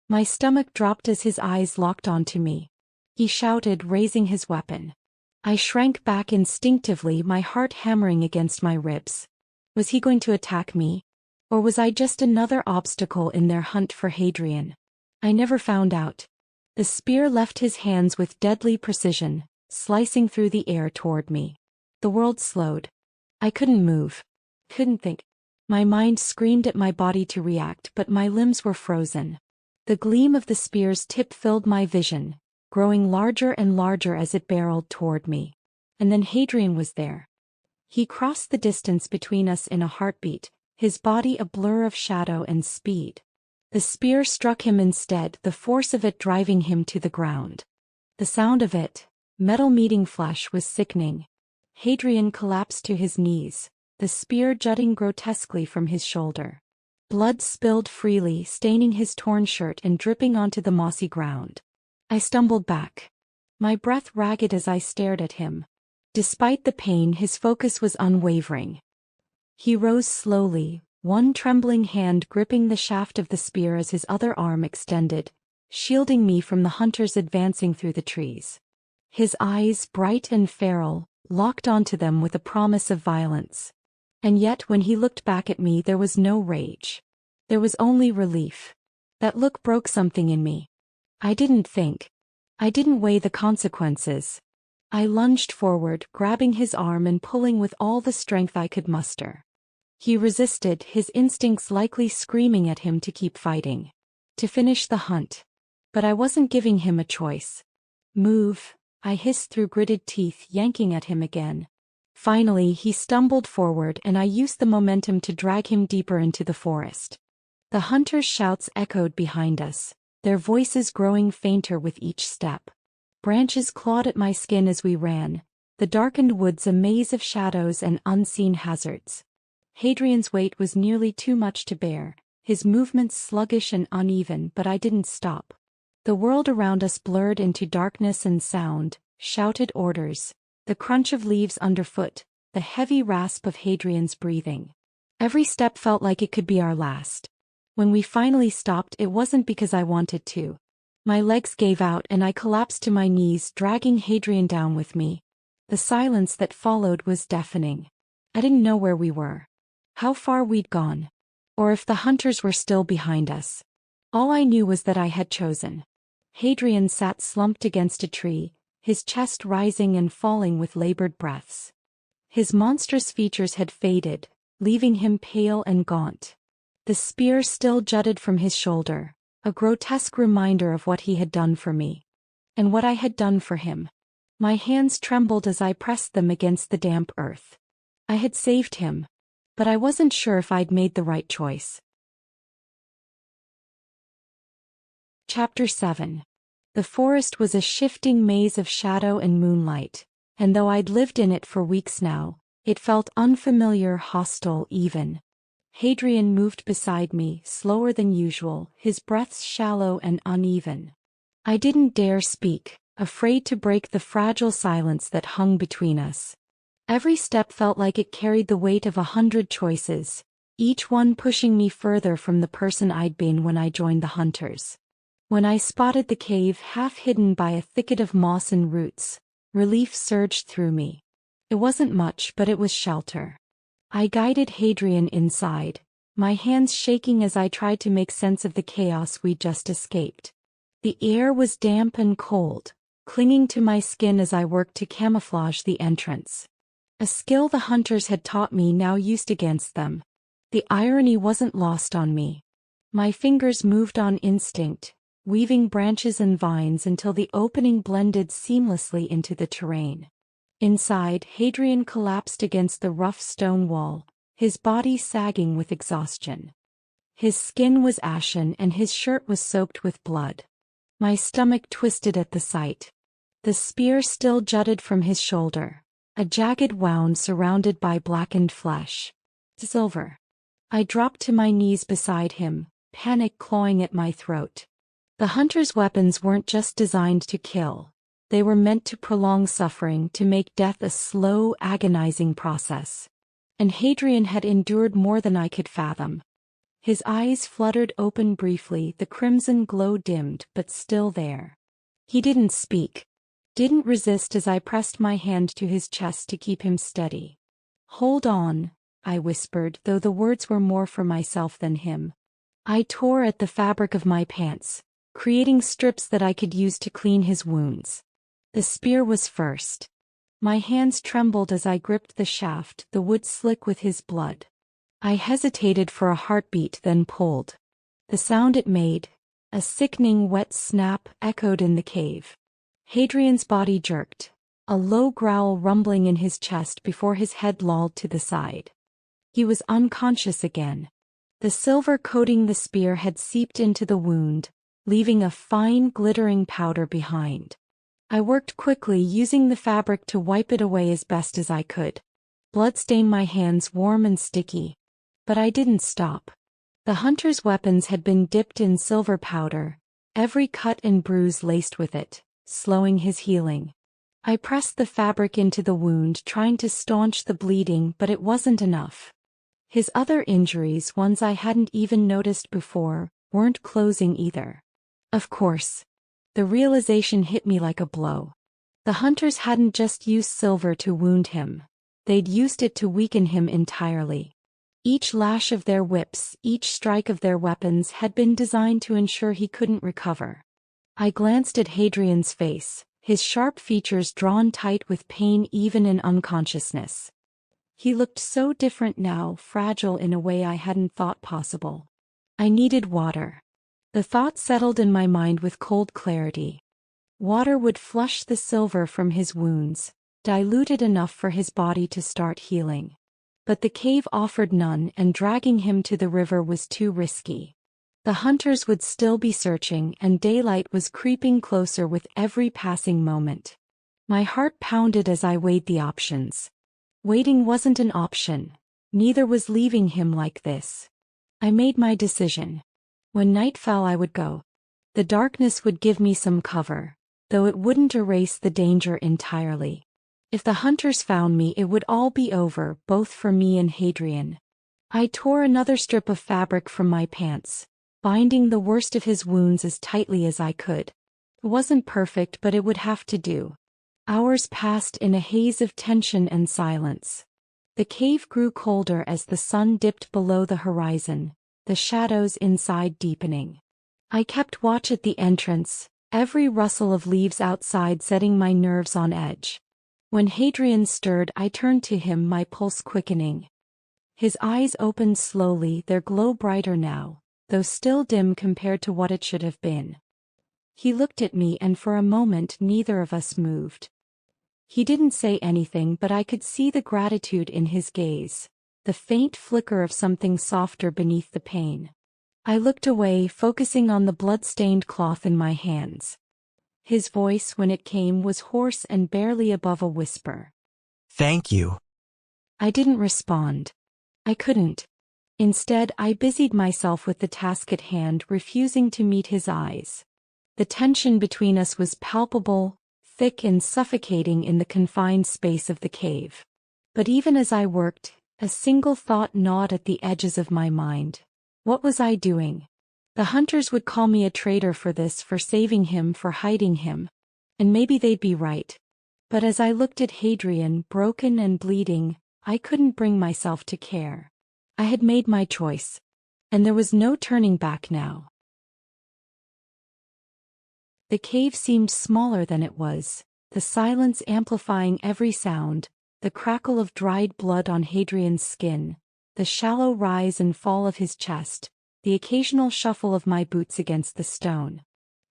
My stomach dropped as his eyes locked onto me. He shouted, raising his weapon. I shrank back instinctively, my heart hammering against my ribs. Was he going to attack me? Or was I just another obstacle in their hunt for Adrian? I never found out. The spear left his hands with deadly precision, slicing through the air toward me. The world slowed. I couldn't move. Couldn't think. My mind screamed at my body to react, but my limbs were frozen. The gleam of the spear's tip filled my vision, growing larger and larger as it barreled toward me. And then Adrian was there. He crossed the distance between us in a heartbeat, his body a blur of shadow and speed. The spear struck him instead, the force of it driving him to the ground. The sound of it, metal meeting flesh, was sickening. Adrian collapsed to his knees, the spear jutting grotesquely from his shoulder. Blood spilled freely, staining his torn shirt and dripping onto the mossy ground. I stumbled back, my breath ragged as I stared at him. Despite the pain, his focus was unwavering. He rose slowly, one trembling hand gripping the shaft of the spear as his other arm extended, shielding me from the hunters advancing through the trees. His eyes, bright and feral, locked onto them with a promise of violence. And yet when he looked back at me there was no rage. There was only relief. That look broke something in me. I didn't think. I didn't weigh the consequences. I lunged forward, grabbing his arm and pulling with all the strength I could muster. He resisted, his instincts likely screaming at him to keep fighting. To finish the hunt. But I wasn't giving him a choice. "Move," I hissed through gritted teeth, yanking at him again. Finally he stumbled forward and I used the momentum to drag him deeper into the forest. The hunters' shouts echoed behind us, their voices growing fainter with each step. Branches clawed at my skin as we ran, the darkened woods a maze of shadows and unseen hazards. Adrian's weight was nearly too much to bear, his movements sluggish and uneven, but I didn't stop. The world around us blurred into darkness and sound, shouted orders, the crunch of leaves underfoot, the heavy rasp of Adrian's breathing. Every step felt like it could be our last. When we finally stopped, it wasn't because I wanted to. My legs gave out and I collapsed to my knees, dragging Adrian down with me. The silence that followed was deafening. I didn't know where we were, how far we'd gone, or if the hunters were still behind us. All I knew was that I had chosen. Adrian sat slumped against a tree, his chest rising and falling with labored breaths. His monstrous features had faded, leaving him pale and gaunt. The spear still jutted from his shoulder, a grotesque reminder of what he had done for me. And what I had done for him. My hands trembled as I pressed them against the damp earth. I had saved him, but I wasn't sure if I'd made the right choice. Chapter 7. The forest was a shifting maze of shadow and moonlight, and though I'd lived in it for weeks now, it felt unfamiliar, hostile even. Adrian moved beside me, slower than usual, his breaths shallow and uneven. I didn't dare speak, afraid to break the fragile silence that hung between us. Every step felt like it carried the weight of 100 choices, each one pushing me further from the person I'd been when I joined the hunters. When I spotted the cave half hidden by a thicket of moss and roots, relief surged through me. It wasn't much, but it was shelter. I guided Adrian inside, my hands shaking as I tried to make sense of the chaos we'd just escaped. The air was damp and cold, clinging to my skin as I worked to camouflage the entrance. A skill the hunters had taught me now used against them. The irony wasn't lost on me. My fingers moved on instinct, weaving branches and vines until the opening blended seamlessly into the terrain. Inside, Adrian collapsed against the rough stone wall, his body sagging with exhaustion. His skin was ashen and his shirt was soaked with blood. My stomach twisted at the sight. The spear still jutted from his shoulder, a jagged wound surrounded by blackened flesh. Silver. I dropped to my knees beside him, panic clawing at my throat. The hunter's weapons weren't just designed to kill. They were meant to prolong suffering, to make death a slow, agonizing process. And Adrian had endured more than I could fathom. His eyes fluttered open briefly, the crimson glow dimmed, but still there. He didn't speak. Didn't resist as I pressed my hand to his chest to keep him steady. "Hold on," I whispered, though the words were more for myself than him. I tore at the fabric of my pants, creating strips that I could use to clean his wounds. The spear was first. My hands trembled as I gripped the shaft, the wood slick with his blood. I hesitated for a heartbeat, then pulled. The sound it made, a sickening wet snap, echoed in the cave. Adrian's body jerked, a low growl rumbling in his chest before his head lolled to the side. He was unconscious again. The silver coating the spear had seeped into the wound, leaving a fine glittering powder behind. I worked quickly, using the fabric to wipe it away as best as I could. Blood stained my hands warm and sticky. But I didn't stop. The hunter's weapons had been dipped in silver powder, every cut and bruise laced with it, slowing his healing. I pressed the fabric into the wound, trying to staunch the bleeding, but it wasn't enough. His other injuries, ones I hadn't even noticed before, weren't closing either. Of course. The realization hit me like a blow. The hunters hadn't just used silver to wound him. They'd used it to weaken him entirely. Each lash of their whips, each strike of their weapons had been designed to ensure he couldn't recover. I glanced at Adrian's face, his sharp features drawn tight with pain even in unconsciousness. He looked so different now, fragile in a way I hadn't thought possible. I needed water. The thought settled in my mind with cold clarity. Water would flush the silver from his wounds, diluted enough for his body to start healing. But the cave offered none, and dragging him to the river was too risky. The hunters would still be searching, and daylight was creeping closer with every passing moment. My heart pounded as I weighed the options. Waiting wasn't an option. Neither was leaving him like this. I made my decision. When night fell, I would go. The darkness would give me some cover, though it wouldn't erase the danger entirely. If the hunters found me, it would all be over, both for me and Adrian. I tore another strip of fabric from my pants, binding the worst of his wounds as tightly as I could. It wasn't perfect, but it would have to do. Hours passed in a haze of tension and silence. The cave grew colder as the sun dipped below the horizon, the shadows inside deepening. I kept watch at the entrance, every rustle of leaves outside setting my nerves on edge. When Adrian stirred, I turned to him, my pulse quickening. His eyes opened slowly, their glow brighter now, though still dim compared to what it should have been. He looked at me, and for a moment neither of us moved. He didn't say anything, but I could see the gratitude in his gaze, the faint flicker of something softer beneath the pain. I looked away, focusing on the blood-stained cloth in my hands. His voice, when it came, was hoarse and barely above a whisper. "Thank you." I didn't respond. I couldn't. Instead, I busied myself with the task at hand, refusing to meet his eyes. The tension between us was palpable, thick and suffocating in the confined space of the cave. But even as I worked, A single thought gnawed at the edges of my mind. What was I doing? The hunters would call me a traitor for this, for saving him, for hiding him. And maybe they'd be right. But as I looked at Adrian, broken and bleeding, I couldn't bring myself to care. I had made my choice. And there was no turning back now. The cave seemed smaller than it was, the silence amplifying every sound, the crackle of dried blood on Adrian's skin, the shallow rise and fall of his chest, the occasional shuffle of my boots against the stone.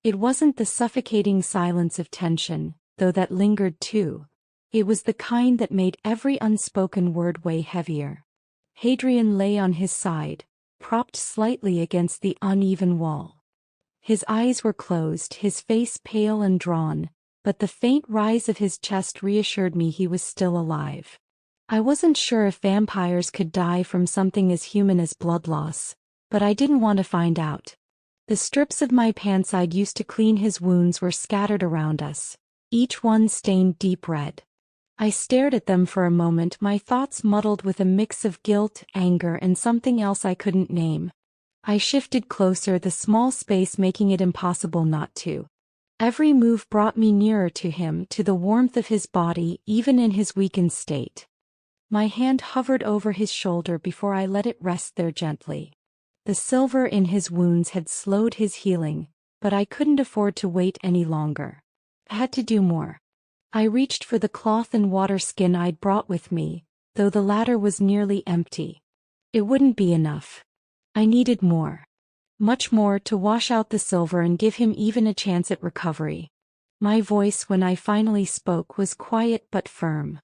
It wasn't the suffocating silence of tension, though that lingered too. It was the kind that made every unspoken word weigh heavier. Adrian lay on his side, propped slightly against the uneven wall. His eyes were closed, his face pale and drawn, but the faint rise of his chest reassured me he was still alive. I wasn't sure if vampires could die from something as human as blood loss, but I didn't want to find out. The strips of my pants I'd used to clean his wounds were scattered around us, each one stained deep red. I stared at them for a moment, my thoughts muddled with a mix of guilt, anger, and something else I couldn't name. I shifted closer, the small space making it impossible not to. Every move brought me nearer to him, to the warmth of his body, even in his weakened state. My hand hovered over his shoulder before I let it rest there gently. The silver in his wounds had slowed his healing, but I couldn't afford to wait any longer. I had to do more. I reached for the cloth and water skin I'd brought with me, though the latter was nearly empty. It wouldn't be enough. I needed more. Much more, to wash out the silver and give him even a chance at recovery. My voice, when I finally spoke, was quiet but firm.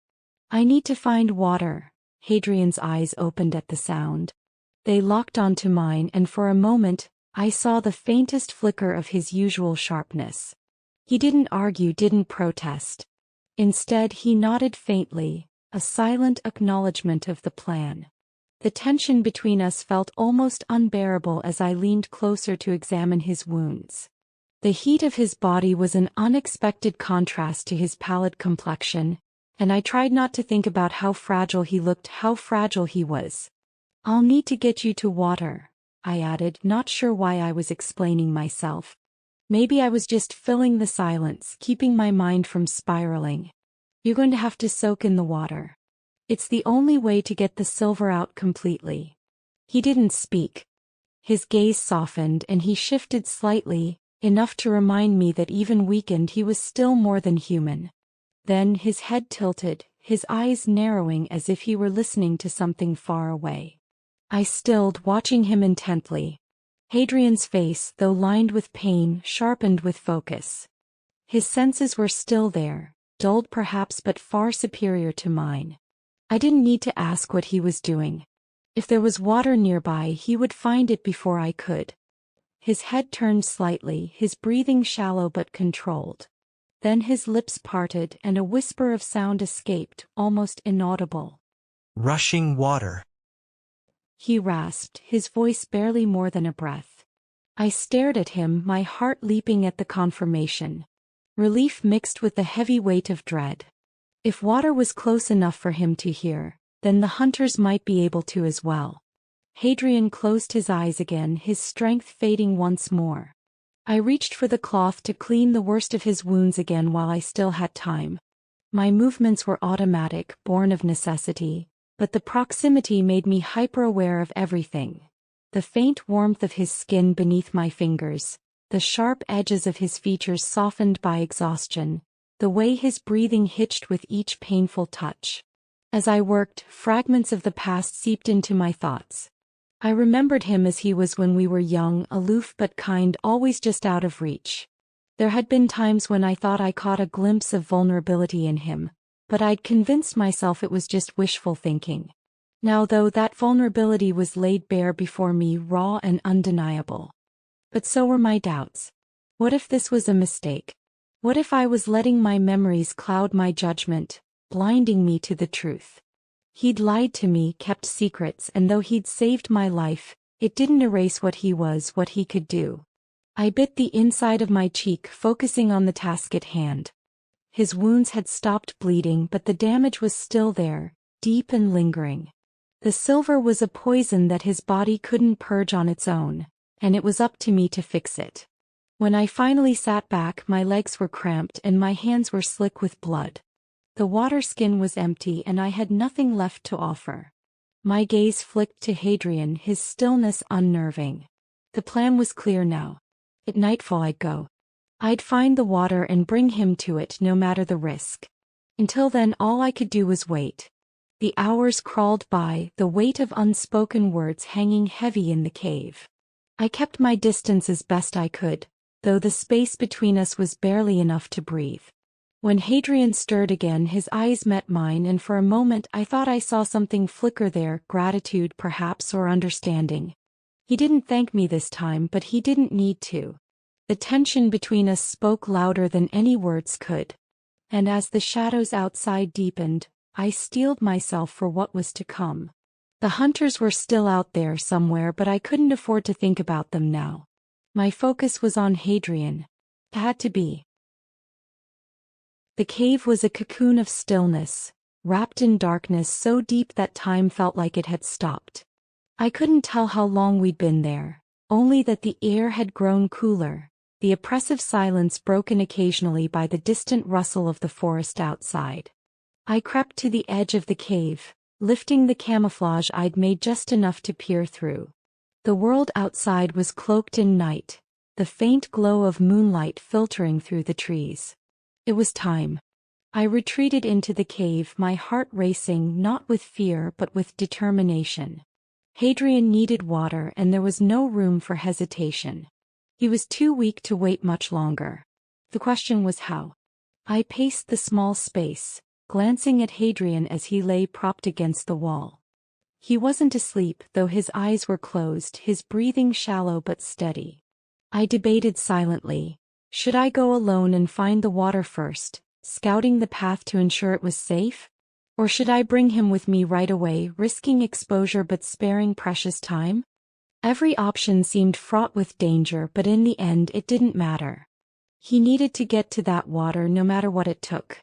I need to find water. Adrian's eyes opened at the sound. They locked onto mine, and for a moment, I saw the faintest flicker of his usual sharpness. He didn't argue, didn't protest. Instead, he nodded faintly, a silent acknowledgement of the plan. The tension between us felt almost unbearable as I leaned closer to examine his wounds. The heat of his body was an unexpected contrast to his pallid complexion, and I tried not to think about how fragile he looked, how fragile he was. "I'll need to get you to water," I added, not sure why I was explaining myself. Maybe I was just filling the silence, keeping my mind from spiraling. "You're going to have to soak in the water. It's the only way to get the silver out completely." He didn't speak. His gaze softened and he shifted slightly, enough to remind me that even weakened he was still more than human. Then his head tilted, his eyes narrowing as if he were listening to something far away. I stilled, watching him intently. Adrian's face, though lined with pain, sharpened with focus. His senses were still there, dulled perhaps but far superior to mine. I didn't need to ask what he was doing. If there was water nearby, he would find it before I could. His head turned slightly, his breathing shallow but controlled. Then his lips parted and a whisper of sound escaped, almost inaudible. "Rushing water," he rasped, his voice barely more than a breath. I stared at him, my heart leaping at the confirmation. Relief mixed with the heavy weight of dread. If water was close enough for him to hear, then the hunters might be able to as well. Adrian closed his eyes again, his strength fading once more. I reached for the cloth to clean the worst of his wounds again while I still had time. My movements were automatic, born of necessity, but the proximity made me hyper-aware of everything. The faint warmth of his skin beneath my fingers, the sharp edges of his features softened by exhaustion, the way his breathing hitched with each painful touch. As I worked, fragments of the past seeped into my thoughts. I remembered him as he was when we were young, aloof but kind, always just out of reach. There had been times when I thought I caught a glimpse of vulnerability in him, but I'd convinced myself it was just wishful thinking. Now, though, that vulnerability was laid bare before me, raw and undeniable. But so were my doubts. What if this was a mistake? What if I was letting my memories cloud my judgment, blinding me to the truth? He'd lied to me, kept secrets, and though he'd saved my life, it didn't erase what he was, what he could do. I bit the inside of my cheek, focusing on the task at hand. His wounds had stopped bleeding, but the damage was still there, deep and lingering. The silver was a poison that his body couldn't purge on its own, and it was up to me to fix it. When I finally sat back, my legs were cramped and my hands were slick with blood. The water skin was empty and I had nothing left to offer. My gaze flicked to Adrian, his stillness unnerving. The plan was clear now. At nightfall I'd go. I'd find the water and bring him to it no matter the risk. Until then all I could do was wait. The hours crawled by, the weight of unspoken words hanging heavy in the cave. I kept my distance as best I could, though the space between us was barely enough to breathe. When Adrian stirred again, his eyes met mine, and for a moment I thought I saw something flicker there, gratitude perhaps, or understanding. He didn't thank me this time, but he didn't need to. The tension between us spoke louder than any words could. And as the shadows outside deepened, I steeled myself for what was to come. The hunters were still out there somewhere, but I couldn't afford to think about them now. My focus was on Adrian. It had to be. The cave was a cocoon of stillness, wrapped in darkness so deep that time felt like it had stopped. I couldn't tell how long we'd been there, only that the air had grown cooler, the oppressive silence broken occasionally by the distant rustle of the forest outside. I crept to the edge of the cave, lifting the camouflage I'd made just enough to peer through. The world outside was cloaked in night, the faint glow of moonlight filtering through the trees. It was time. I retreated into the cave, my heart racing not with fear but with determination. Adrian needed water and there was no room for hesitation. He was too weak to wait much longer. The question was how. I paced the small space, glancing at Adrian as he lay propped against the wall. He wasn't asleep, though his eyes were closed, his breathing shallow but steady. I debated silently. Should I go alone and find the water first, scouting the path to ensure it was safe? Or should I bring him with me right away, risking exposure but sparing precious time? Every option seemed fraught with danger, but in the end it didn't matter. He needed to get to that water no matter what it took.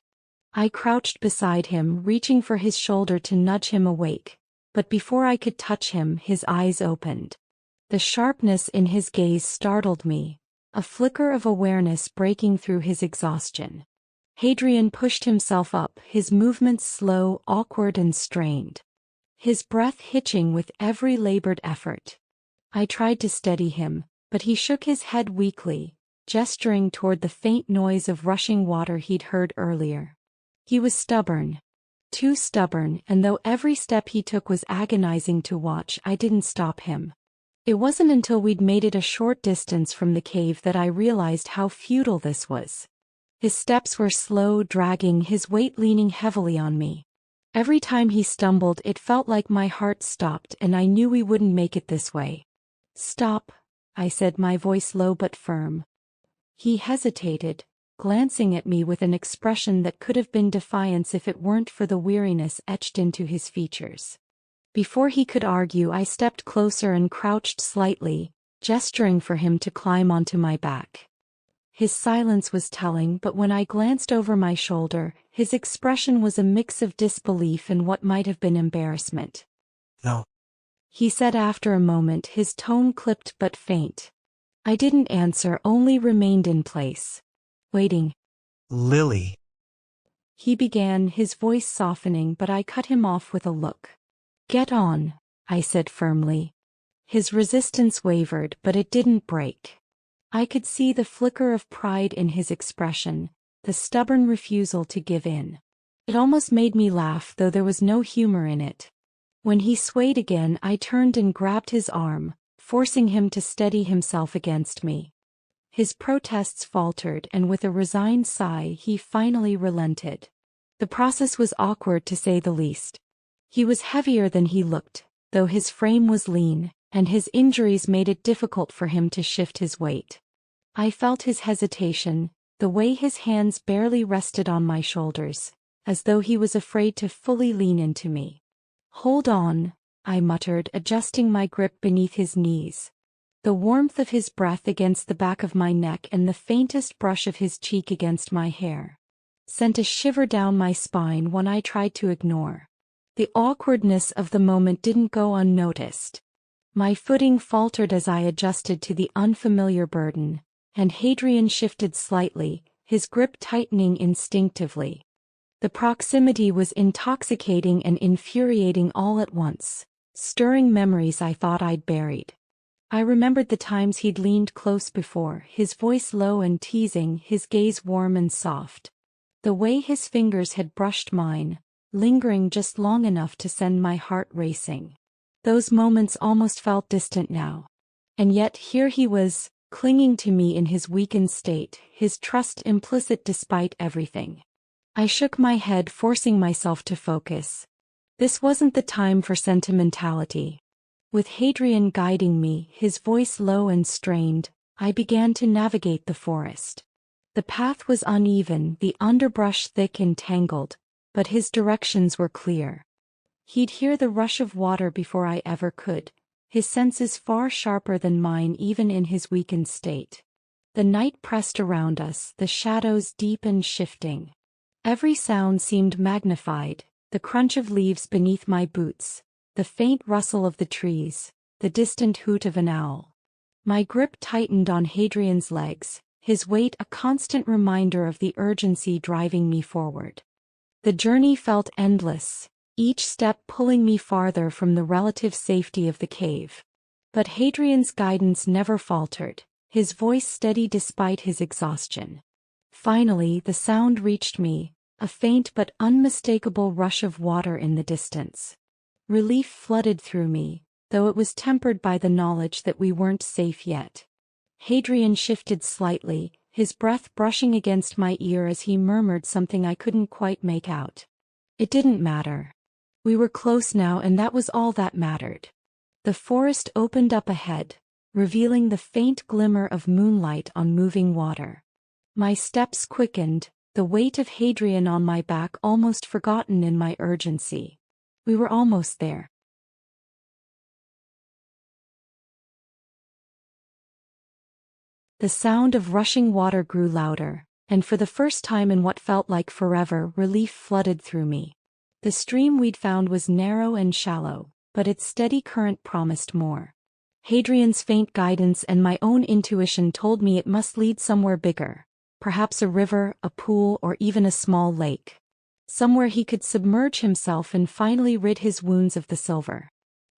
I crouched beside him, reaching for his shoulder to nudge him awake, but before I could touch him, his eyes opened. The sharpness in his gaze startled me, a flicker of awareness breaking through his exhaustion. Adrian pushed himself up, his movements slow, awkward and strained. His breath hitching with every labored effort. I tried to steady him, but he shook his head weakly, gesturing toward the faint noise of rushing water he'd heard earlier. He was stubborn. Too stubborn, and though every step he took was agonizing to watch, I didn't stop him. It wasn't until we'd made it a short distance from the cave that I realized how futile this was. His steps were slow, dragging, his weight leaning heavily on me. Every time he stumbled, it felt like my heart stopped, and I knew we wouldn't make it this way. "Stop," I said, my voice low but firm. He hesitated, glancing at me with an expression that could have been defiance if it weren't for the weariness etched into his features. Before he could argue, I stepped closer and crouched slightly, gesturing for him to climb onto my back. His silence was telling, but when I glanced over my shoulder, his expression was a mix of disbelief and what might have been embarrassment. "No," he said after a moment, his tone clipped but faint. I didn't answer, only remained in place. Waiting. "Lily," he began, his voice softening, but I cut him off with a look. "Get on," I said firmly. His resistance wavered, but it didn't break. I could see the flicker of pride in his expression, the stubborn refusal to give in. It almost made me laugh, though there was no humor in it. When he swayed again, I turned and grabbed his arm, forcing him to steady himself against me. His protests faltered, and with a resigned sigh, he finally relented. The process was awkward to say the least. He was heavier than he looked, though his frame was lean, and his injuries made it difficult for him to shift his weight. I felt his hesitation, the way his hands barely rested on my shoulders, as though he was afraid to fully lean into me. "Hold on," I muttered, adjusting my grip beneath his knees. The warmth of his breath against the back of my neck and the faintest brush of his cheek against my hair sent a shiver down my spine, one I tried to ignore. The awkwardness of the moment didn't go unnoticed. My footing faltered as I adjusted to the unfamiliar burden, and Adrian shifted slightly, his grip tightening instinctively. The proximity was intoxicating and infuriating all at once, stirring memories I thought I'd buried. I remembered the times he'd leaned close before, his voice low and teasing, his gaze warm and soft. The way his fingers had brushed mine, lingering just long enough to send my heart racing. Those moments almost felt distant now. And yet here he was, clinging to me in his weakened state, his trust implicit despite everything. I shook my head, forcing myself to focus. This wasn't the time for sentimentality. With Adrian guiding me, his voice low and strained, I began to navigate the forest. The path was uneven, the underbrush thick and tangled, but his directions were clear. He'd hear the rush of water before I ever could, his senses far sharper than mine even in his weakened state. The night pressed around us, the shadows deep and shifting. Every sound seemed magnified, the crunch of leaves beneath my boots, the faint rustle of the trees, the distant hoot of an owl. My grip tightened on Hadrian's legs, his weight a constant reminder of the urgency driving me forward. The journey felt endless, each step pulling me farther from the relative safety of the cave. But Hadrian's guidance never faltered, his voice steady despite his exhaustion. Finally, the sound reached me, a faint but unmistakable rush of water in the distance. Relief flooded through me, though it was tempered by the knowledge that we weren't safe yet. Adrian shifted slightly, his breath brushing against my ear as he murmured something I couldn't quite make out. It didn't matter. We were close now, and that was all that mattered. The forest opened up ahead, revealing the faint glimmer of moonlight on moving water. My steps quickened, the weight of Hadrian on my back almost forgotten in my urgency. We were almost there. The sound of rushing water grew louder, and for the first time in what felt like forever, relief flooded through me. The stream we'd found was narrow and shallow, but its steady current promised more. Hadrian's faint guidance and my own intuition told me it must lead somewhere bigger, perhaps a river, a pool, or even a small lake. Somewhere he could submerge himself and finally rid his wounds of the silver.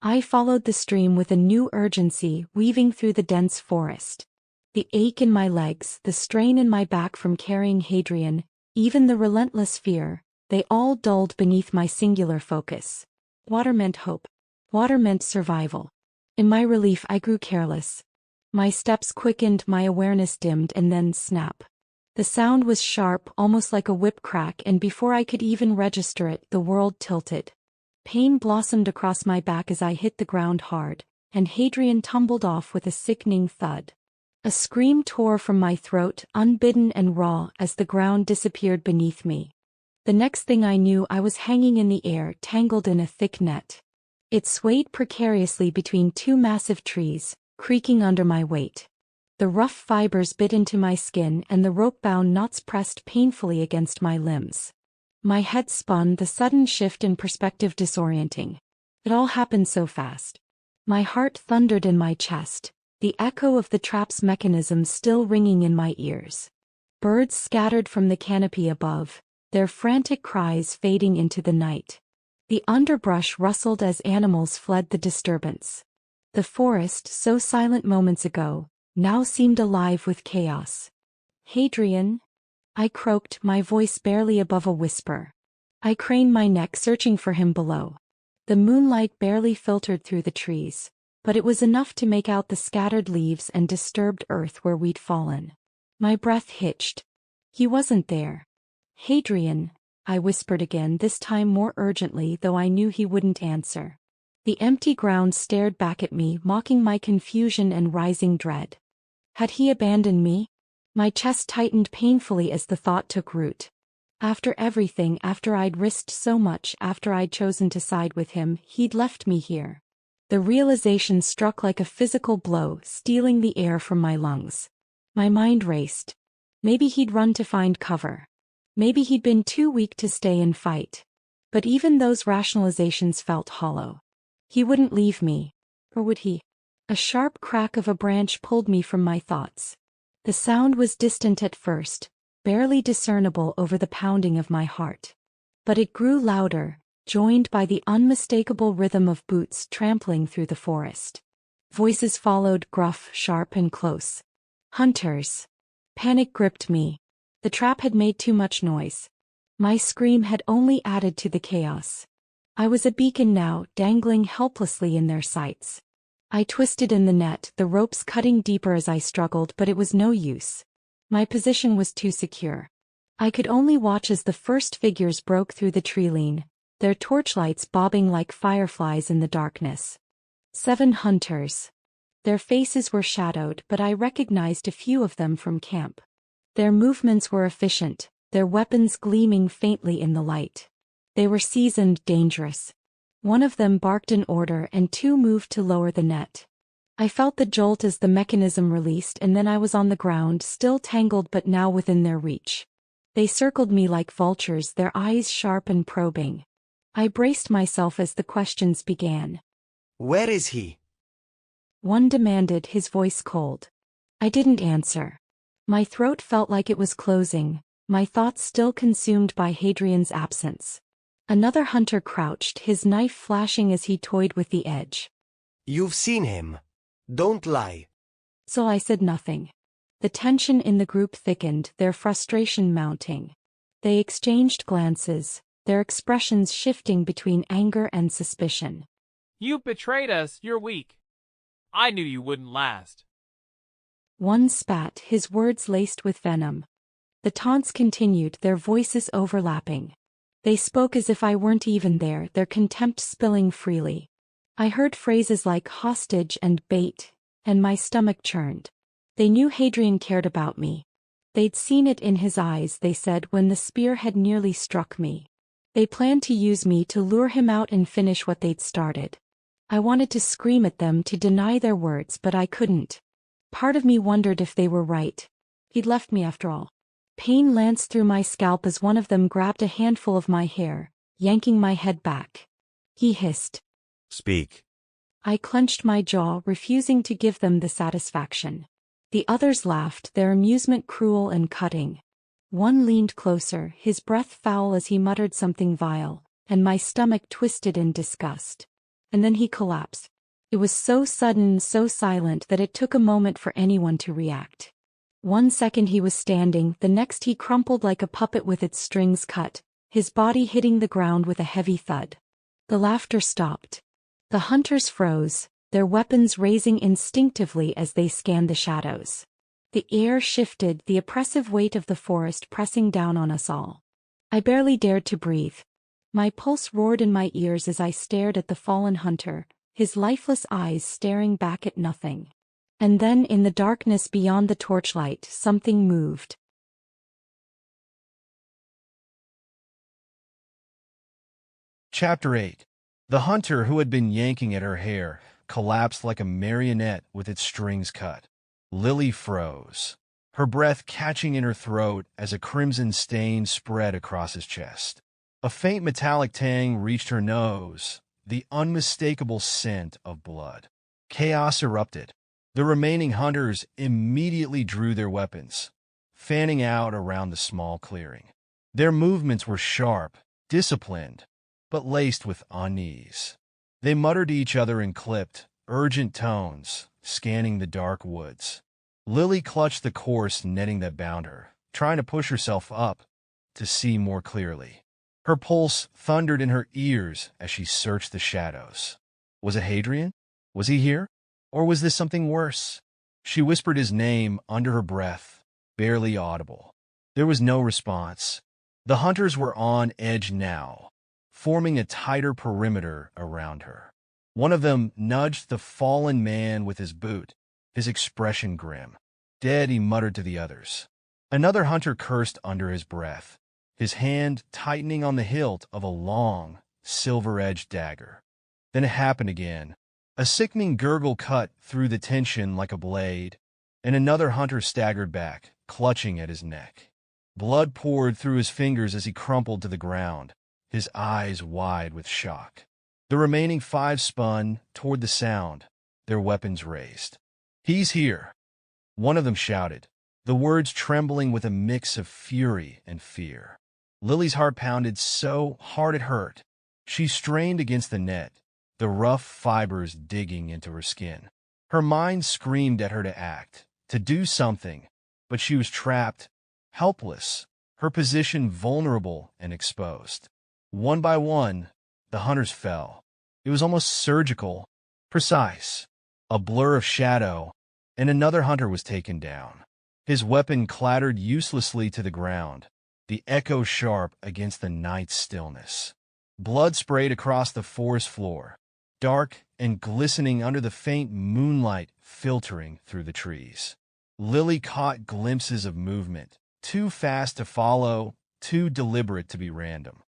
I followed the stream with a new urgency, weaving through the dense forest. The ache in my legs, the strain in my back from carrying Hadrian, even the relentless fear, they all dulled beneath my singular focus. Water meant hope. Water meant survival. In my relief, I grew careless. My steps quickened, my awareness dimmed, and then snap. The sound was sharp, almost like a whip crack, and before I could even register it, the world tilted. Pain blossomed across my back as I hit the ground hard, and Hadrian tumbled off with a sickening thud. A scream tore from my throat, unbidden and raw, as the ground disappeared beneath me. The next thing I knew, I was hanging in the air, tangled in a thick net. It swayed precariously between two massive trees, creaking under my weight. The rough fibers bit into my skin, and the rope-bound knots pressed painfully against my limbs. My head spun, the sudden shift in perspective disorienting. It all happened so fast. My heart thundered in my chest, the echo of the trap's mechanism still ringing in my ears. Birds scattered from the canopy above, their frantic cries fading into the night. The underbrush rustled as animals fled the disturbance. The forest, so silent moments ago, now seemed alive with chaos. "Hadrian?" I croaked, my voice barely above a whisper. I craned my neck, searching for him below. The moonlight barely filtered through the trees, but it was enough to make out the scattered leaves and disturbed earth where we'd fallen. My breath hitched. He wasn't there. "Hadrian," I whispered again, this time more urgently, though I knew he wouldn't answer. The empty ground stared back at me, mocking my confusion and rising dread. Had he abandoned me? My chest tightened painfully as the thought took root. After everything, after I'd risked so much, after I'd chosen to side with him, he'd left me here. The realization struck like a physical blow, stealing the air from my lungs. My mind raced. Maybe he'd run to find cover. Maybe he'd been too weak to stay and fight. But even those rationalizations felt hollow. He wouldn't leave me. Or would he? A sharp crack of a branch pulled me from my thoughts. The sound was distant at first, barely discernible over the pounding of my heart. But it grew louder, joined by the unmistakable rhythm of boots trampling through the forest. Voices followed, gruff, sharp, and close. Hunters. Panic gripped me. The trap had made too much noise. My scream had only added to the chaos. I was a beacon now, dangling helplessly in their sights. I twisted in the net, the ropes cutting deeper as I struggled, but it was no use. My position was too secure. I could only watch as the first figures broke through the tree-line, their torchlights bobbing like fireflies in the darkness. 7 hunters. Their faces were shadowed, but I recognized a few of them from camp. Their movements were efficient, their weapons gleaming faintly in the light. They were seasoned, dangerous. One of them barked an order and 2 moved to lower the net. I felt the jolt as the mechanism released, and then I was on the ground, still tangled but now within their reach. They circled me like vultures, their eyes sharp and probing. I braced myself as the questions began. Where is he? One demanded, his voice cold. I didn't answer. My throat felt like it was closing, my thoughts still consumed by Adrian's absence. Another hunter crouched, his knife flashing as he toyed with the edge. You've seen him. Don't lie. So I said nothing. The tension in the group thickened, their frustration mounting. They exchanged glances, their expressions shifting between anger and suspicion. You betrayed us, you're weak. I knew you wouldn't last. One spat, his words laced with venom. The taunts continued, their voices overlapping. They spoke as if I weren't even there, their contempt spilling freely. I heard phrases like hostage and bait, and my stomach churned. They knew Adrian cared about me. They'd seen it in his eyes, they said, when the spear had nearly struck me. They planned to use me to lure him out and finish what they'd started. I wanted to scream at them, to deny their words, but I couldn't. Part of me wondered if they were right. He'd left me after all. Pain lanced through my scalp as one of them grabbed a handful of my hair, yanking my head back. He hissed. Speak. I clenched my jaw, refusing to give them the satisfaction. The others laughed, their amusement cruel and cutting. One leaned closer, his breath foul as he muttered something vile, and my stomach twisted in disgust. And then he collapsed. It was so sudden and so silent that it took a moment for anyone to react. 1 second he was standing, the next he crumpled like a puppet with its strings cut, his body hitting the ground with a heavy thud. The laughter stopped. The hunters froze, their weapons raising instinctively as they scanned the shadows. The air shifted, the oppressive weight of the forest pressing down on us all. I barely dared to breathe. My pulse roared in my ears as I stared at the fallen hunter, his lifeless eyes staring back at nothing. And then in the darkness beyond the torchlight, something moved. Chapter 8. The hunter who had been yanking at her hair collapsed like a marionette with its strings cut. Lily froze, her breath catching in her throat as a crimson stain spread across his chest. A faint metallic tang reached her nose, the unmistakable scent of blood. Chaos erupted. The remaining hunters immediately drew their weapons, fanning out around the small clearing. Their movements were sharp, disciplined, but laced with unease. They muttered to each other in clipped, urgent tones, scanning the dark woods. Lily clutched the coarse netting that bound her, trying to push herself up to see more clearly. Her pulse thundered in her ears as she searched the shadows. Was it Adrian? Was he here? Or was this something worse? She whispered his name under her breath, barely audible. There was no response. The hunters were on edge now, forming a tighter perimeter around her. One of them nudged the fallen man with his boot, his expression grim. Dead, he muttered to the others. Another hunter cursed under his breath, his hand tightening on the hilt of a long, silver-edged dagger. Then it happened again. A sickening gurgle cut through the tension like a blade, and another hunter staggered back, clutching at his neck. Blood poured through his fingers as he crumpled to the ground, his eyes wide with shock. The remaining 5 spun toward the sound, their weapons raised. "He's here!" one of them shouted, the words trembling with a mix of fury and fear. Lily's heart pounded so hard it hurt. She strained against the net, the rough fibers digging into her skin. Her mind screamed at her to act, to do something, but she was trapped, helpless, her position vulnerable and exposed. One by one, the hunters fell. It was almost surgical, precise. A blur of shadow, and another hunter was taken down. His weapon clattered uselessly to the ground, the echo sharp against the night's stillness. Blood sprayed across the forest floor, dark and glistening under the faint moonlight filtering through the trees. Lily caught glimpses of movement, too fast to follow, too deliberate to be random.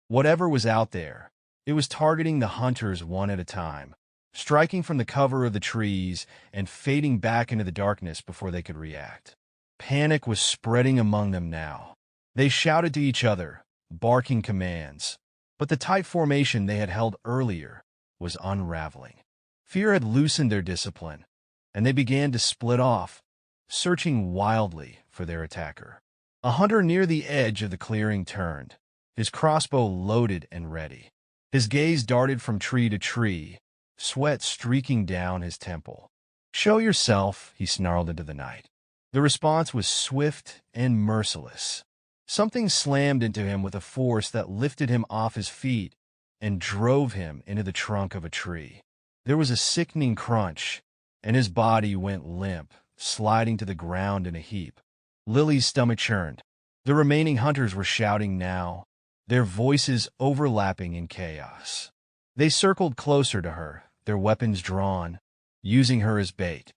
Whatever was out there, it was targeting the hunters one at a time, striking from the cover of the trees and fading back into the darkness before they could react. Panic was spreading among them now. They shouted to each other, barking commands, but the tight formation they had held earlier was unraveling. Fear had loosened their discipline, and they began to split off, searching wildly for their attacker. A hunter near the edge of the clearing turned, his crossbow loaded and ready. His gaze darted from tree to tree, sweat streaking down his temple. "Show yourself," he snarled into the night. The response was swift and merciless. Something slammed into him with a force that lifted him off his feet and drove him into the trunk of a tree. There was a sickening crunch, and his body went limp, sliding to the ground in a heap. Lily's stomach churned. The remaining hunters were shouting now, their voices overlapping in chaos. They circled closer to her, their weapons drawn, using her as bait.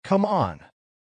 "Come on!"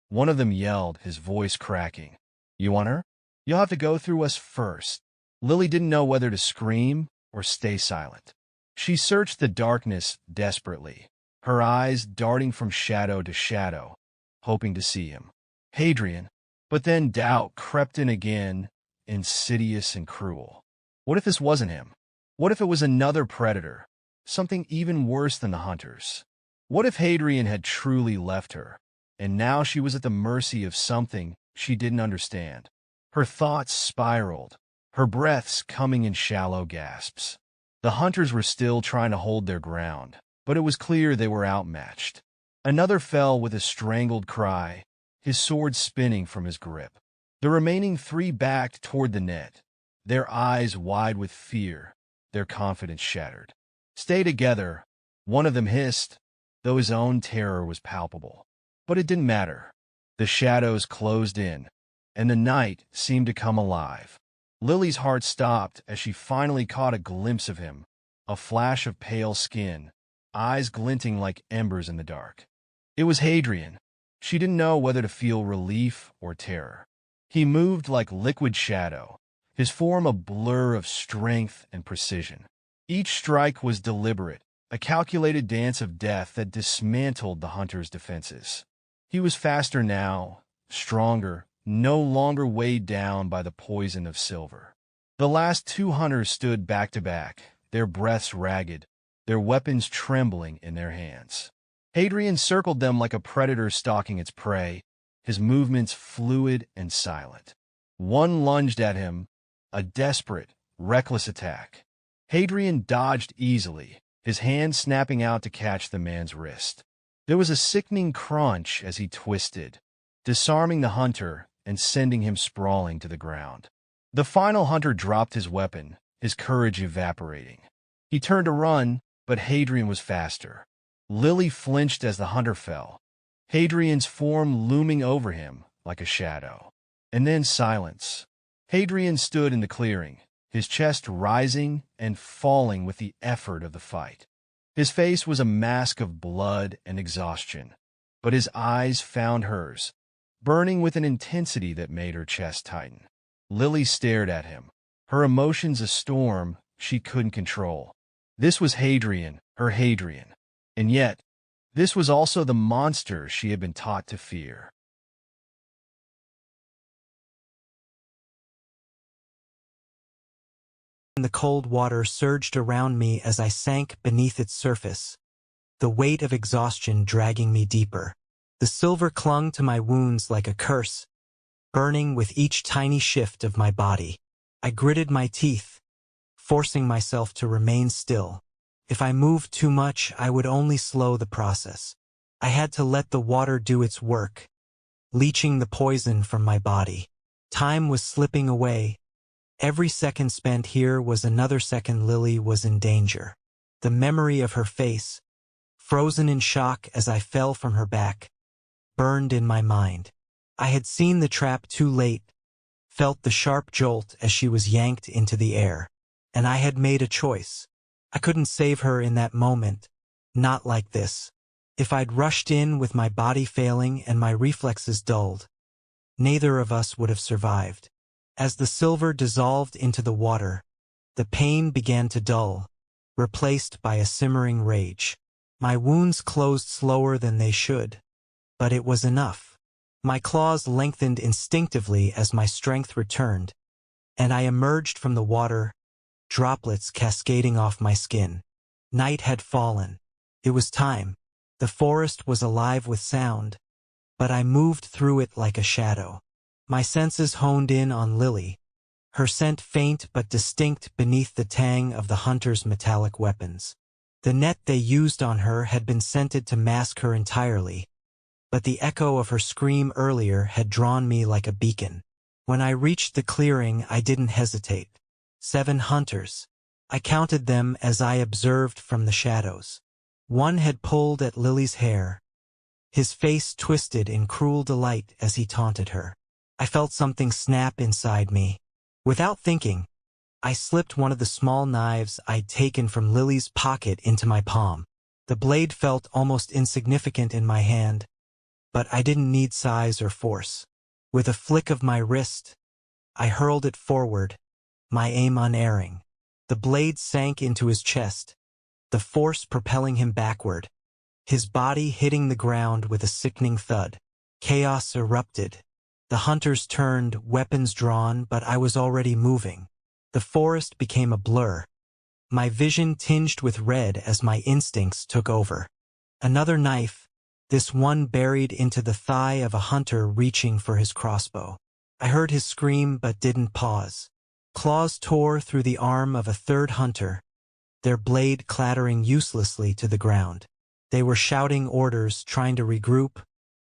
one of them yelled, his voice cracking. "You want her? You'll have to go through us first." Lily didn't know whether to scream or stay silent. She searched the darkness desperately, her eyes darting from shadow to shadow, hoping to see him. Adrian. But then doubt crept in again, insidious and cruel. What if this wasn't him? What if it was another predator, something even worse than the hunters? What if Adrian had truly left her, and now she was at the mercy of something she didn't understand? Her thoughts spiraled, her breaths coming in shallow gasps. The hunters were still trying to hold their ground, but it was clear they were outmatched. Another fell with a strangled cry, his sword spinning from his grip. The remaining 3 backed toward the net, their eyes wide with fear, their confidence shattered. "Stay together," one of them hissed, though his own terror was palpable. But it didn't matter. The shadows closed in, and the night seemed to come alive. Lily's heart stopped as she finally caught a glimpse of him, a flash of pale skin, eyes glinting like embers in the dark. It was Adrian. She didn't know whether to feel relief or terror. He moved like liquid shadow, his form a blur of strength and precision. Each strike was deliberate, a calculated dance of death that dismantled the hunter's defenses. He was faster now, stronger, no longer weighed down by the poison of silver. The last 2 hunters stood back to back, their breaths ragged, their weapons trembling in their hands. Adrian circled them like a predator stalking its prey, his movements fluid and silent. One lunged at him, a desperate, reckless attack. Adrian dodged easily, his hand snapping out to catch the man's wrist. There was a sickening crunch as he twisted, disarming the hunter and sending him sprawling to the ground. The final hunter dropped his weapon, his courage evaporating. He turned to run, but Adrian was faster. Lily flinched as the hunter fell, Adrian's form looming over him like a shadow. And then silence. Adrian stood in the clearing, his chest rising and falling with the effort of the fight. His face was a mask of blood and exhaustion, but his eyes found hers, burning with an intensity that made her chest tighten. Lily stared at him, her emotions a storm she couldn't control. This was Adrian, her Adrian. And yet, this was also the monster she had been taught to fear. The cold water surged around me as I sank beneath its surface, the weight of exhaustion dragging me deeper. The silver clung to my wounds like a curse, burning with each tiny shift of my body. I gritted my teeth, forcing myself to remain still. If I moved too much, I would only slow the process. I had to let the water do its work, leaching the poison from my body. Time was slipping away. Every second spent here was another second Lily was in danger. The memory of her face, frozen in shock as I fell from her back, burned in my mind. I had seen the trap too late, felt the sharp jolt as she was yanked into the air. And I had made a choice. I couldn't save her in that moment, not like this. If I'd rushed in with my body failing and my reflexes dulled, neither of us would have survived. As the silver dissolved into the water, the pain began to dull, replaced by a simmering rage. My wounds closed slower than they should, but it was enough. My claws lengthened instinctively as my strength returned, and I emerged from the water, droplets cascading off my skin. Night had fallen. It was time. The forest was alive with sound, but I moved through it like a shadow. My senses honed in on Lily, her scent faint but distinct beneath the tang of the hunter's metallic weapons. The net they used on her had been scented to mask her entirely, but the echo of her scream earlier had drawn me like a beacon. When I reached the clearing, I didn't hesitate. 7 hunters. I counted them as I observed from the shadows. One had pulled at Lily's hair, his face twisted in cruel delight as he taunted her. I felt something snap inside me. Without thinking, I slipped one of the small knives I'd taken from Lily's pocket into my palm. The blade felt almost insignificant in my hand, but I didn't need size or force. With a flick of my wrist, I hurled it forward, my aim unerring. The blade sank into his chest, the force propelling him backward, his body hitting the ground with a sickening thud. Chaos erupted. The hunters turned, weapons drawn, but I was already moving. The forest became a blur, my vision tinged with red as my instincts took over. Another knife, this one buried into the thigh of a hunter reaching for his crossbow. I heard his scream but didn't pause. Claws tore through the arm of a third hunter, their blade clattering uselessly to the ground. They were shouting orders, trying to regroup,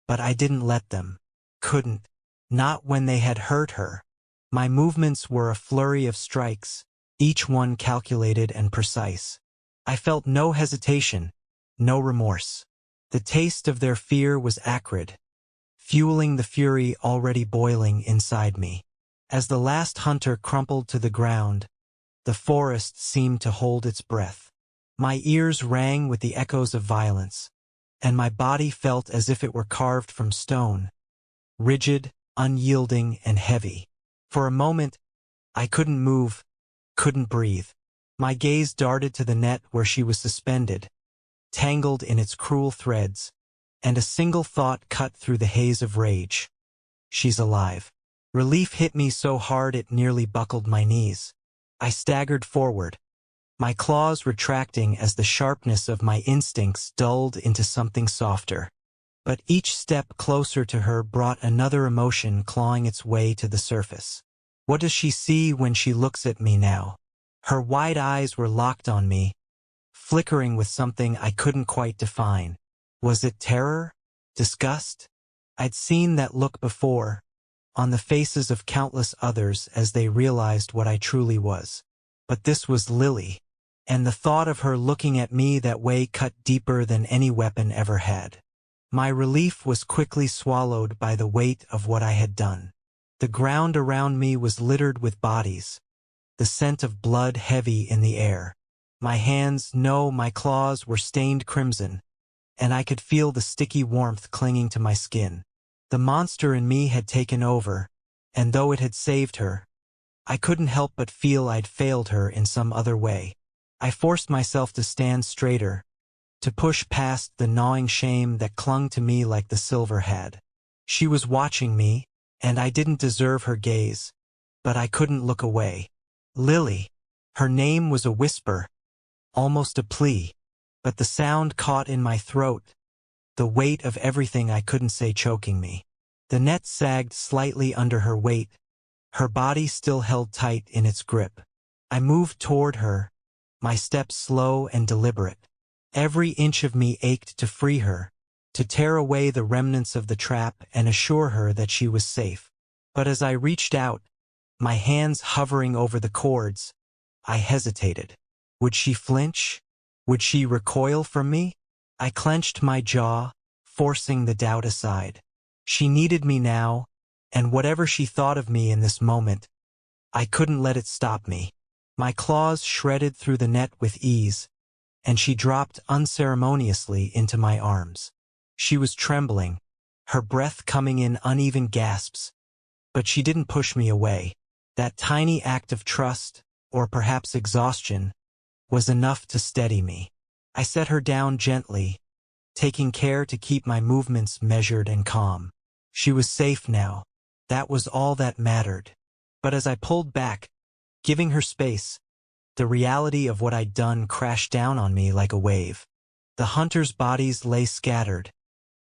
but I didn't let them. Couldn't. Not when they had hurt her. My movements were a flurry of strikes, each one calculated and precise. I felt no hesitation, no remorse. The taste of their fear was acrid, fueling the fury already boiling inside me. As the last hunter crumpled to the ground, the forest seemed to hold its breath. My ears rang with the echoes of violence, and my body felt as if it were carved from stone, rigid, unyielding, and heavy. For a moment, I couldn't move, couldn't breathe. My gaze darted to the net where she was suspended, tangled in its cruel threads, and a single thought cut through the haze of rage. She's alive. Relief hit me so hard it nearly buckled my knees. I staggered forward, my claws retracting as the sharpness of my instincts dulled into something softer. But each step closer to her brought another emotion clawing its way to the surface. What does she see when she looks at me now? Her wide eyes were locked on me, flickering with something I couldn't quite define. Was it terror? Disgust? I'd seen that look before, on the faces of countless others as they realized what I truly was. But this was Lily, and the thought of her looking at me that way cut deeper than any weapon ever had. My relief was quickly swallowed by the weight of what I had done. The ground around me was littered with bodies, the scent of blood heavy in the air. My hands, no, my claws were stained crimson, and I could feel the sticky warmth clinging to my skin. The monster in me had taken over, and though it had saved her, I couldn't help but feel I'd failed her in some other way. I forced myself to stand straighter, to push past the gnawing shame that clung to me like the silver had. She was watching me, and I didn't deserve her gaze, but I couldn't look away. Lily. Her name was a whisper, almost a plea, but the sound caught in my throat, the weight of everything I couldn't say choking me. The net sagged slightly under her weight, her body still held tight in its grip. I moved toward her, my steps slow and deliberate. Every inch of me ached to free her, to tear away the remnants of the trap and assure her that she was safe. But as I reached out, my hands hovering over the cords, I hesitated. Would she flinch? Would she recoil from me? I clenched my jaw, forcing the doubt aside. She needed me now, and whatever she thought of me in this moment, I couldn't let it stop me. My claws shredded through the net with ease, and she dropped unceremoniously into my arms. She was trembling, her breath coming in uneven gasps, but she didn't push me away. That tiny act of trust, or perhaps exhaustion, was enough to steady me. I set her down gently, taking care to keep my movements measured and calm. She was safe now. That was all that mattered. But as I pulled back, giving her space, the reality of what I'd done crashed down on me like a wave. The hunters' bodies lay scattered,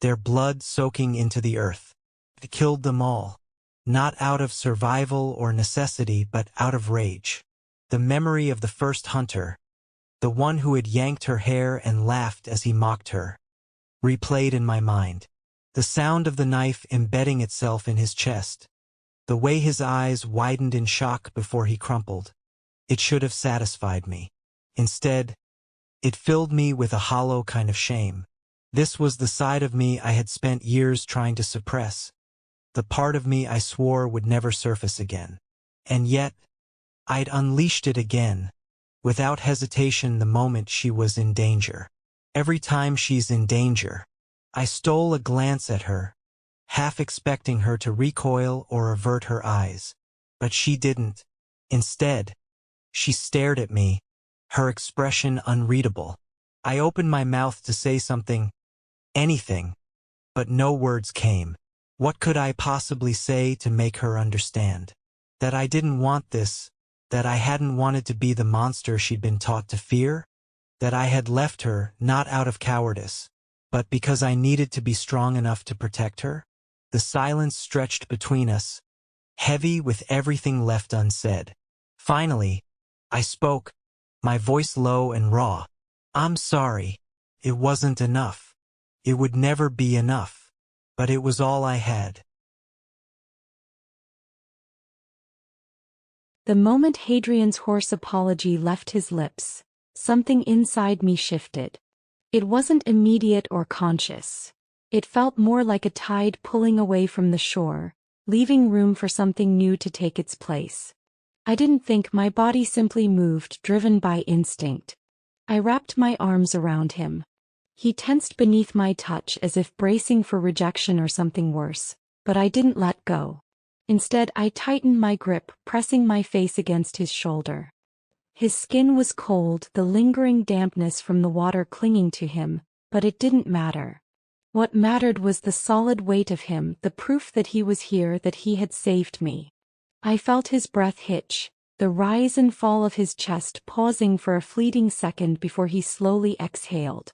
their blood soaking into the earth. It killed them all, not out of survival or necessity but out of rage. The memory of the first hunter, the one who had yanked her hair and laughed as he mocked her, replayed in my mind. The sound of the knife embedding itself in his chest, the way his eyes widened in shock before he crumpled. It should have satisfied me. Instead, it filled me with a hollow kind of shame. This was the side of me I had spent years trying to suppress, the part of me I swore would never surface again. And yet, I'd unleashed it again, without hesitation the moment she was in danger. Every time she's in danger, I stole a glance at her, half expecting her to recoil or avert her eyes. But she didn't. Instead, she stared at me, her expression unreadable. I opened my mouth to say something, anything, but no words came. What could I possibly say to make her understand? That I didn't want this, that I hadn't wanted to be the monster she'd been taught to fear? That I had left her, not out of cowardice, but because I needed to be strong enough to protect her? The silence stretched between us, heavy with everything left unsaid. Finally, I spoke, my voice low and raw. I'm sorry. It wasn't enough. It would never be enough. But it was all I had. The moment Adrian's hoarse apology left his lips, something inside me shifted. It wasn't immediate or conscious. It felt more like a tide pulling away from the shore, leaving room for something new to take its place. I didn't think, my body simply moved, driven by instinct. I wrapped my arms around him. He tensed beneath my touch as if bracing for rejection or something worse, but I didn't let go. Instead, I tightened my grip, pressing my face against his shoulder. His skin was cold, the lingering dampness from the water clinging to him, but it didn't matter. What mattered was the solid weight of him, the proof that he was here, that he had saved me. I felt his breath hitch, the rise and fall of his chest pausing for a fleeting second before he slowly exhaled.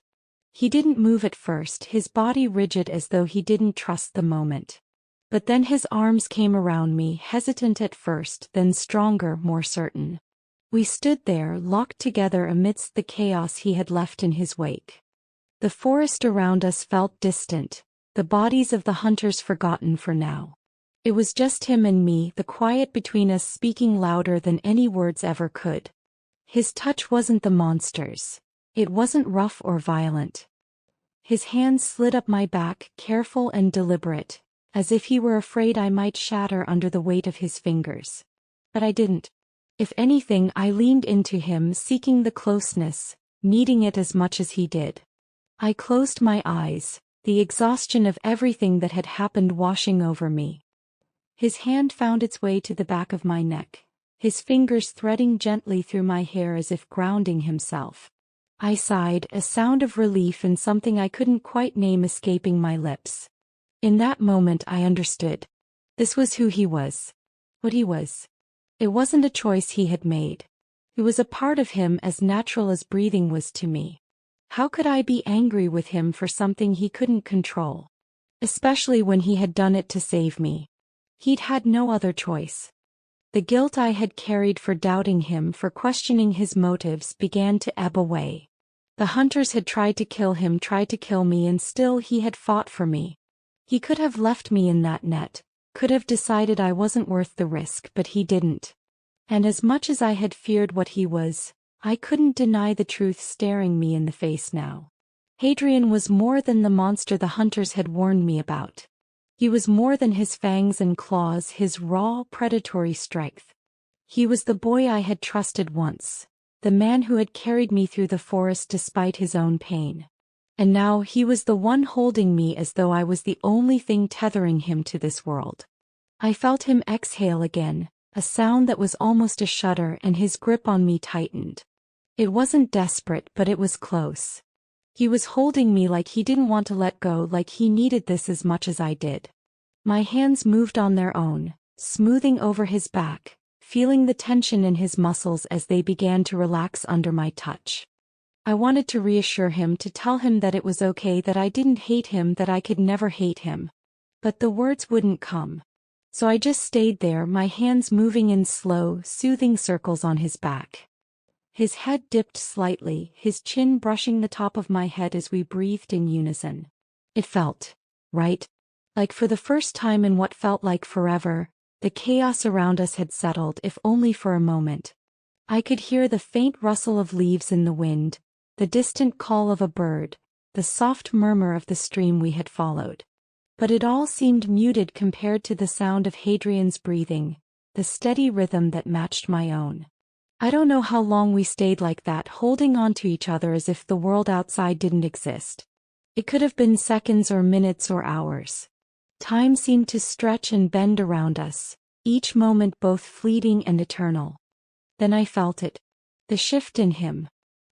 He didn't move at first, his body rigid as though he didn't trust the moment. But then his arms came around me, hesitant at first, then stronger, more certain. We stood there, locked together amidst the chaos he had left in his wake. The forest around us felt distant, the bodies of the hunters forgotten for now. It was just him and me, the quiet between us speaking louder than any words ever could. His touch wasn't the monster's. It wasn't rough or violent. His hands slid up my back, careful and deliberate, as if he were afraid I might shatter under the weight of his fingers. But I didn't. If anything, I leaned into him, seeking the closeness, needing it as much as he did. I closed my eyes, the exhaustion of everything that had happened washing over me. His hand found its way to the back of my neck, his fingers threading gently through my hair as if grounding himself. I sighed, a sound of relief and something I couldn't quite name escaping my lips. In that moment I understood. This was who he was. What he was. It wasn't a choice he had made. It was a part of him as natural as breathing was to me. How could I be angry with him for something he couldn't control? Especially when he had done it to save me. He'd had no other choice. The guilt I had carried for doubting him, for questioning his motives, began to ebb away. The hunters had tried to kill him, tried to kill me, and still he had fought for me. He could have left me in that net, could have decided I wasn't worth the risk, but he didn't. And as much as I had feared what he was, I couldn't deny the truth staring me in the face now. Adrian was more than the monster the hunters had warned me about. He was more than his fangs and claws, his raw, predatory strength. He was the boy I had trusted once, the man who had carried me through the forest despite his own pain. And now he was the one holding me as though I was the only thing tethering him to this world. I felt him exhale again, a sound that was almost a shudder, and his grip on me tightened. It wasn't desperate, but it was close. He was holding me like he didn't want to let go, like he needed this as much as I did. My hands moved on their own, smoothing over his back, feeling the tension in his muscles as they began to relax under my touch. I wanted to reassure him, to tell him that it was okay, that I didn't hate him, that I could never hate him. But the words wouldn't come. So I just stayed there, my hands moving in slow, soothing circles on his back. His head dipped slightly, his chin brushing the top of my head as we breathed in unison. It felt right. Like for the first time in what felt like forever, the chaos around us had settled, if only for a moment. I could hear the faint rustle of leaves in the wind, the distant call of a bird, the soft murmur of the stream we had followed. But it all seemed muted compared to the sound of Adrian's breathing, the steady rhythm that matched my own. I don't know how long we stayed like that, holding on to each other as if the world outside didn't exist. It could have been seconds or minutes or hours. Time seemed to stretch and bend around us, each moment both fleeting and eternal. Then I felt it. The shift in him.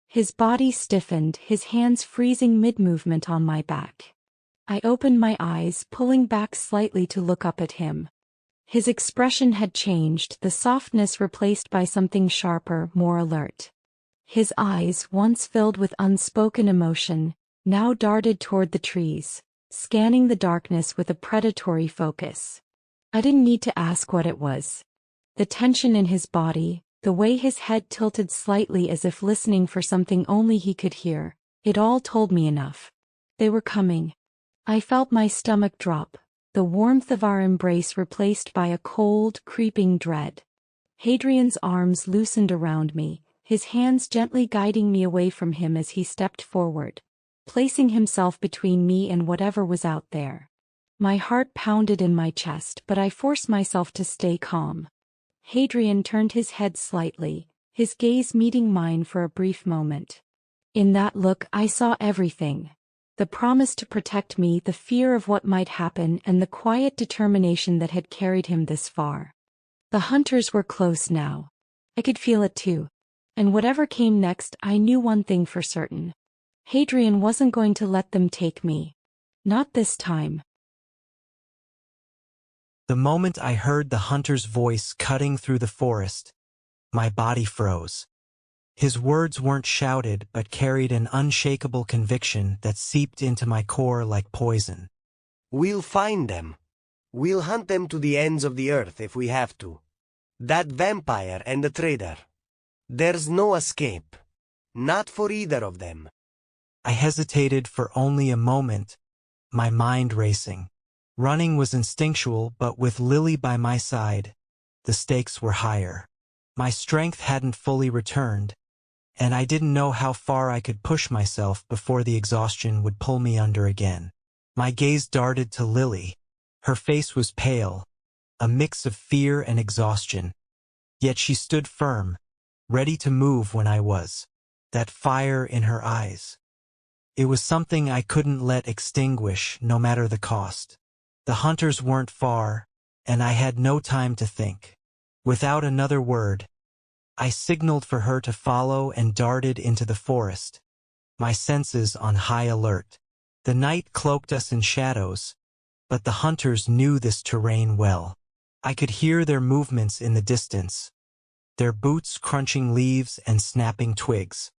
His body stiffened, his hands freezing mid-movement on my back. I opened my eyes, pulling back slightly to look up at him. His expression had changed, the softness replaced by something sharper, more alert. His eyes, once filled with unspoken emotion, now darted toward the trees, scanning the darkness with a predatory focus. I didn't need to ask what it was. The tension in his body, the way his head tilted slightly as if listening for something only he could hear, it all told me enough. They were coming. I felt my stomach drop, the warmth of our embrace replaced by a cold, creeping dread. Adrian's arms loosened around me, his hands gently guiding me away from him as he stepped forward, placing himself between me and whatever was out there. My heart pounded in my chest, but I forced myself to stay calm. Adrian turned his head slightly, his gaze meeting mine for a brief moment. In that look I saw everything. The promise to protect me, the fear of what might happen, and the quiet determination that had carried him this far. The hunters were close now. I could feel it too. And whatever came next, I knew one thing for certain. Adrian wasn't going to let them take me. Not this time. The moment I heard the hunter's voice cutting through the forest, my body froze. His words weren't shouted but carried an unshakable conviction that seeped into my core like poison. We'll find them. We'll hunt them to the ends of the earth if we have to. That vampire and the trader. There's no escape. Not for either of them. I hesitated for only a moment, my mind racing. Running was instinctual, but with Lily by my side, the stakes were higher. My strength hadn't fully returned, and I didn't know how far I could push myself before the exhaustion would pull me under again. My gaze darted to Lily. Her face was pale, a mix of fear and exhaustion. Yet she stood firm, ready to move when I was. That fire in her eyes. It was something I couldn't let extinguish, no matter the cost. The hunters weren't far, and I had no time to think. Without another word, I signaled for her to follow and darted into the forest, my senses on high alert. The night cloaked us in shadows, but the hunters knew this terrain well. I could hear their movements in the distance, their boots crunching leaves and snapping twigs.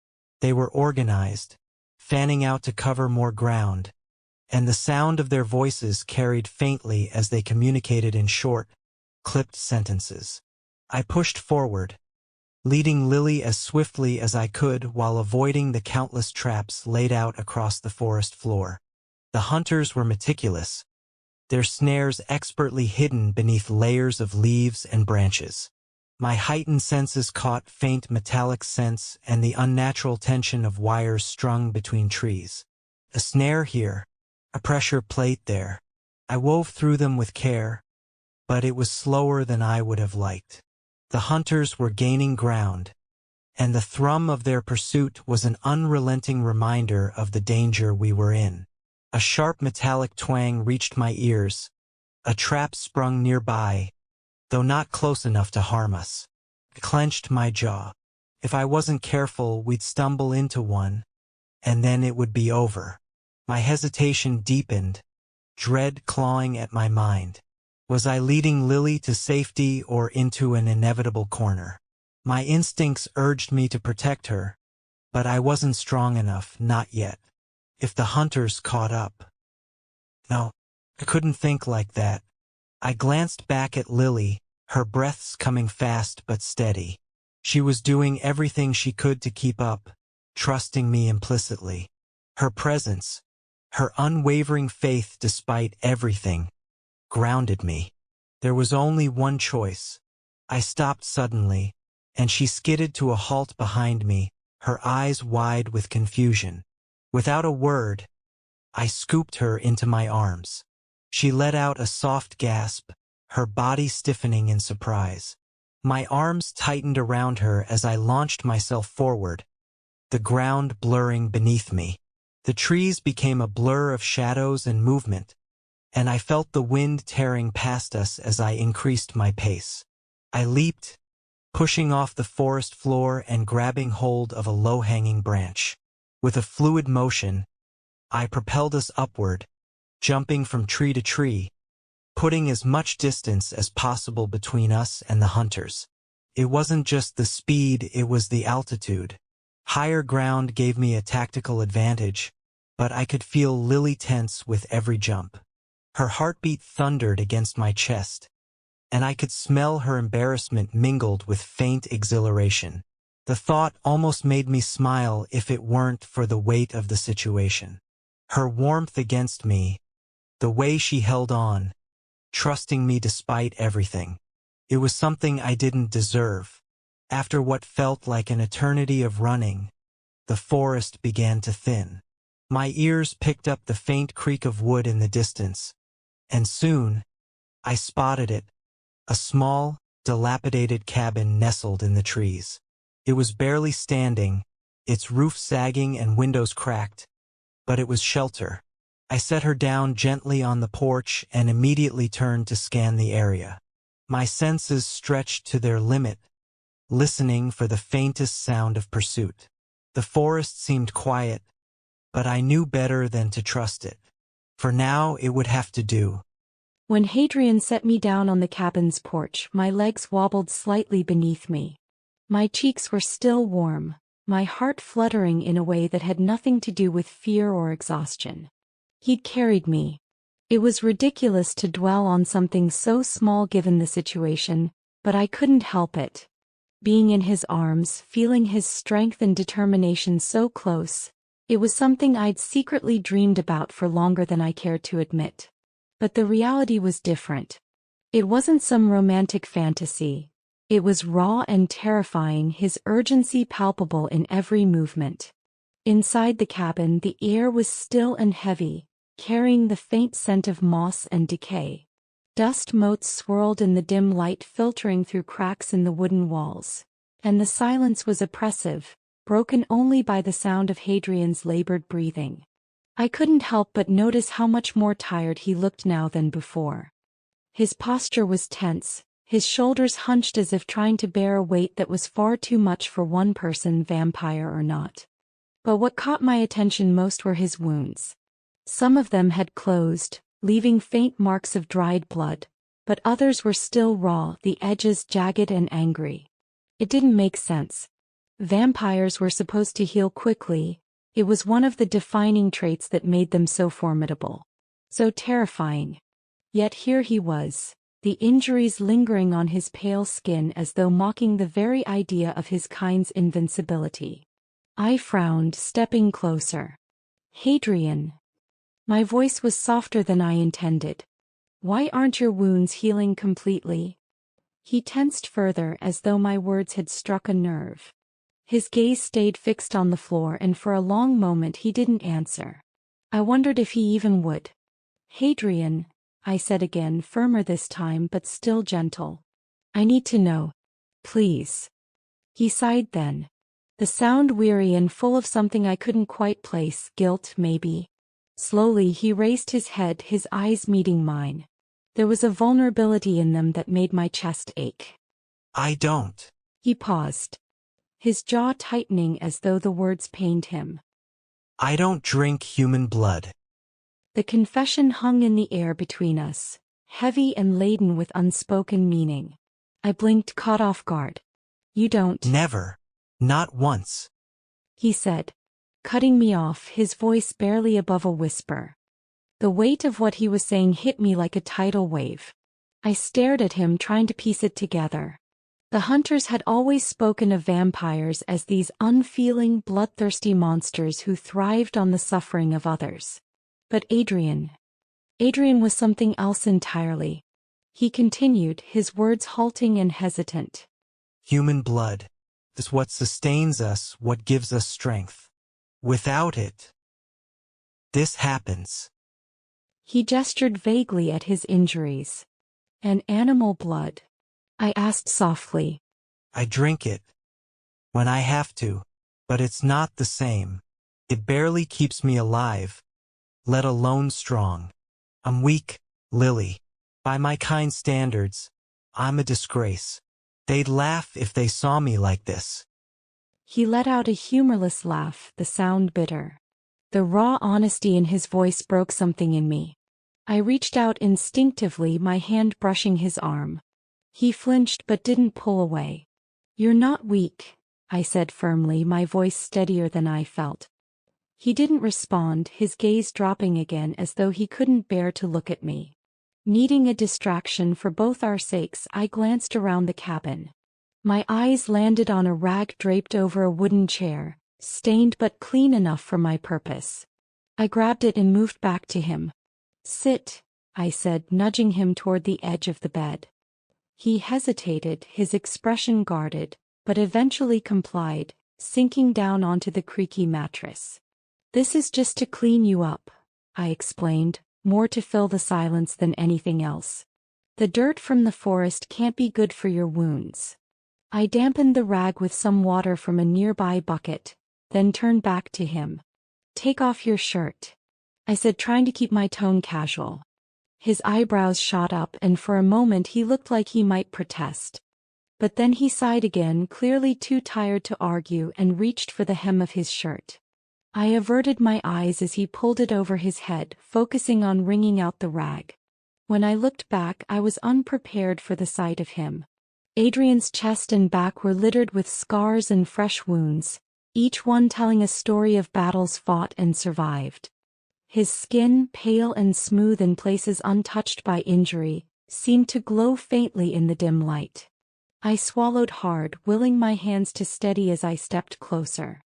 They were organized, fanning out to cover more ground, and the sound of their voices carried faintly as they communicated in short, clipped sentences. I pushed forward, leading Lily as swiftly as I could while avoiding the countless traps laid out across the forest floor. The hunters were meticulous, their snares expertly hidden beneath layers of leaves and branches. My heightened senses caught faint metallic scents and the unnatural tension of wires strung between trees. A snare here, a pressure plate there. I wove through them with care, but it was slower than I would have liked. The hunters were gaining ground, and the thrum of their pursuit was an unrelenting reminder of the danger we were in. A sharp metallic twang reached my ears, a trap sprung nearby, though not close enough to harm us. I clenched my jaw. If I wasn't careful, we'd stumble into one, and then it would be over. My hesitation deepened, dread clawing at my mind. Was I leading Lily to safety or into an inevitable corner? My instincts urged me to protect her, but I wasn't strong enough, not yet. If the hunters caught up. No, I couldn't think like that. I glanced back at Lily, her breaths coming fast but steady. She was doing everything she could to keep up, trusting me implicitly. Her presence, her unwavering faith despite everything, grounded me. There was only one choice. I stopped suddenly, and she skidded to a halt behind me, her eyes wide with confusion. Without a word, I scooped her into my arms. She let out a soft gasp, her body stiffening in surprise. My arms tightened around her as I launched myself forward, the ground blurring beneath me. The trees became a blur of shadows and movement, and I felt the wind tearing past us as I increased my pace. I leaped, pushing off the forest floor and grabbing hold of a low-hanging branch. With a fluid motion, I propelled us upward, jumping from tree to tree, putting as much distance as possible between us and the hunters. It wasn't just the speed, it was the altitude. Higher ground gave me a tactical advantage, but I could feel Lily tense with every jump. Her heartbeat thundered against my chest, and I could smell her embarrassment mingled with faint exhilaration. The thought almost made me smile if it weren't for the weight of the situation. Her warmth against me, the way she held on, trusting me despite everything. It was something I didn't deserve. After what felt like an eternity of running, the forest began to thin. My ears picked up the faint creak of wood in the distance, and soon, I spotted it, a small, dilapidated cabin nestled in the trees. It was barely standing, its roof sagging and windows cracked, but it was shelter. I set her down gently on the porch and immediately turned to scan the area. My senses stretched to their limit, listening for the faintest sound of pursuit. The forest seemed quiet, but I knew better than to trust it. For now, it would have to do. When Adrian set me down on the cabin's porch, my legs wobbled slightly beneath me. My cheeks were still warm, my heart fluttering in a way that had nothing to do with fear or exhaustion. He'd carried me. It was ridiculous to dwell on something so small given the situation, but I couldn't help it. Being in his arms, feeling his strength and determination so close, it was something I'd secretly dreamed about for longer than I cared to admit. But the reality was different. It wasn't some romantic fantasy. It was raw and terrifying, his urgency palpable in every movement. Inside the cabin, the air was still and heavy, carrying the faint scent of moss and decay. Dust motes swirled in the dim light filtering through cracks in the wooden walls, and the silence was oppressive, broken only by the sound of Adrian's labored breathing. I couldn't help but notice how much more tired he looked now than before. His posture was tense, his shoulders hunched as if trying to bear a weight that was far too much for one person, vampire or not. But what caught my attention most were his wounds. Some of them had closed, leaving faint marks of dried blood, but others were still raw, the edges jagged and angry. It didn't make sense. Vampires were supposed to heal quickly. It was one of the defining traits that made them so formidable. So terrifying. Yet here he was, the injuries lingering on his pale skin as though mocking the very idea of his kind's invincibility. I frowned, stepping closer. Adrian. My voice was softer than I intended. Why aren't your wounds healing completely? He tensed further as though my words had struck a nerve. His gaze stayed fixed on the floor and for a long moment he didn't answer. I wondered if he even would. Adrian, I said again, firmer this time but still gentle. I need to know. Please. He sighed then. The sound weary and full of something I couldn't quite place, guilt maybe. Slowly he raised his head, his eyes meeting mine. There was a vulnerability in them that made my chest ache. I don't. He paused, his jaw tightening as though the words pained him. I don't drink human blood. The confession hung in the air between us, heavy and laden with unspoken meaning. I blinked, caught off guard. You don't? Never. Not once. He said, cutting me off, his voice barely above a whisper. The weight of what he was saying hit me like a tidal wave. I stared at him, trying to piece it together. The hunters had always spoken of vampires as these unfeeling, bloodthirsty monsters who thrived on the suffering of others. But Adrian was something else entirely. He continued, his words halting and hesitant. Human blood is what sustains us, what gives us strength. Without it, this happens. He gestured vaguely at his injuries. And animal blood? I asked softly. I drink it. When I have to. But it's not the same. It barely keeps me alive. Let alone strong. I'm weak, Lily. By my kind standards, I'm a disgrace. They'd laugh if they saw me like this. He let out a humorless laugh, the sound bitter. The raw honesty in his voice broke something in me. I reached out instinctively, my hand brushing his arm. He flinched but didn't pull away. You're not weak, I said firmly, my voice steadier than I felt. He didn't respond, his gaze dropping again as though he couldn't bear to look at me. Needing a distraction for both our sakes, I glanced around the cabin. My eyes landed on a rag draped over a wooden chair, stained but clean enough for my purpose. I grabbed it and moved back to him. Sit, I said, nudging him toward the edge of the bed. He hesitated, his expression guarded, but eventually complied, sinking down onto the creaky mattress. This is just to clean you up, I explained, more to fill the silence than anything else. The dirt from the forest can't be good for your wounds. I dampened the rag with some water from a nearby bucket, then turned back to him. Take off your shirt, I said, trying to keep my tone casual. His eyebrows shot up and for a moment he looked like he might protest. But then he sighed again, clearly too tired to argue, and reached for the hem of his shirt. I averted my eyes as he pulled it over his head, focusing on wringing out the rag. When I looked back, I was unprepared for the sight of him. Adrian's chest and back were littered with scars and fresh wounds, each one telling a story of battles fought and survived. His skin, pale and smooth in places untouched by injury, seemed to glow faintly in the dim light. I swallowed hard, willing my hands to steady as I stepped closer.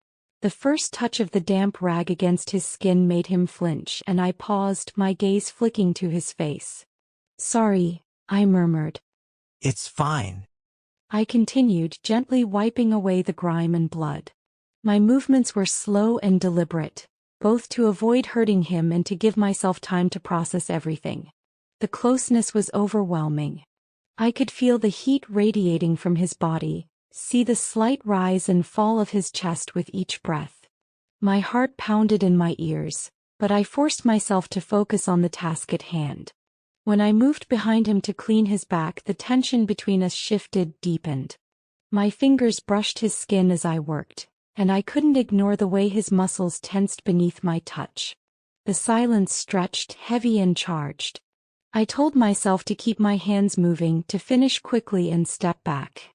The first touch of the damp rag against his skin made him flinch, and I paused, my gaze flicking to his face. Sorry, I murmured. It's fine. I continued, gently wiping away the grime and blood. My movements were slow and deliberate, both to avoid hurting him and to give myself time to process everything. The closeness was overwhelming. I could feel the heat radiating from his body, see the slight rise and fall of his chest with each breath. My heart pounded in my ears, but I forced myself to focus on the task at hand. When I moved behind him to clean his back, the tension between us shifted, deepened. My fingers brushed his skin as I worked, and I couldn't ignore the way his muscles tensed beneath my touch. The silence stretched, heavy and charged. I told myself to keep my hands moving, to finish quickly and step back.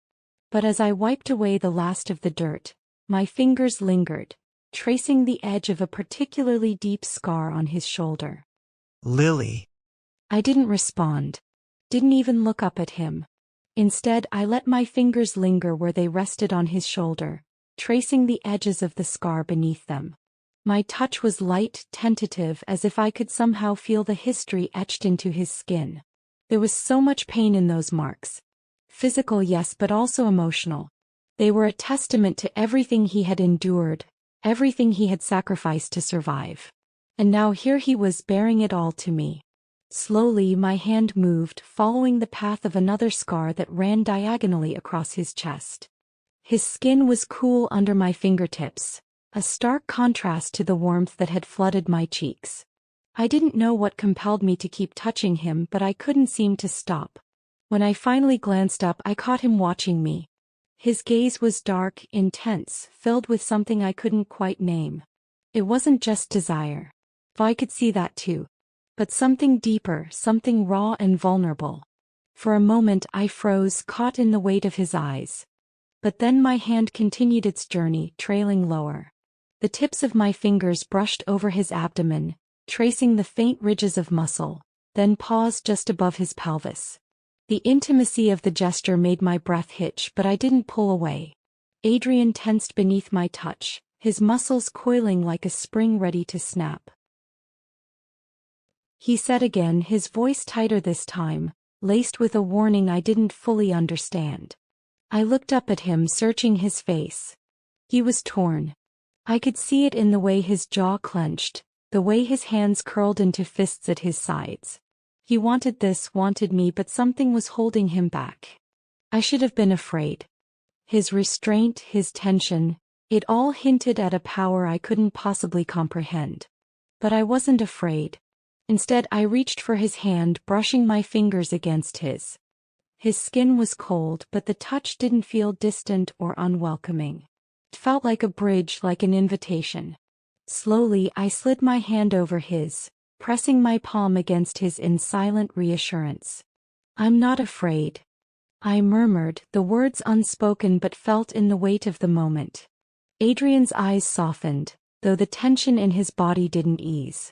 But as I wiped away the last of the dirt, my fingers lingered, tracing the edge of a particularly deep scar on his shoulder. Lily. I didn't respond. Didn't even look up at him. Instead, I let my fingers linger where they rested on his shoulder, tracing the edges of the scar beneath them. My touch was light, tentative, as if I could somehow feel the history etched into his skin. There was so much pain in those marks. Physical, yes, but also emotional. They were a testament to everything he had endured, everything he had sacrificed to survive. And now here he was bearing it all to me. Slowly, my hand moved, following the path of another scar that ran diagonally across his chest. His skin was cool under my fingertips, a stark contrast to the warmth that had flooded my cheeks. I didn't know what compelled me to keep touching him, but I couldn't seem to stop. When I finally glanced up, I caught him watching me. His gaze was dark, intense, filled with something I couldn't quite name. It wasn't just desire. I could see that too. But something deeper, something raw and vulnerable. For a moment I froze, caught in the weight of his eyes. But then my hand continued its journey, trailing lower. The tips of my fingers brushed over his abdomen, tracing the faint ridges of muscle, then paused just above his pelvis. The intimacy of the gesture made my breath hitch, but I didn't pull away. Adrian tensed beneath my touch, his muscles coiling like a spring ready to snap. He said again, his voice tighter this time, laced with a warning I didn't fully understand. I looked up at him, searching his face. He was torn. I could see it in the way his jaw clenched, the way his hands curled into fists at his sides. He wanted this, wanted me, but something was holding him back. I should have been afraid. His restraint, his tension, it all hinted at a power I couldn't possibly comprehend. But I wasn't afraid. Instead, I reached for his hand, brushing my fingers against his. His skin was cold, but the touch didn't feel distant or unwelcoming. It felt like a bridge, like an invitation. Slowly, I slid my hand over his, pressing my palm against his in silent reassurance. "I'm not afraid," I murmured, the words unspoken but felt in the weight of the moment. Adrian's eyes softened, though the tension in his body didn't ease.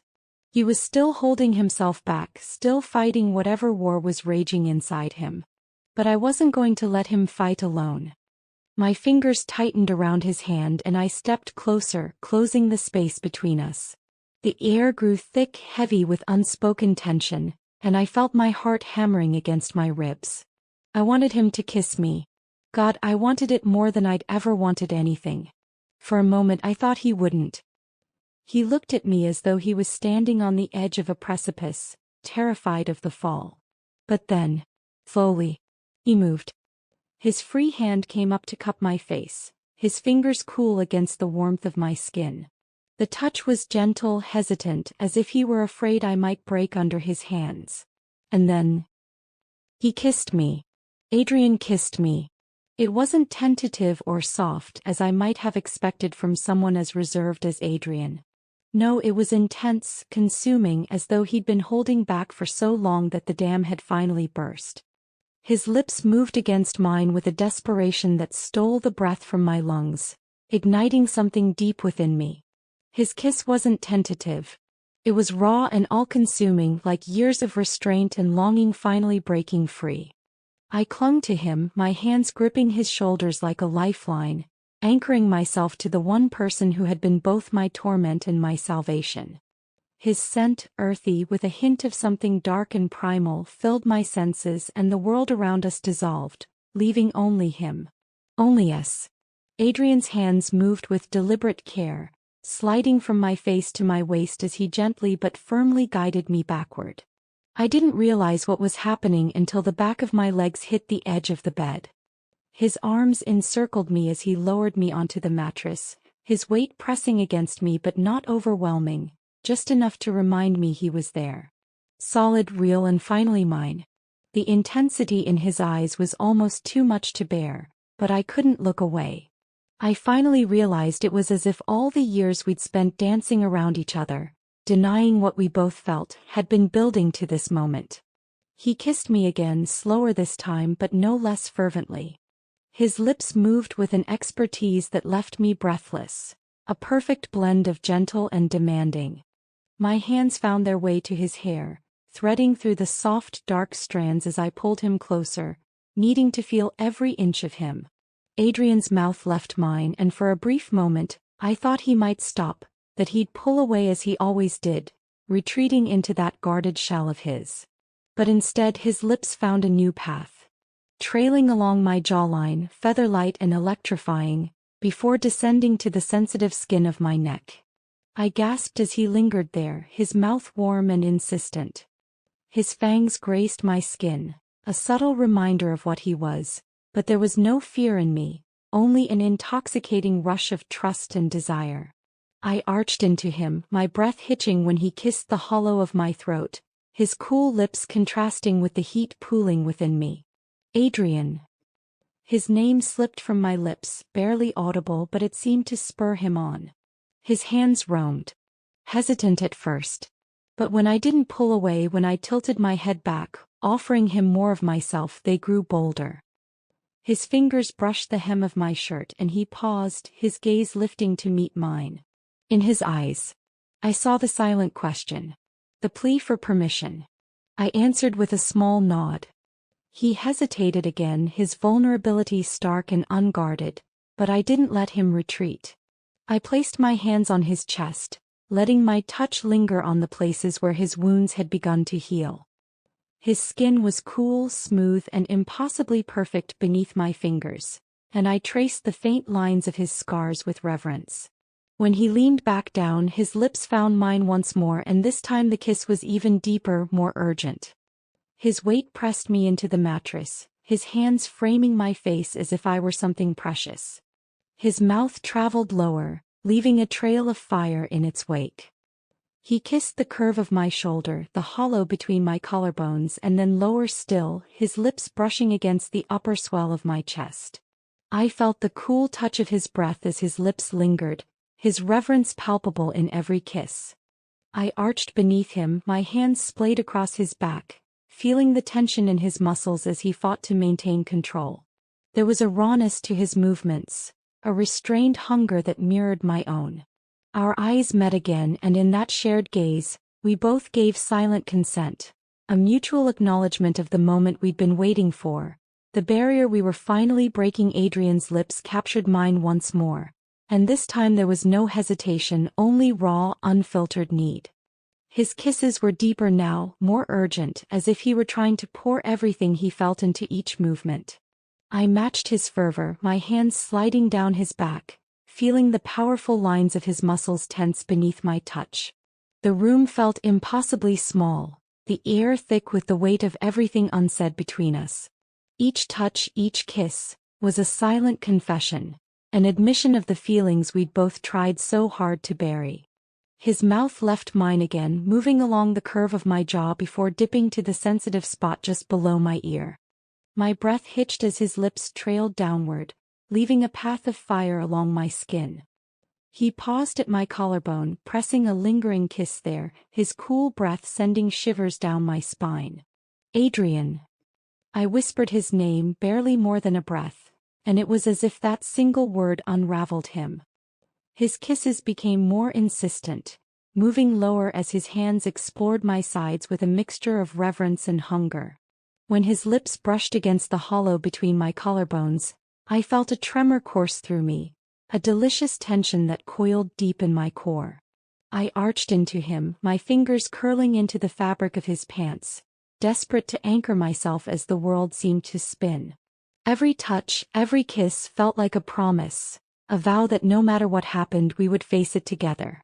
He was still holding himself back, still fighting whatever war was raging inside him. But I wasn't going to let him fight alone. My fingers tightened around his hand and I stepped closer, closing the space between us. The air grew thick, heavy with unspoken tension, and I felt my heart hammering against my ribs. I wanted him to kiss me. God, I wanted it more than I'd ever wanted anything. For a moment I thought he wouldn't. He looked at me as though he was standing on the edge of a precipice, terrified of the fall. But then, slowly, he moved. His free hand came up to cup my face, his fingers cool against the warmth of my skin. The touch was gentle, hesitant, as if he were afraid I might break under his hands. And then he kissed me. Adrian kissed me. It wasn't tentative or soft as I might have expected from someone as reserved as Adrian. No, it was intense, consuming, as though he'd been holding back for so long that the dam had finally burst. His lips moved against mine with a desperation that stole the breath from my lungs, igniting something deep within me. His kiss wasn't tentative. It was raw and all-consuming, like years of restraint and longing finally breaking free. I clung to him, my hands gripping his shoulders like a lifeline, anchoring myself to the one person who had been both my torment and my salvation. His scent, earthy with a hint of something dark and primal, filled my senses and the world around us dissolved, leaving only him. Only us. Adrian's hands moved with deliberate care, sliding from my face to my waist as he gently but firmly guided me backward. I didn't realize what was happening until the back of my legs hit the edge of the bed. His arms encircled me as he lowered me onto the mattress, his weight pressing against me but not overwhelming, just enough to remind me he was there. Solid, real, and finally mine. The intensity in his eyes was almost too much to bear, but I couldn't look away. I finally realized it was as if all the years we'd spent dancing around each other, denying what we both felt, had been building to this moment. He kissed me again, slower this time but no less fervently. His lips moved with an expertise that left me breathless, a perfect blend of gentle and demanding. My hands found their way to his hair, threading through the soft, dark strands as I pulled him closer, needing to feel every inch of him. Adrian's mouth left mine, and for a brief moment, I thought he might stop, that he'd pull away as he always did, retreating into that guarded shell of his. But instead his lips found a new path, trailing along my jawline, feather-light and electrifying, before descending to the sensitive skin of my neck. I gasped as he lingered there, his mouth warm and insistent. His fangs grazed my skin, a subtle reminder of what he was, but there was no fear in me, only an intoxicating rush of trust and desire. I arched into him, my breath hitching when he kissed the hollow of my throat, his cool lips contrasting with the heat pooling within me. Adrian. His name slipped from my lips, barely audible, but it seemed to spur him on. His hands roamed, hesitant at first. But when I didn't pull away, when I tilted my head back, offering him more of myself, they grew bolder. His fingers brushed the hem of my shirt and he paused, his gaze lifting to meet mine. In his eyes, I saw the silent question, the plea for permission. I answered with a small nod. He hesitated again, his vulnerability stark and unguarded, but I didn't let him retreat. I placed my hands on his chest, letting my touch linger on the places where his wounds had begun to heal. His skin was cool, smooth, and impossibly perfect beneath my fingers, and I traced the faint lines of his scars with reverence. When he leaned back down, his lips found mine once more, and this time the kiss was even deeper, more urgent. His weight pressed me into the mattress, his hands framing my face as if I were something precious. His mouth traveled lower, leaving a trail of fire in its wake. He kissed the curve of my shoulder, the hollow between my collarbones, and then lower still, his lips brushing against the upper swell of my chest. I felt the cool touch of his breath as his lips lingered, his reverence palpable in every kiss. I arched beneath him, my hands splayed across his back, feeling the tension in his muscles as he fought to maintain control. There was a rawness to his movements, a restrained hunger that mirrored my own. Our eyes met again, and in that shared gaze, we both gave silent consent, a mutual acknowledgement of the moment we'd been waiting for. The barrier we were finally breaking. Adrian's lips captured mine once more, and this time there was no hesitation, only raw, unfiltered need. His kisses were deeper now, more urgent, as if he were trying to pour everything he felt into each movement. I matched his fervor, my hands sliding down his back, feeling the powerful lines of his muscles tense beneath my touch. The room felt impossibly small, the air thick with the weight of everything unsaid between us. Each touch, each kiss, was a silent confession, an admission of the feelings we'd both tried so hard to bury. His mouth left mine again, moving along the curve of my jaw before dipping to the sensitive spot just below my ear. My breath hitched as his lips trailed downward, leaving a path of fire along my skin. He paused at my collarbone, pressing a lingering kiss there, his cool breath sending shivers down my spine. Adrian. I whispered his name, barely more than a breath, and it was as if that single word unraveled him. His kisses became more insistent, moving lower as his hands explored my sides with a mixture of reverence and hunger. When his lips brushed against the hollow between my collarbones, I felt a tremor course through me, a delicious tension that coiled deep in my core. I arched into him, my fingers curling into the fabric of his pants, desperate to anchor myself as the world seemed to spin. Every touch, every kiss felt like a promise, a vow that no matter what happened we would face it together.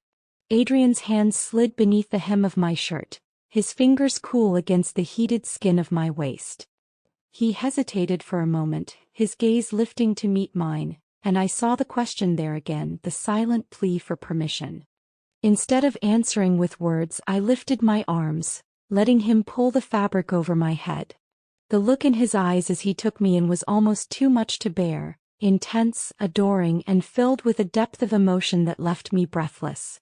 Adrian's hands slid beneath the hem of my shirt, his fingers cool against the heated skin of my waist. He hesitated for a moment, his gaze lifting to meet mine, and I saw the question there again, the silent plea for permission. Instead of answering with words, I lifted my arms, letting him pull the fabric over my head. The look in his eyes as he took me in was almost too much to bear, intense, adoring, and filled with a depth of emotion that left me breathless.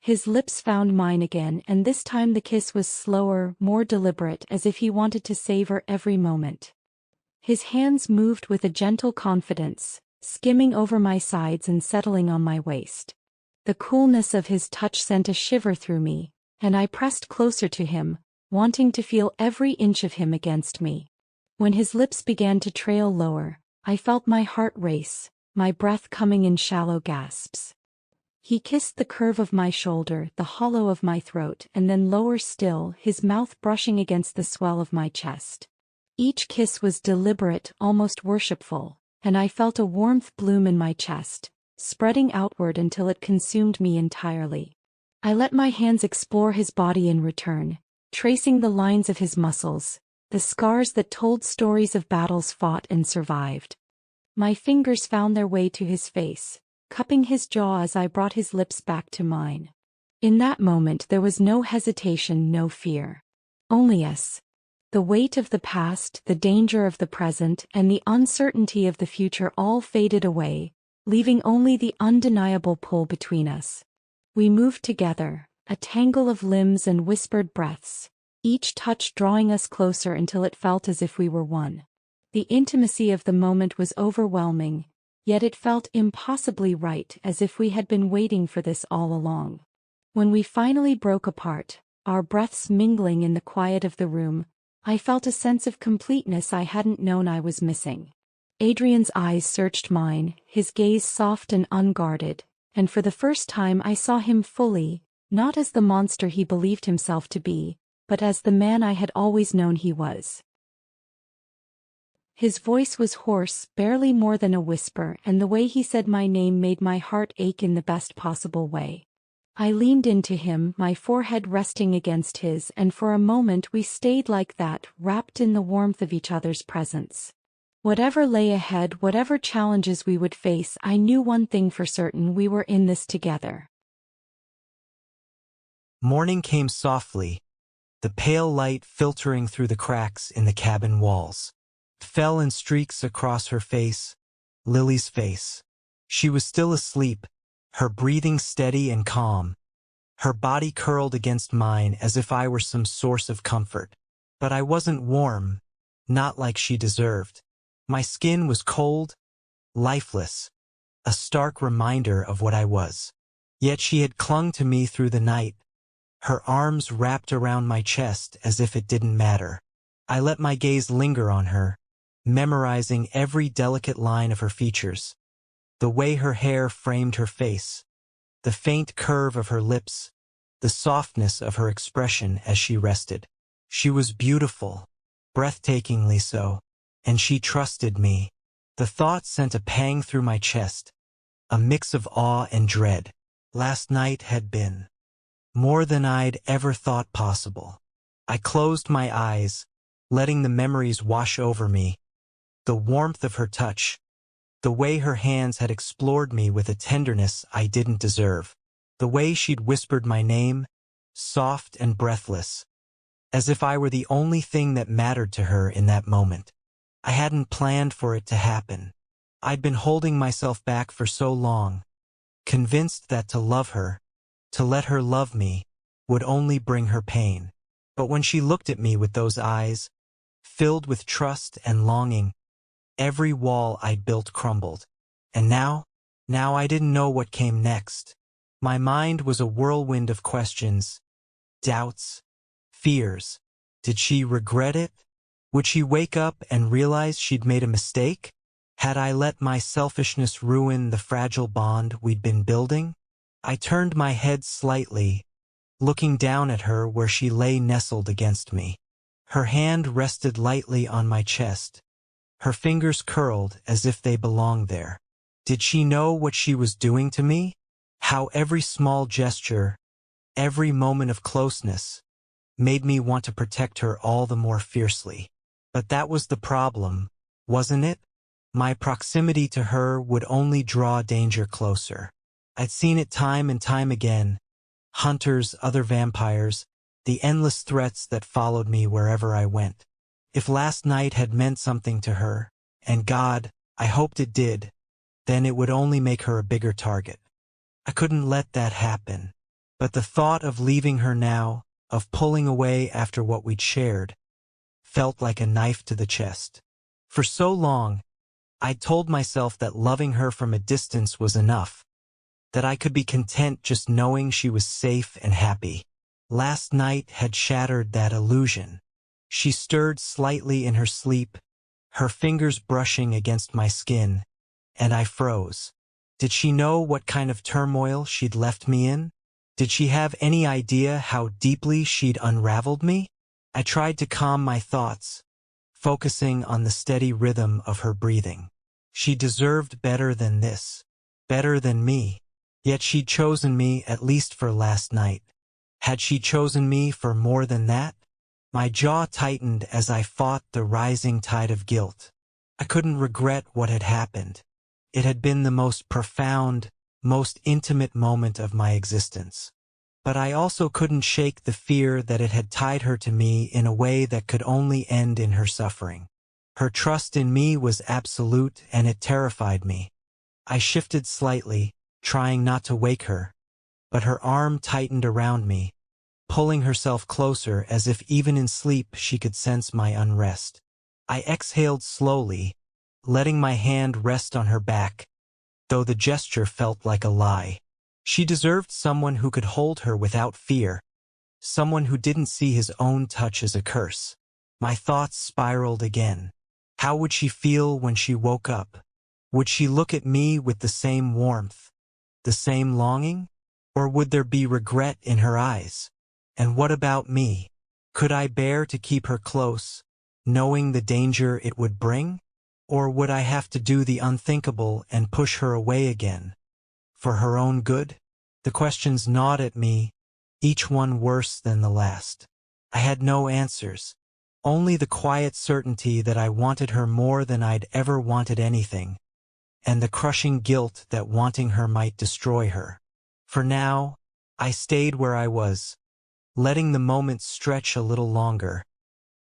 His lips found mine again, and this time the kiss was slower, more deliberate, as if he wanted to savor every moment. His hands moved with a gentle confidence, skimming over my sides and settling on my waist. The coolness of his touch sent a shiver through me, and I pressed closer to him, wanting to feel every inch of him against me. When his lips began to trail lower, I felt my heart race, my breath coming in shallow gasps. He kissed the curve of my shoulder, the hollow of my throat, and then lower still, his mouth brushing against the swell of my chest. Each kiss was deliberate, almost worshipful, and I felt a warmth bloom in my chest, spreading outward until it consumed me entirely. I let my hands explore his body in return, tracing the lines of his muscles, the scars that told stories of battles fought and survived. My fingers found their way to his face, cupping his jaw as I brought his lips back to mine. In that moment there was no hesitation, no fear. Only us. The weight of the past, the danger of the present, and the uncertainty of the future all faded away, leaving only the undeniable pull between us. We moved together, a tangle of limbs and whispered breaths, each touch drawing us closer until it felt as if we were one. The intimacy of the moment was overwhelming, yet it felt impossibly right, as if we had been waiting for this all along. When we finally broke apart, our breaths mingling in the quiet of the room, I felt a sense of completeness I hadn't known I was missing. Adrian's eyes searched mine, his gaze soft and unguarded, and for the first time I saw him fully, not as the monster he believed himself to be, but as the man I had always known he was. His voice was hoarse, barely more than a whisper, and the way he said my name made my heart ache in the best possible way. I leaned into him, my forehead resting against his, and for a moment we stayed like that, wrapped in the warmth of each other's presence. Whatever lay ahead, whatever challenges we would face, I knew one thing for certain: we were in this together. Morning came softly, the pale light filtering through the cracks in the cabin walls. Fell in streaks across her face, Lily's face. She was still asleep, her breathing steady and calm, her body curled against mine as if I were some source of comfort. But I wasn't warm, not like she deserved. My skin was cold, lifeless, a stark reminder of what I was. Yet she had clung to me through the night, her arms wrapped around my chest as if it didn't matter. I let my gaze linger on her, memorizing every delicate line of her features, the way her hair framed her face, the faint curve of her lips, the softness of her expression as she rested. She was beautiful, breathtakingly so, and she trusted me. The thought sent a pang through my chest, a mix of awe and dread. Last night had been more than I'd ever thought possible. I closed my eyes, letting the memories wash over me. The warmth of her touch, the way her hands had explored me with a tenderness I didn't deserve, the way she'd whispered my name, soft and breathless, as if I were the only thing that mattered to her in that moment. I hadn't planned for it to happen. I'd been holding myself back for so long, convinced that to love her, to let her love me, would only bring her pain. But when she looked at me with those eyes, filled with trust and longing, every wall I'd built crumbled. And now I didn't know what came next. My mind was a whirlwind of questions, doubts, fears. Did she regret it? Would she wake up and realize she'd made a mistake? Had I let my selfishness ruin the fragile bond we'd been building? I turned my head slightly, looking down at her where she lay nestled against me. Her hand rested lightly on my chest, her fingers curled as if they belonged there. Did she know what she was doing to me? How every small gesture, every moment of closeness, made me want to protect her all the more fiercely. But that was the problem, wasn't it? My proximity to her would only draw danger closer. I'd seen it time and time again. Hunters, other vampires, the endless threats that followed me wherever I went. If last night had meant something to her, and God, I hoped it did, then it would only make her a bigger target. I couldn't let that happen. But the thought of leaving her now, of pulling away after what we'd shared, felt like a knife to the chest. For so long, I'd told myself that loving her from a distance was enough, that I could be content just knowing she was safe and happy. Last night had shattered that illusion. She stirred slightly in her sleep, her fingers brushing against my skin, and I froze. Did she know what kind of turmoil she'd left me in? Did she have any idea how deeply she'd unraveled me? I tried to calm my thoughts, focusing on the steady rhythm of her breathing. She deserved better than this, better than me. Yet she'd chosen me at least for last night. Had she chosen me for more than that? My jaw tightened as I fought the rising tide of guilt. I couldn't regret what had happened. It had been the most profound, most intimate moment of my existence. But I also couldn't shake the fear that it had tied her to me in a way that could only end in her suffering. Her trust in me was absolute, and it terrified me. I shifted slightly, trying not to wake her, but her arm tightened around me, pulling herself closer as if even in sleep she could sense my unrest. I exhaled slowly, letting my hand rest on her back, though the gesture felt like a lie. She deserved someone who could hold her without fear, someone who didn't see his own touch as a curse. My thoughts spiraled again. How would she feel when she woke up? Would she look at me with the same warmth, the same longing? Or would there be regret in her eyes? And what about me? Could I bear to keep her close, knowing the danger it would bring? Or would I have to do the unthinkable and push her away again? For her own good? The questions gnawed at me, each one worse than the last. I had no answers, only the quiet certainty that I wanted her more than I'd ever wanted anything, and the crushing guilt that wanting her might destroy her. For now, I stayed where I was, letting the moment stretch a little longer,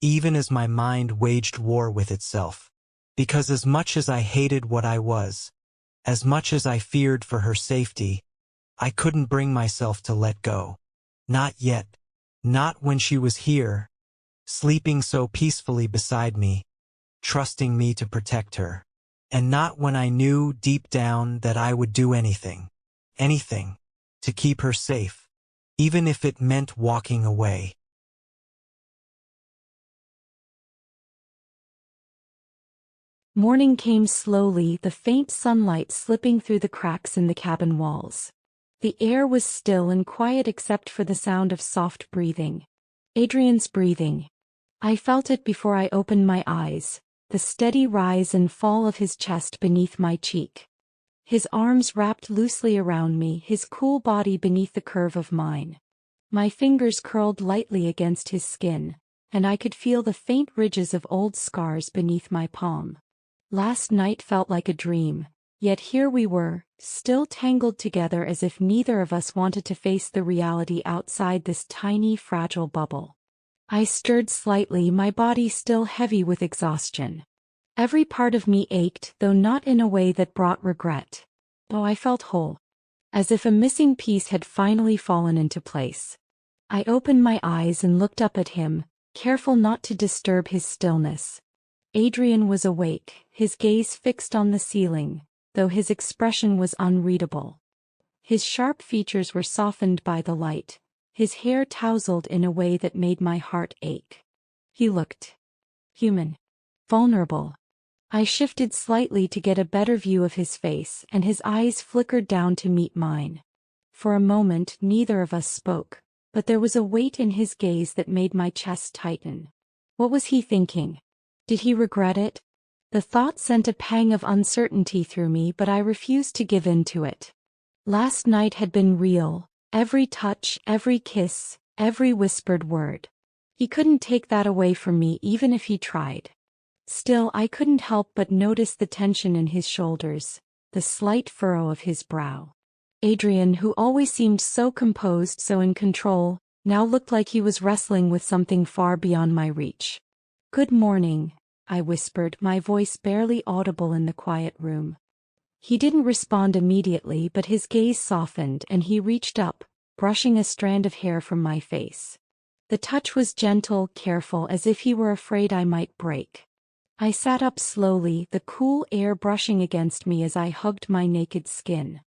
even as my mind waged war with itself. Because as much as I hated what I was, as much as I feared for her safety, I couldn't bring myself to let go. Not yet. Not when she was here, sleeping so peacefully beside me, trusting me to protect her. And not when I knew deep down that I would do anything, to keep her safe, even if it meant walking away. Morning came slowly, the faint sunlight slipping through the cracks in the cabin walls. The air was still and quiet except for the sound of soft breathing. Adrian's breathing. I felt it before I opened my eyes, the steady rise and fall of his chest beneath my cheek. His arms wrapped loosely around me, his cool body beneath the curve of mine. My fingers curled lightly against his skin, and I could feel the faint ridges of old scars beneath my palm. Last night felt like a dream, yet here we were, still tangled together as if neither of us wanted to face the reality outside this tiny, fragile bubble. I stirred slightly, my body still heavy with exhaustion. Every part of me ached, though not in a way that brought regret. Oh, I felt whole, as if a missing piece had finally fallen into place. I opened my eyes and looked up at him, careful not to disturb his stillness. Adrian was awake, his gaze fixed on the ceiling, though his expression was unreadable. His sharp features were softened by the light, his hair tousled in a way that made my heart ache. He looked human, vulnerable. I shifted slightly to get a better view of his face, and his eyes flickered down to meet mine. For a moment neither of us spoke, but there was a weight in his gaze that made my chest tighten. What was he thinking? Did he regret it? The thought sent a pang of uncertainty through me, but I refused to give in to it. Last night had been real, every touch, every kiss, every whispered word. He couldn't take that away from me even if he tried. Still, I couldn't help but notice the tension in his shoulders, the slight furrow of his brow. Adrian, who always seemed so composed, so in control, now looked like he was wrestling with something far beyond my reach. "Good morning," I whispered, my voice barely audible in the quiet room. He didn't respond immediately, but his gaze softened and he reached up, brushing a strand of hair from my face. The touch was gentle, careful, as if he were afraid I might break. I sat up slowly, the cool air brushing against me as I hugged my naked skin.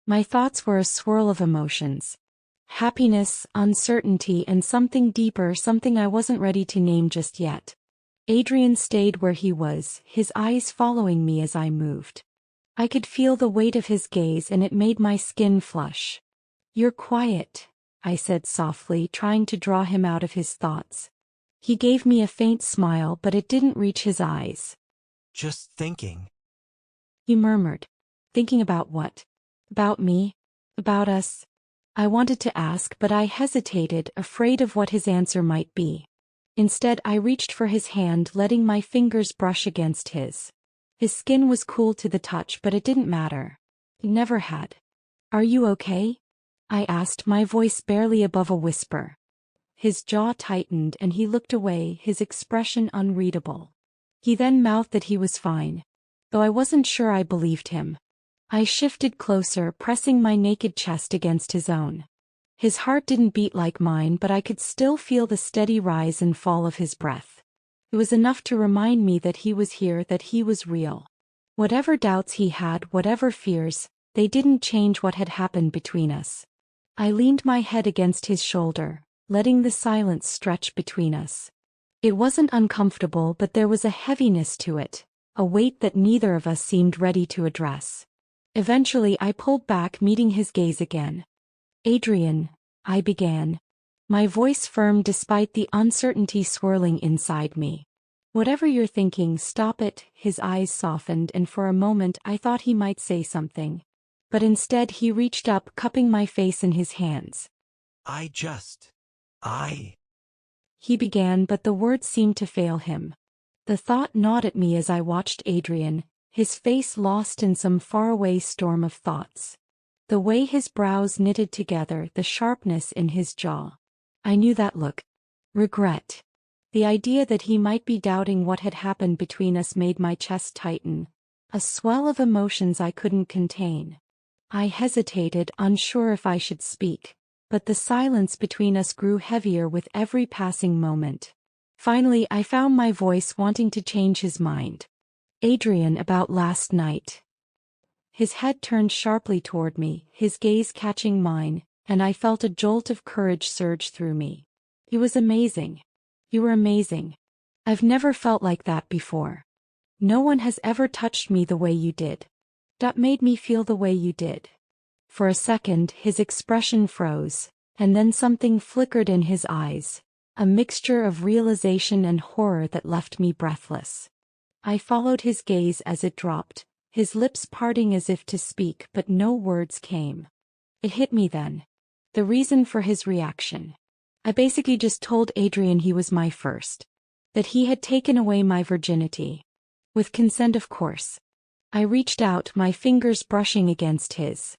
My thoughts were a swirl of emotions. Happiness, uncertainty, and something deeper, something I wasn't ready to name just yet. Adrian stayed where he was, his eyes following me as I moved. I could feel the weight of his gaze and it made my skin flush. "You're quiet," I said softly, trying to draw him out of his thoughts. He gave me a faint smile, but it didn't reach his eyes. "Just thinking," he murmured. "Thinking about what? About me? About us?" I wanted to ask, but I hesitated, afraid of what his answer might be. Instead, I reached for his hand, letting my fingers brush against his. His skin was cool to the touch, but it didn't matter. It never had. "Are you okay?" I asked, my voice barely above a whisper. His jaw tightened and he looked away, his expression unreadable. He then mouthed that he was fine, though I wasn't sure I believed him. I shifted closer, pressing my naked chest against his own. His heart didn't beat like mine, but I could still feel the steady rise and fall of his breath. It was enough to remind me that he was here, that he was real. Whatever doubts he had, whatever fears, they didn't change what had happened between us. I leaned my head against his shoulder, letting the silence stretch between us. It wasn't uncomfortable, but there was a heaviness to it, a weight that neither of us seemed ready to address. Eventually I pulled back, meeting his gaze again. "Adrian," I began, my voice firm despite the uncertainty swirling inside me. "Whatever you're thinking, stop it." His eyes softened, and for a moment I thought he might say something. But instead he reached up, cupping my face in his hands. He began, but the words seemed to fail him. The thought gnawed at me as I watched Adrian, his face lost in some faraway storm of thoughts. The way his brows knitted together, the sharpness in his jaw. I knew that look. Regret. The idea that he might be doubting what had happened between us made my chest tighten, a swell of emotions I couldn't contain. I hesitated, unsure if I should speak, but the silence between us grew heavier with every passing moment. Finally, I found my voice, wanting to change his mind. "Adrian, about last night." His head turned sharply toward me, his gaze catching mine, and I felt a jolt of courage surge through me. "He was amazing. You were amazing. I've never felt like that before. No one has ever touched me the way you did. That made me feel the way you did." For a second, his expression froze, and then something flickered in his eyes, a mixture of realization and horror that left me breathless. I followed his gaze as it dropped, his lips parting as if to speak, but no words came. It hit me then. The reason for his reaction. I basically just told Adrian he was my first. That he had taken away my virginity. With consent, of course. I reached out, my fingers brushing against his.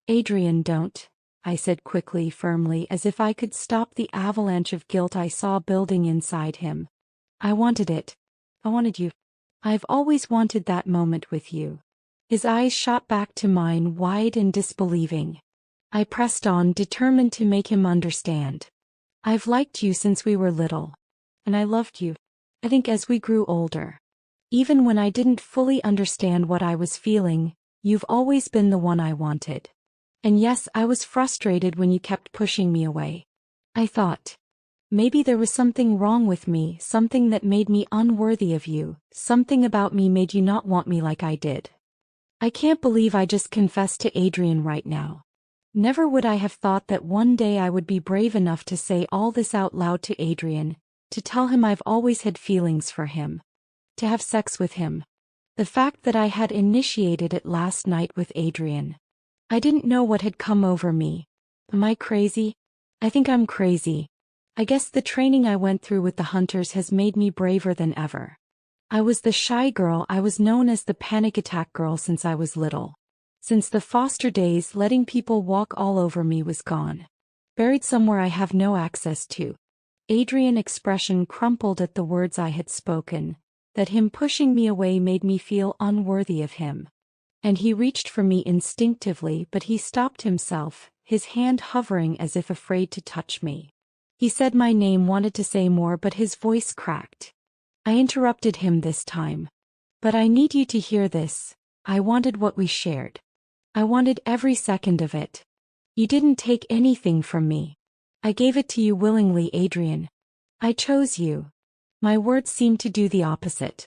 "Adrian, don't," I said quickly, firmly, as if I could stop the avalanche of guilt I saw building inside him. "I wanted it. I wanted you. I've always wanted that moment with you." His eyes shot back to mine, wide and disbelieving. I pressed on, determined to make him understand. "I've liked you since we were little. And I loved you, I think, as we grew older. Even when I didn't fully understand what I was feeling, you've always been the one I wanted. And yes, I was frustrated when you kept pushing me away. I thought, maybe there was something wrong with me, something that made me unworthy of you, something about me made you not want me like I did. I can't believe I just confessed to Adrian right now. Never would I have thought that one day I would be brave enough to say all this out loud to Adrian, to tell him I've always had feelings for him. To have sex with him. The fact that I had initiated it last night with Adrian. I didn't know what had come over me. Am I crazy? I think I'm crazy. I guess the training I went through with the hunters has made me braver than ever. I was the shy girl, I was known as the panic attack girl since I was little. Since the foster days, letting people walk all over me was gone. Buried somewhere I have no access to. Adrian's expression crumpled at the words I had spoken. That him pushing me away made me feel unworthy of him. And he reached for me instinctively, but he stopped himself, his hand hovering as if afraid to touch me. He said my name, wanted to say more, but his voice cracked. I interrupted him this time. But I need you to hear this. I wanted what we shared. I wanted every second of it. You didn't take anything from me. I gave it to you willingly, Adrian. I chose you. My words seemed to do the opposite.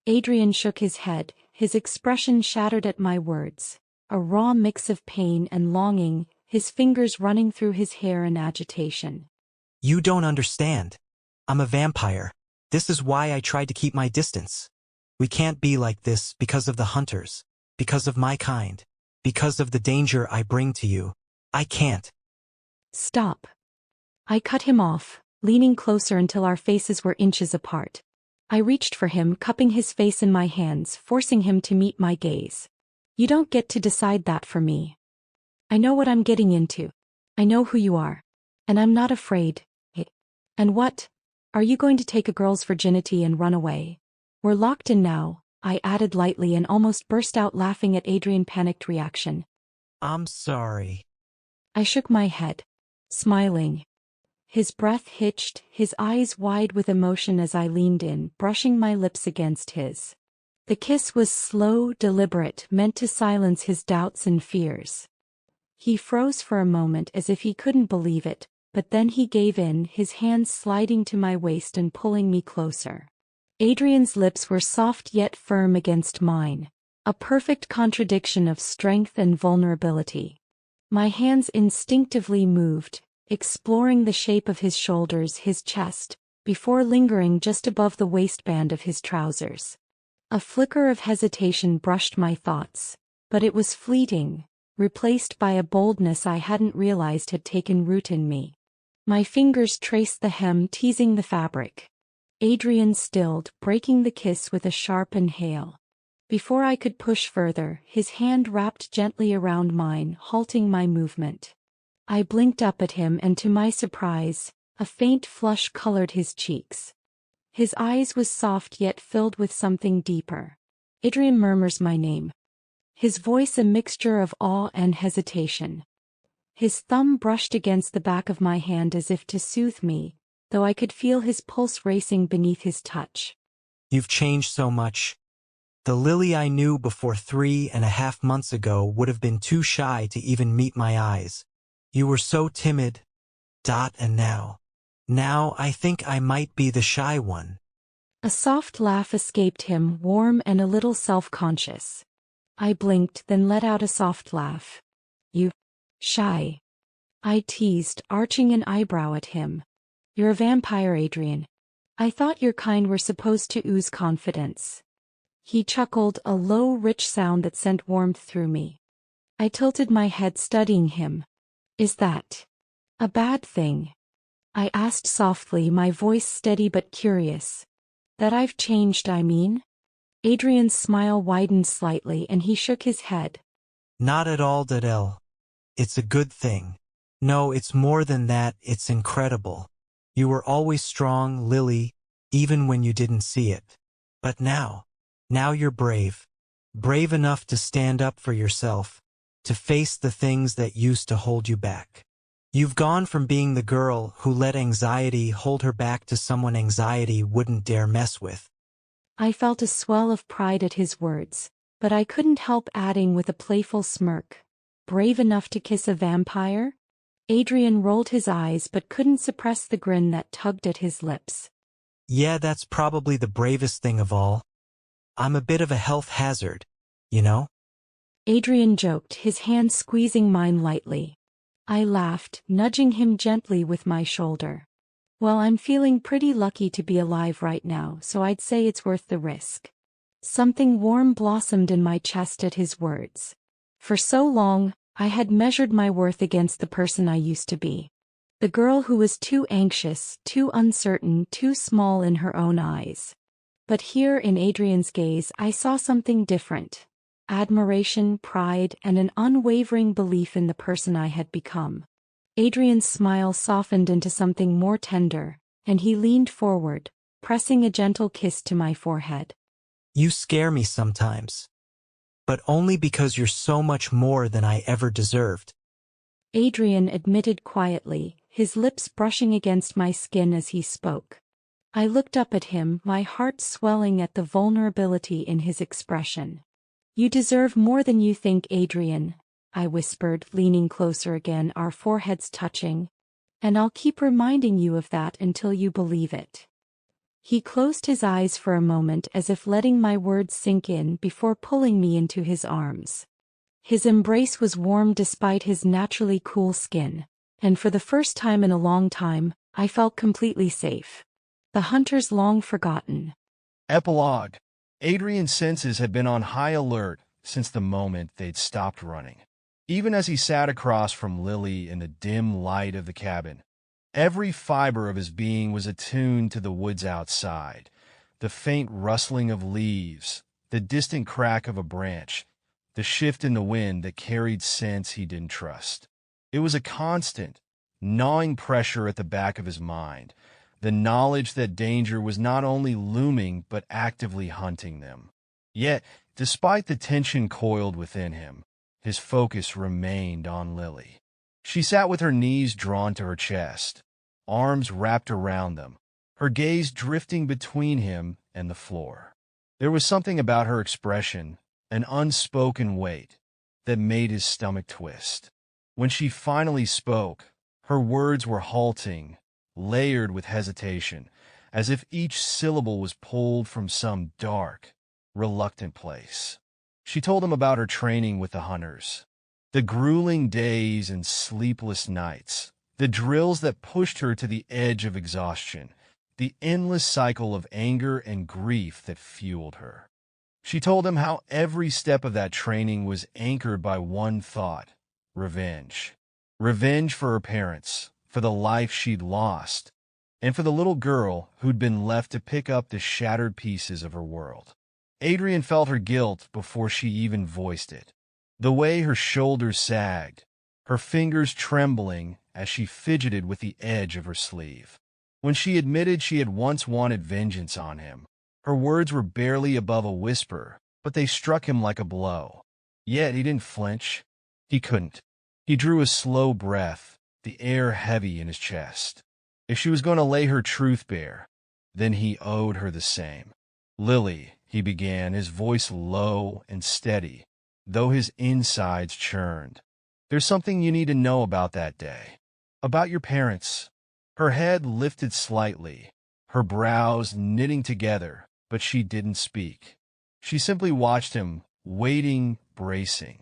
Adrian shook his head, his expression shattered at my words. A raw mix of pain and longing, his fingers running through his hair in agitation. You don't understand. I'm a vampire. This is why I tried to keep my distance. We can't be like this because of the hunters, because of my kind, because of the danger I bring to you. I can't. Stop. I cut him off, leaning closer until our faces were inches apart. I reached for him, cupping his face in my hands, forcing him to meet my gaze. You don't get to decide that for me. I know what I'm getting into. I know who you are. And I'm not afraid. And what? Are you going to take a girl's virginity and run away? We're locked in now, I added lightly and almost burst out laughing at Adrian's panicked reaction. I'm sorry. I shook my head, smiling. His breath hitched, his eyes wide with emotion as I leaned in, brushing my lips against his. The kiss was slow, deliberate, meant to silence his doubts and fears. He froze for a moment as if he couldn't believe it, but then he gave in, his hands sliding to my waist and pulling me closer. Adrian's lips were soft yet firm against mine, a perfect contradiction of strength and vulnerability. My hands instinctively moved, exploring the shape of his shoulders, his chest, before lingering just above the waistband of his trousers. A flicker of hesitation brushed my thoughts, but it was fleeting, replaced by a boldness I hadn't realized had taken root in me. My fingers traced the hem, teasing the fabric. Adrian stilled, breaking the kiss with a sharp inhale. Before I could push further, his hand wrapped gently around mine, halting my movement. I blinked up at him and to my surprise, a faint flush colored his cheeks. His eyes was soft yet filled with something deeper. Adrian murmurs my name. His voice a mixture of awe and hesitation. His thumb brushed against the back of my hand as if to soothe me, though I could feel his pulse racing beneath his touch. You've changed so much. The Lily I knew before 3.5 months ago would have been too shy to even meet my eyes. You were so timid. And now I think I might be the shy one. A soft laugh escaped him, warm and a little self-conscious. I blinked, then let out a soft laugh. You shy? I teased, arching an eyebrow at him. You're a vampire, Adrian. I thought your kind were supposed to ooze confidence. He chuckled, a low, rich sound that sent warmth through me. I tilted my head, studying him. Is that a bad thing? I asked softly, my voice steady but curious. That I've changed, I mean? Adrian's smile widened slightly and he shook his head. Not at all, Dadel. It's a good thing. No, it's more than that, it's incredible. You were always strong, Lily, even when you didn't see it. But now you're brave. Brave enough to stand up for yourself, to face the things that used to hold you back. You've gone from being the girl who let anxiety hold her back to someone anxiety wouldn't dare mess with. I felt a swell of pride at his words, but I couldn't help adding with a playful smirk. Brave enough to kiss a vampire? Adrian rolled his eyes but couldn't suppress the grin that tugged at his lips. Yeah, that's probably the bravest thing of all. I'm a bit of a health hazard, you know? Adrian joked, his hand squeezing mine lightly. I laughed, nudging him gently with my shoulder. Well, I'm feeling pretty lucky to be alive right now, so I'd say it's worth the risk. Something warm blossomed in my chest at his words. For so long, I had measured my worth against the person I used to be. The girl who was too anxious, too uncertain, too small in her own eyes. But here in Adrian's gaze I saw something different. Admiration, pride, and an unwavering belief in the person I had become. Adrian's smile softened into something more tender, and he leaned forward, pressing a gentle kiss to my forehead. You scare me sometimes. But only because you're so much more than I ever deserved. Adrian admitted quietly, his lips brushing against my skin as he spoke. I looked up at him, my heart swelling at the vulnerability in his expression. You deserve more than you think, Adrian, I whispered, leaning closer again, our foreheads touching. And I'll keep reminding you of that until you believe it. He closed his eyes for a moment as if letting my words sink in before pulling me into his arms. His embrace was warm despite his naturally cool skin, and for the first time in a long time, I felt completely safe. The hunter's long forgotten. Epilogue. Adrian's senses had been on high alert since the moment they'd stopped running. Even as he sat across from Lily in the dim light of the cabin, every fiber of his being was attuned to the woods outside, the faint rustling of leaves, the distant crack of a branch, the shift in the wind that carried scents he didn't trust. It was a constant, gnawing pressure at the back of his mind, the knowledge that danger was not only looming but actively hunting them. Yet, despite the tension coiled within him, his focus remained on Lily. She sat with her knees drawn to her chest, arms wrapped around them, her gaze drifting between him and the floor. There was something about her expression, an unspoken weight, that made his stomach twist. When she finally spoke, her words were halting, layered with hesitation, as if each syllable was pulled from some dark, reluctant place. She told him about her training with the hunters, the grueling days and sleepless nights, the drills that pushed her to the edge of exhaustion, the endless cycle of anger and grief that fueled her. She told him how every step of that training was anchored by one thought: revenge. Revenge for her parents, for the life she'd lost, and for the little girl who'd been left to pick up the shattered pieces of her world. Adrian felt her guilt before she even voiced it. The way her shoulders sagged, her fingers trembling as she fidgeted with the edge of her sleeve. When she admitted she had once wanted vengeance on him, her words were barely above a whisper, but they struck him like a blow. Yet he didn't flinch. He couldn't. He drew a slow breath, the air heavy in his chest. If she was going to lay her truth bare, then he owed her the same. Lily, he began, his voice low and steady, though his insides churned. There's something you need to know about that day. About your parents. Her head lifted slightly, her brows knitting together, but she didn't speak. She simply watched him, waiting, bracing.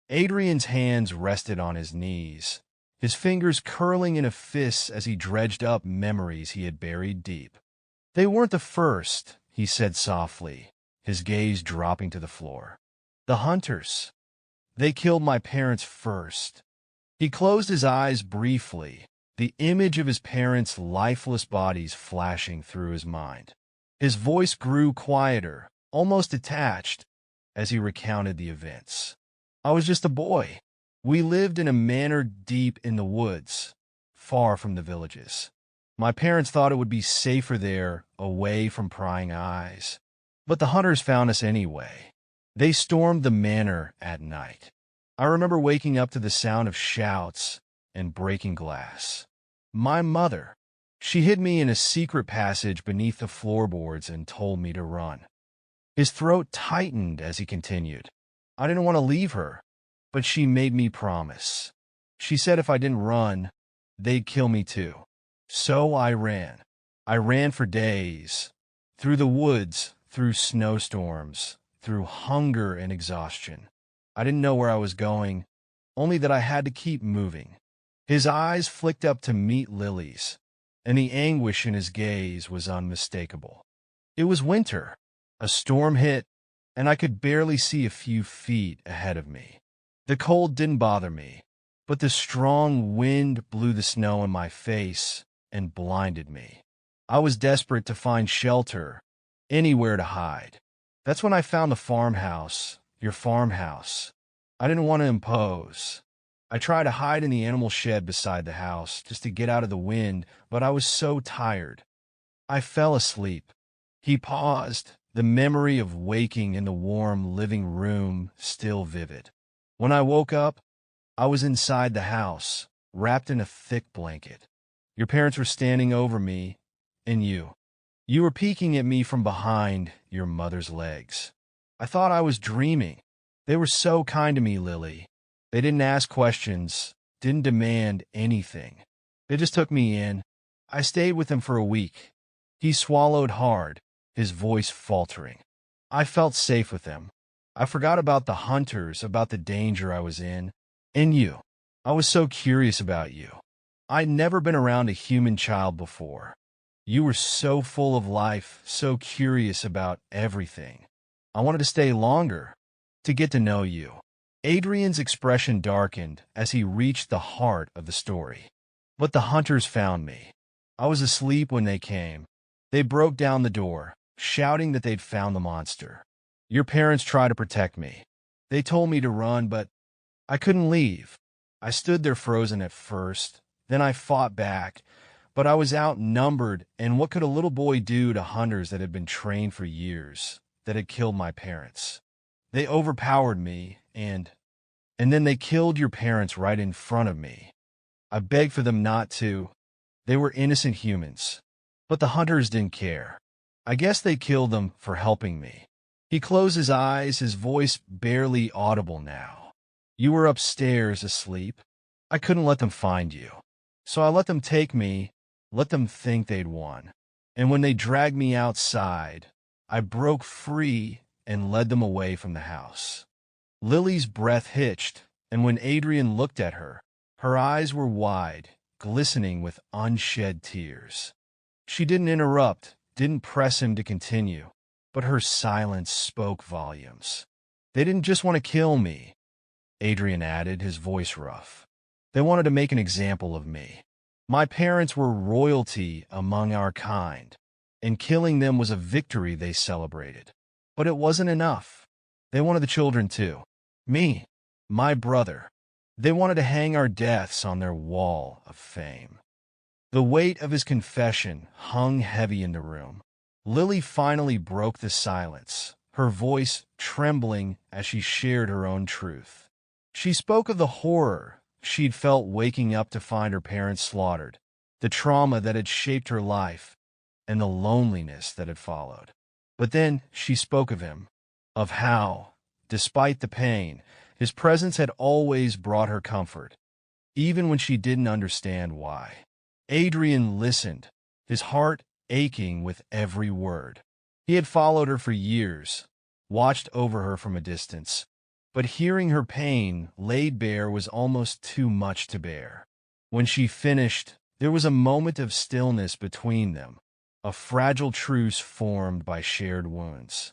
Adrian's hands rested on his knees, his fingers curling in a fist as he dredged up memories he had buried deep. They weren't the first, he said softly, his gaze dropping to the floor. The hunters. They killed my parents first. He closed his eyes briefly, the image of his parents' lifeless bodies flashing through his mind. His voice grew quieter, almost detached, as he recounted the events. I was just a boy. We lived in a manor deep in the woods, far from the villages. My parents thought it would be safer there, away from prying eyes. But the hunters found us anyway. They stormed the manor at night. I remember waking up to the sound of shouts and breaking glass. My mother, she hid me in a secret passage beneath the floorboards and told me to run. His throat tightened as he continued. I didn't want to leave her, but she made me promise. She said if I didn't run, they'd kill me too. So I ran. I ran for days, through the woods, through snowstorms, through hunger and exhaustion. I didn't know where I was going, only that I had to keep moving. His eyes flicked up to meet Lily's, and the anguish in his gaze was unmistakable. It was winter. A storm hit, and I could barely see a few feet ahead of me. The cold didn't bother me, but the strong wind blew the snow in my face and blinded me. I was desperate to find shelter, anywhere to hide. That's when I found the farmhouse, your farmhouse. I didn't want to impose. I tried to hide in the animal shed beside the house, just to get out of the wind, but I was so tired. I fell asleep. He paused, the memory of waking in the warm living room still vivid. When I woke up, I was inside the house, wrapped in a thick blanket. Your parents were standing over me, and you. You were peeking at me from behind your mother's legs. I thought I was dreaming. They were so kind to me, Lily. They didn't ask questions, didn't demand anything. They just took me in. I stayed with them for a week. He swallowed hard, his voice faltering. I felt safe with them. I forgot about the hunters, about the danger I was in, and you. I was so curious about you. I'd never been around a human child before. You were so full of life, so curious about everything. I wanted to stay longer, to get to know you. Adrian's expression darkened as he reached the heart of the story. But the hunters found me. I was asleep when they came. They broke down the door, shouting that they'd found the monster. Your parents tried to protect me. They told me to run, but I couldn't leave. I stood there frozen at first, then I fought back, but I was outnumbered, and what could a little boy do to hunters that had been trained for years, that had killed my parents? They overpowered me, and then they killed your parents right in front of me. I begged for them not to. They were innocent humans. But the hunters didn't care. I guess they killed them for helping me. He closed his eyes, his voice barely audible now. You were upstairs asleep. I couldn't let them find you. So I let them take me, let them think they'd won. And when they dragged me outside, I broke free and led them away from the house. Lily's breath hitched, and when Adrian looked at her, her eyes were wide, glistening with unshed tears. She didn't interrupt, didn't press him to continue, but her silence spoke volumes. They didn't just want to kill me, Adrian added, his voice rough. They wanted to make an example of me. My parents were royalty among our kind, and killing them was a victory they celebrated. But it wasn't enough. They wanted the children too. Me, my brother. They wanted to hang our deaths on their wall of fame. The weight of his confession hung heavy in the room. Lily finally broke the silence, her voice trembling as she shared her own truth. She spoke of the horror she'd felt waking up to find her parents slaughtered, the trauma that had shaped her life, and the loneliness that had followed. But then she spoke of him, of how, despite the pain, his presence had always brought her comfort, even when she didn't understand why. Adrian listened, his heart aching with every word. He had followed her for years, watched over her from a distance, but hearing her pain laid bare was almost too much to bear. When she finished, there was a moment of stillness between them, a fragile truce formed by shared wounds.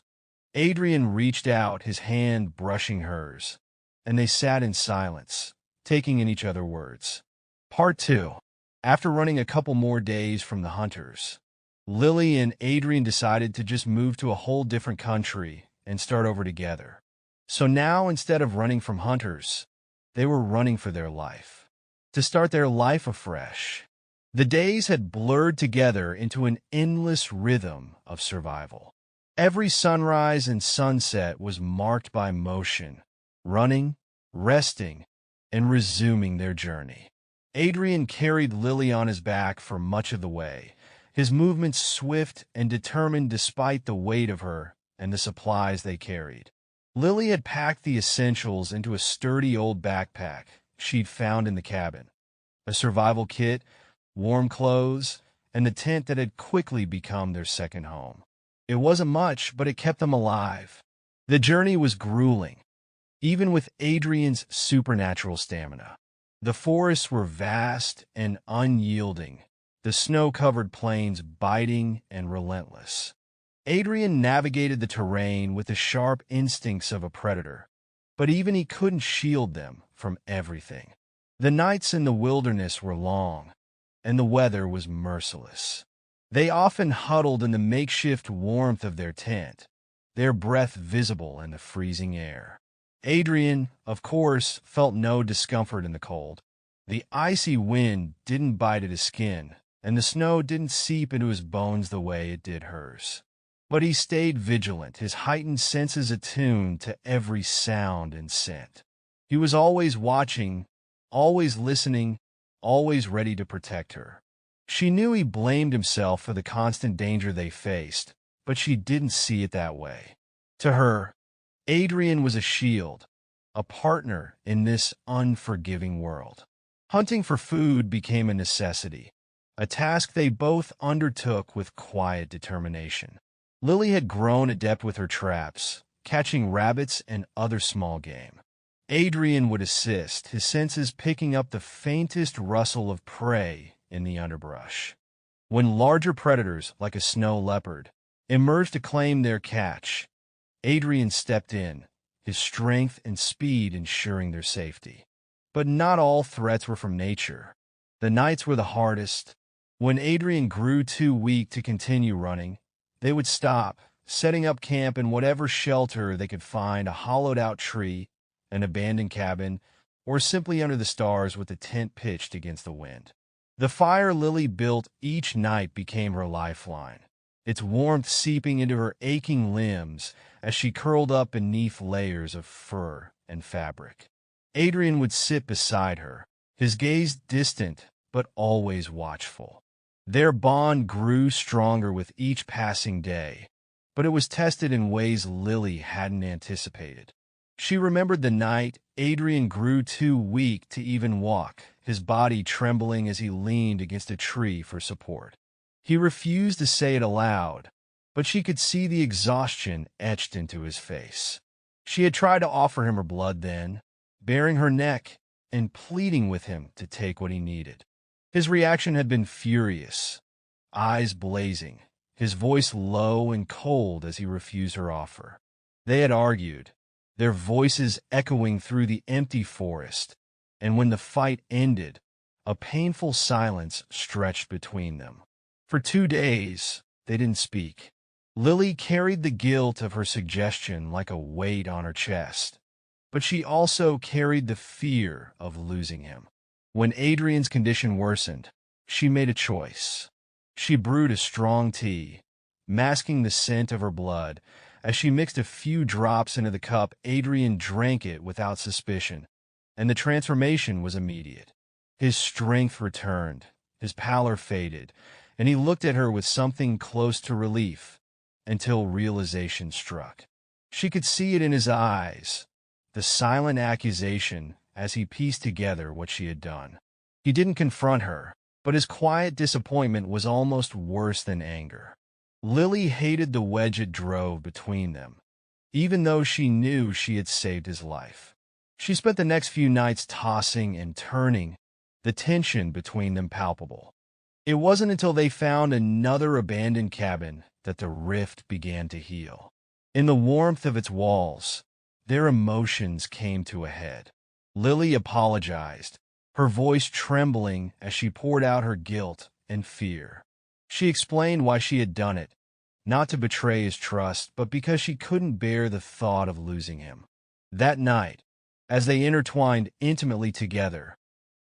Adrian reached out, his hand brushing hers, and they sat in silence, taking in each other's words. Part 2. After running a couple more days from the hunters, Lily and Adrian decided to just move to a whole different country and start over together. So now, instead of running from hunters, they were running for their life, to start their life afresh. The days had blurred together into an endless rhythm of survival. Every sunrise and sunset was marked by motion, running, resting, and resuming their journey. Adrian carried Lily on his back for much of the way, his movements swift and determined despite the weight of her and the supplies they carried. Lily had packed the essentials into a sturdy old backpack she'd found in the cabin, a survival kit, warm clothes, and the tent that had quickly become their second home. It wasn't much, but it kept them alive. The journey was grueling, even with Adrian's supernatural stamina. The forests were vast and unyielding, the snow-covered plains biting and relentless. Adrian navigated the terrain with the sharp instincts of a predator, but even he couldn't shield them from everything. The nights in the wilderness were long, and the weather was merciless. They often huddled in the makeshift warmth of their tent, their breath visible in the freezing air. Adrian, of course, felt no discomfort in the cold. The icy wind didn't bite at his skin, and the snow didn't seep into his bones the way it did hers. But he stayed vigilant, his heightened senses attuned to every sound and scent. He was always watching, always listening, always ready to protect her. She knew he blamed himself for the constant danger they faced, but she didn't see it that way. To her, Adrian was a shield, a partner in this unforgiving world. Hunting for food became a necessity, a task they both undertook with quiet determination. Lily had grown adept with her traps, catching rabbits and other small game. Adrian would assist, his senses picking up the faintest rustle of prey in the underbrush. When larger predators, like a snow leopard, emerged to claim their catch, Adrian stepped in, his strength and speed ensuring their safety. But not all threats were from nature. The nights were the hardest. When Adrian grew too weak to continue running, they would stop, setting up camp in whatever shelter they could find, a hollowed-out tree, an abandoned cabin, or simply under the stars with the tent pitched against the wind. The fire Lily built each night became her lifeline, its warmth seeping into her aching limbs as she curled up beneath layers of fur and fabric. Adrian would sit beside her, his gaze distant but always watchful. Their bond grew stronger with each passing day, but it was tested in ways Lily hadn't anticipated. She remembered the night Adrian grew too weak to even walk, his body trembling as he leaned against a tree for support. He refused to say it aloud, but she could see the exhaustion etched into his face. She had tried to offer him her blood then, baring her neck and pleading with him to take what he needed. His reaction had been furious, eyes blazing, his voice low and cold as he refused her offer. They had argued, their voices echoing through the empty forest, and when the fight ended, a painful silence stretched between them. For 2 days, they didn't speak. Lily carried the guilt of her suggestion like a weight on her chest, but she also carried the fear of losing him. When Adrian's condition worsened, she made a choice. She brewed a strong tea, masking the scent of her blood. As she mixed a few drops into the cup, Adrian drank it without suspicion, and the transformation was immediate. His strength returned, his pallor faded, and he looked at her with something close to relief, until realization struck. She could see it in his eyes, the silent accusation as he pieced together what she had done. He didn't confront her, but his quiet disappointment was almost worse than anger. Lily hated the wedge it drove between them, even though she knew she had saved his life. She spent the next few nights tossing and turning, the tension between them palpable. It wasn't until they found another abandoned cabin that the rift began to heal. In the warmth of its walls, their emotions came to a head. Lily apologized, her voice trembling as she poured out her guilt and fear. She explained why she had done it, not to betray his trust, but because she couldn't bear the thought of losing him. That night, as they intertwined intimately together,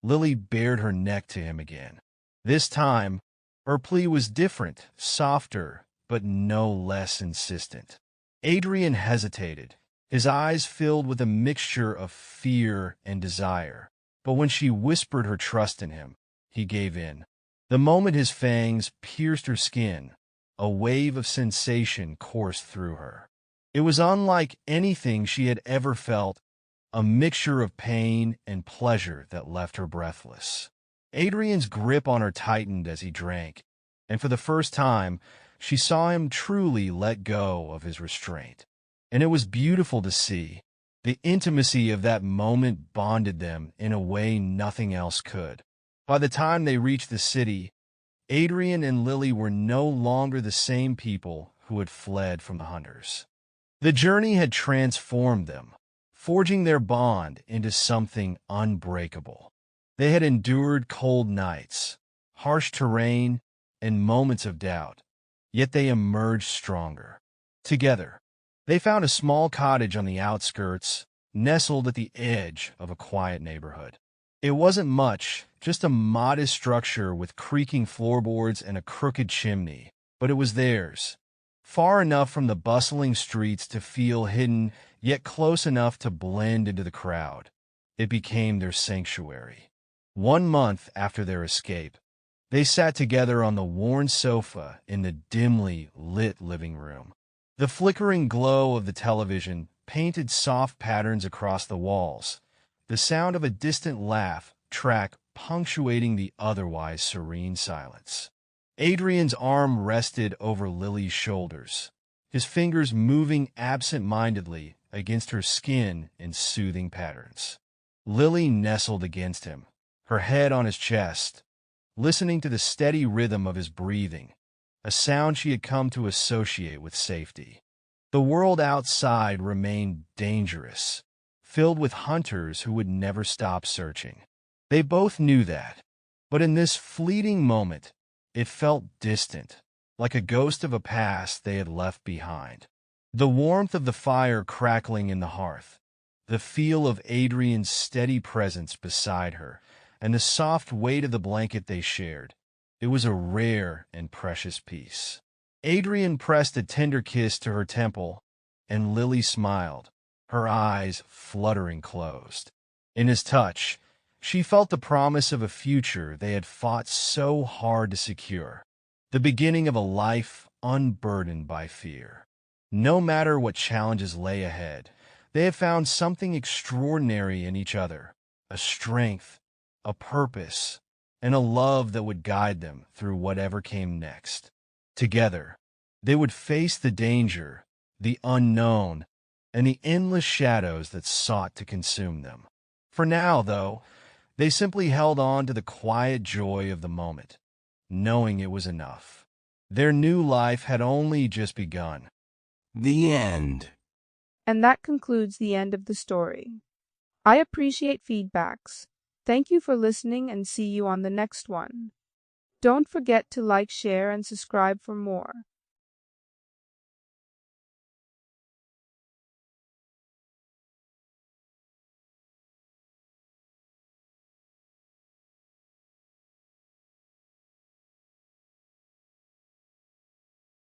Lily bared her neck to him again. This time, her plea was different, softer, but no less insistent. Adrian hesitated, his eyes filled with a mixture of fear and desire. But when she whispered her trust in him, he gave in. The moment his fangs pierced her skin, a wave of sensation coursed through her. It was unlike anything she had ever felt, a mixture of pain and pleasure that left her breathless. Adrian's grip on her tightened as he drank, and for the first time, she saw him truly let go of his restraint. And it was beautiful to see. The intimacy of that moment bonded them in a way nothing else could. By the time they reached the city, Adrian and Lily were no longer the same people who had fled from the hunters. The journey had transformed them, forging their bond into something unbreakable. They had endured cold nights, harsh terrain, and moments of doubt, yet they emerged stronger. Together, they found a small cottage on the outskirts, nestled at the edge of a quiet neighborhood. It wasn't much, just a modest structure with creaking floorboards and a crooked chimney, but it was theirs. Far enough from the bustling streets to feel hidden, yet close enough to blend into the crowd. It became their sanctuary. 1 month after their escape, They sat together on the worn sofa in the dimly lit living room. The flickering glow of the television painted soft patterns across the walls, the sound of a distant laugh track punctuating the otherwise serene silence. Adrian's arm rested over Lily's shoulders, his fingers moving absent-mindedly against her skin in soothing patterns. Lily nestled against him, her head on his chest, listening to the steady rhythm of his breathing, a sound she had come to associate with safety. The world outside remained dangerous, filled with hunters who would never stop searching. They both knew that, but in this fleeting moment, it felt distant, like a ghost of a past they had left behind. The warmth of the fire crackling in the hearth, the feel of Adrian's steady presence beside her, and the soft weight of the blanket they shared, it was a rare and precious piece. Adrian pressed a tender kiss to her temple, and Lily smiled, her eyes fluttering closed. In his touch, she felt the promise of a future they had fought so hard to secure, the beginning of a life unburdened by fear. No matter what challenges lay ahead, they had found something extraordinary in each other, a strength, a purpose, and a love that would guide them through whatever came next. Together, they would face the danger, the unknown, and the endless shadows that sought to consume them. For now, though, they simply held on to the quiet joy of the moment, knowing it was enough. Their new life had only just begun. The end. And that concludes the end of the story. I appreciate feedbacks. Thank you for listening and see you on the next one. Don't forget to like, share, and subscribe for more.